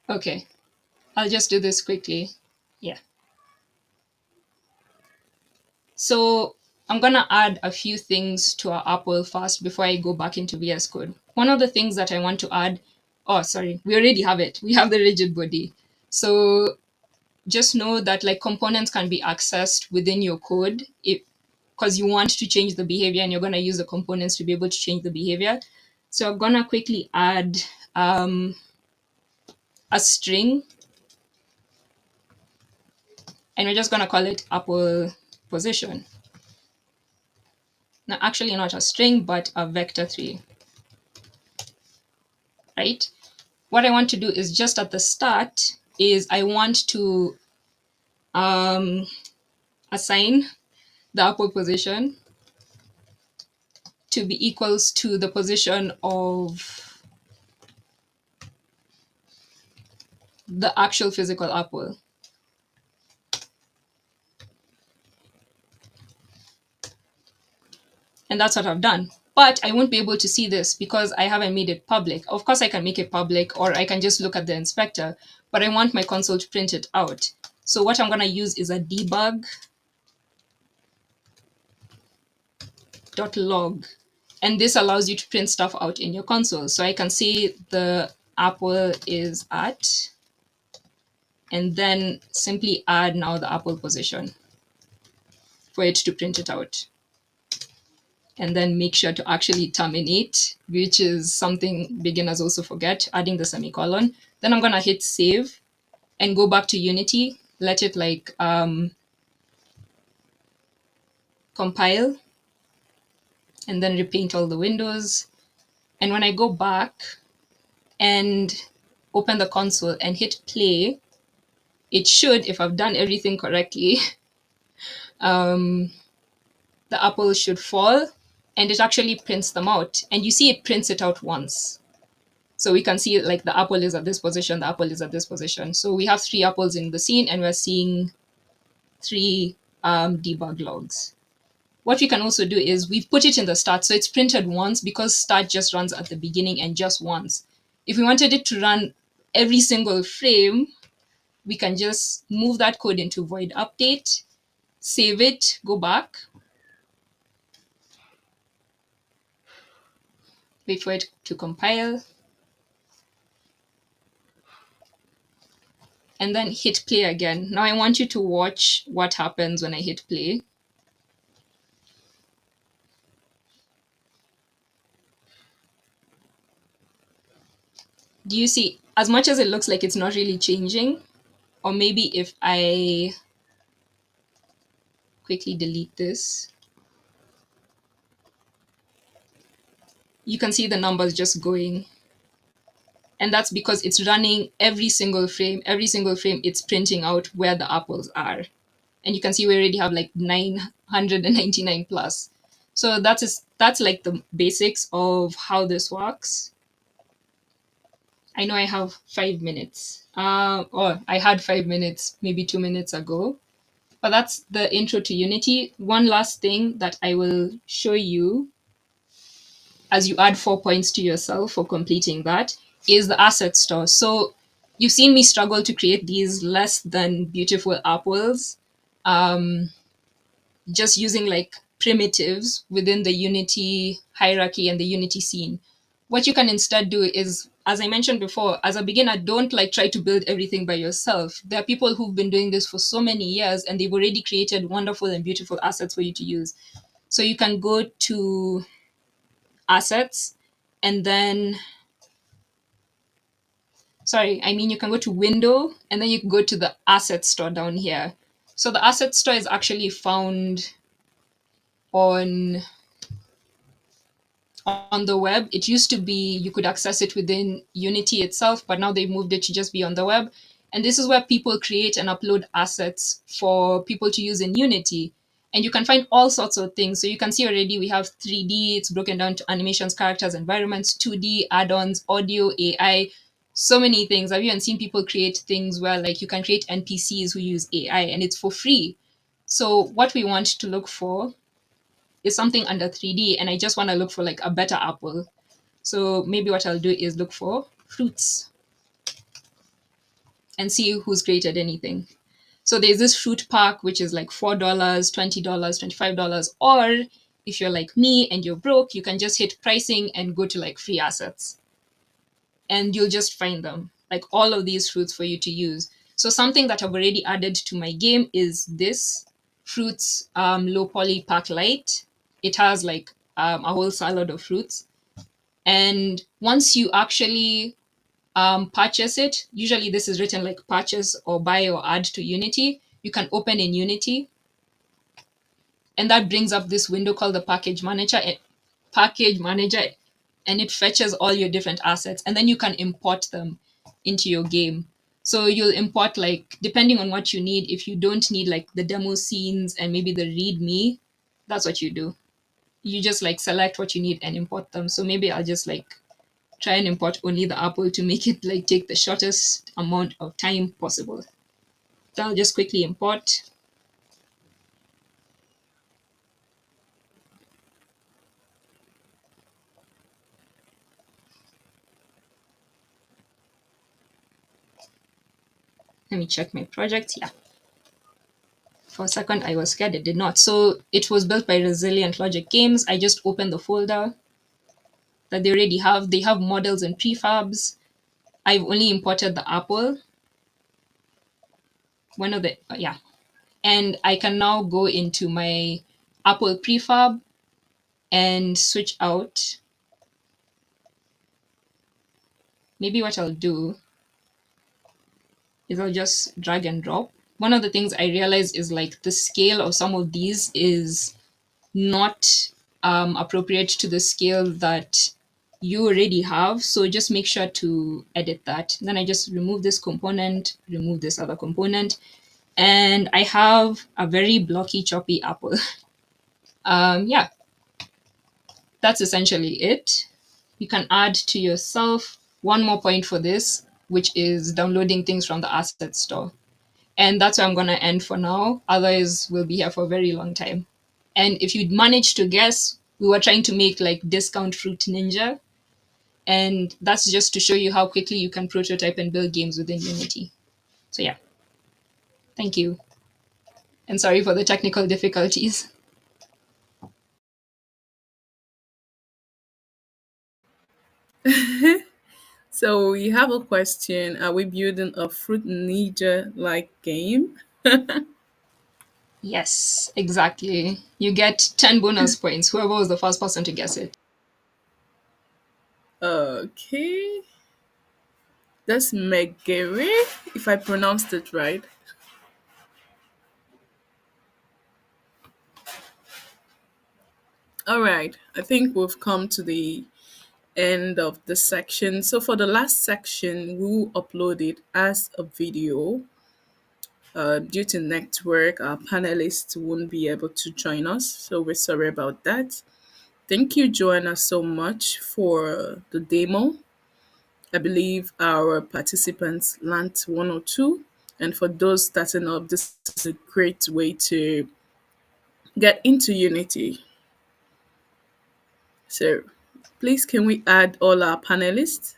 Okay, I'll just do this quickly. Yeah. So I'm gonna add a few things to our Apple first before I go back into VS Code. One of the things that I want to add, oh, sorry, we already have it. We have the rigid body. So just know that like components can be accessed within your code because you want to change the behavior and you're gonna use the components to be able to change the behavior. So I'm gonna quickly add a string, and we're just going to call it Apple position. Now, actually not a string, but a vector3, right? What I want to do is just at the start is I want to assign the apple position to be equals to the position of the actual physical apple. And that's what I've done. But I won't be able to see this because I haven't made it public. Of course, I can make it public, or I can just look at the inspector, but I want my console to print it out. So what I'm going to use is a debug.log. And this allows you to print stuff out in your console. So I can see the apple is at, and then simply add now the apple position for it to print it out. And then make sure to actually terminate, which is something beginners also forget, adding the semicolon. Then I'm gonna hit save and go back to Unity, let it like compile, and then repaint all the windows. And when I go back and open the console and hit play, it should, if I've done everything correctly, the apple should fall, and it actually prints them out. And you see it prints it out once. So we can see like the apple is at this position, the apple is at this position. So we have 3 apples in the scene, and we're seeing 3 debug logs. What we can also do is we've put it in the start. So it's printed once because start just runs at the beginning and just once. If we wanted it to run every single frame, we can just move that code into void update, save it, go back, wait for it to compile, and then hit play again. Now I want you to watch what happens when I hit play. Do you see, as much as it looks like it's not really changing, or maybe if I quickly delete this, you can see the numbers just going. And that's because it's running every single frame it's printing out where the apples are. And you can see we already have like 999 plus. So that's like the basics of how this works. I know I have 5 minutes. Or I had 5 minutes, maybe 2 minutes ago. But that's the intro to Unity. One last thing that I will show you as you add 4 points to yourself for completing that is the asset store. So you've seen me struggle to create these less than beautiful apples, just using like primitives within the Unity hierarchy and the Unity scene. What you can instead do is, as I mentioned before, as a beginner, don't like try to build everything by yourself. There are people who've been doing this for so many years and they've already created wonderful and beautiful assets for you to use. So you can go to assets and then, you can go to window and then you can go to the asset store down here. So the asset store is actually found on the web. It used to be you could access it within Unity itself, but now they've moved it to just be on the web. And this is where people create and upload assets for people to use in Unity. And you can find all sorts of things. So you can see already we have 3D, it's broken down to animations, characters, environments, 2D, add-ons, audio, AI, so many things. I've even seen people create things where like you can create NPCs who use AI and it's for free. So what we want to look for is something under 3D, and I just want to look for like a better apple. So maybe what I'll do is look for fruits and see who's created anything. So there's this fruit pack, which is like $4, $20, $25. Or if you're like me and you're broke, you can just hit pricing and go to like free assets. And you'll just find them, like all of these fruits for you to use. So something that I've already added to my game is this fruits low poly pack light. It has like a whole salad of fruits. And once you actually purchase it, usually this is written like purchase or buy or add to Unity. You can open in Unity and that brings up this window called the package manager, and it fetches all your different assets, and then you can import them into your game. So you'll import, like, depending on what you need. If you don't need like the demo scenes and maybe the readme, that's what you do. You just like select what you need and import them. So maybe I'll just like try and import only the apple to make it like take the shortest amount of time possible. So I'll just quickly import. Let me check my project. Yeah. For a second, I was scared it did not. So it was built by Resilient Logic Games. I just opened the folder that they already have. They have models and prefabs. I've only imported the Apple. One of the, yeah. And I can now go into my Apple prefab and switch out. Maybe what I'll do is I'll just drag and drop. One of the things I realized is like the scale of some of these is not appropriate to the scale that you already have. So just make sure to edit that. Then I just remove this component, remove this other component, and I have a very blocky, choppy apple. Yeah, that's essentially it. You can add to yourself one more point for this, which is downloading things from the asset store. And that's where I'm going to end for now. Otherwise, we'll be here for a very long time. And if you'd managed to guess, we were trying to make like Discount Fruit Ninja. And that's just to show you how quickly you can prototype and build games within Unity. So yeah, thank you. And sorry for the technical difficulties. So we have a question. Are we building a Fruit Ninja like game? Yes, exactly. You get 10 bonus points, whoever was the first person to guess it. Okay. That's Megere, if I pronounced it right. All right. I think we've come to the end of the section. So for the last section, we will upload it as a video. Due to network, our panelists won't be able to join us, so we're sorry about that. Thank you, Joanna, so much for the demo. I believe our participants learned one or two, and for those starting up, this is a great way to get into Unity. So, please, can we add all our panelists?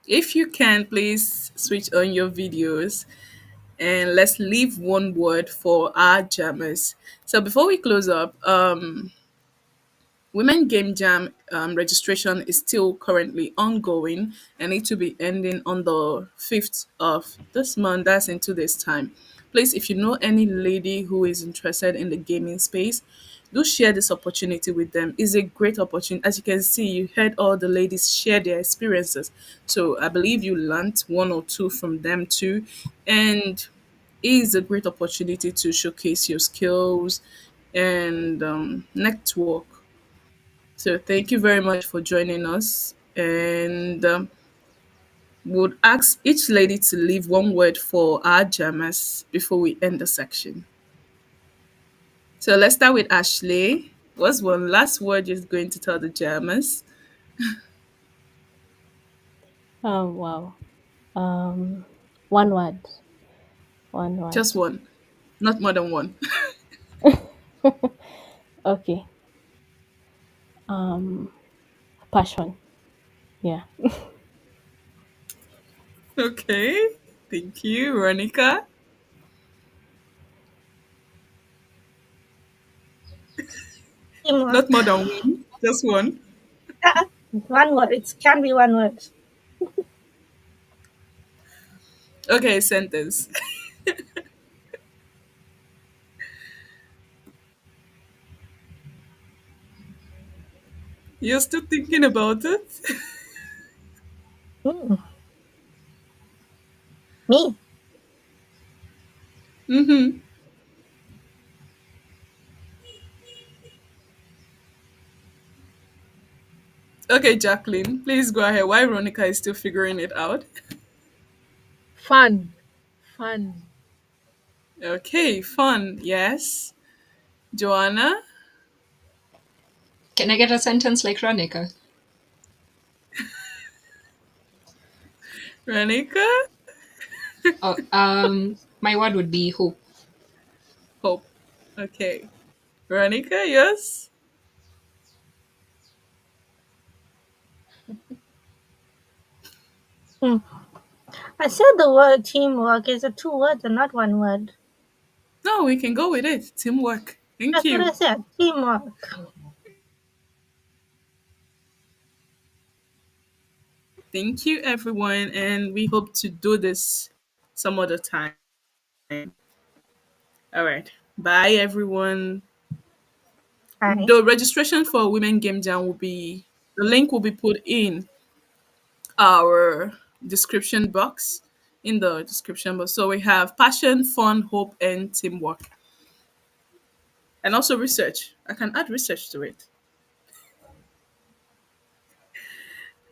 If you can, please switch on your videos and let's leave one word for our jammers. So before we close up, Women Game Jam registration is still currently ongoing and it will be ending on the 5th of this month. That's in 2 days' time. Please, if you know any lady who is interested in the gaming space, do share this opportunity with them. It's a great opportunity. As you can see, you heard all the ladies share their experiences. So I believe you learned one or two from them too. And it is a great opportunity to showcase your skills and network. So thank you very much for joining us. And would ask each lady to leave one word for our jammers before we end the section. So let's start with Ashley. What's one last word you're going to tell the jammers? Oh, wow. One word. One word. Just one, not more than one. Okay. Passion. Yeah. Okay. Thank you, Veronica. Not Teamwork. more than one, just one. One word. It can be one word. Okay, sentence. You're still thinking about it? Hmm. Me. Mm-hmm. Okay, Jacqueline, please go ahead. Why Veronica is still figuring it out? Fun. Fun. Okay, fun. Yes. Joanna? Can I get a sentence like Ronica? Veronica? Oh, my word would be hope. Hope. Okay. Veronica, yes? Hmm. I said the word teamwork is a two word and not one word. No, we can go with it. Teamwork. Thank That's what I you. said. Teamwork. Thank you, everyone. And we hope to do this some other time. All right. Bye, everyone. Hi. The registration for Women Game Jam will be, the link will be put in our description box. In the description box. So we have passion, fun, hope, and teamwork. And also research. I can add research to it.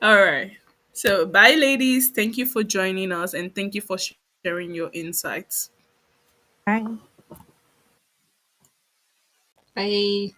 All right. So bye, ladies. Thank you for joining us and thank you for sharing your insights. Hi. I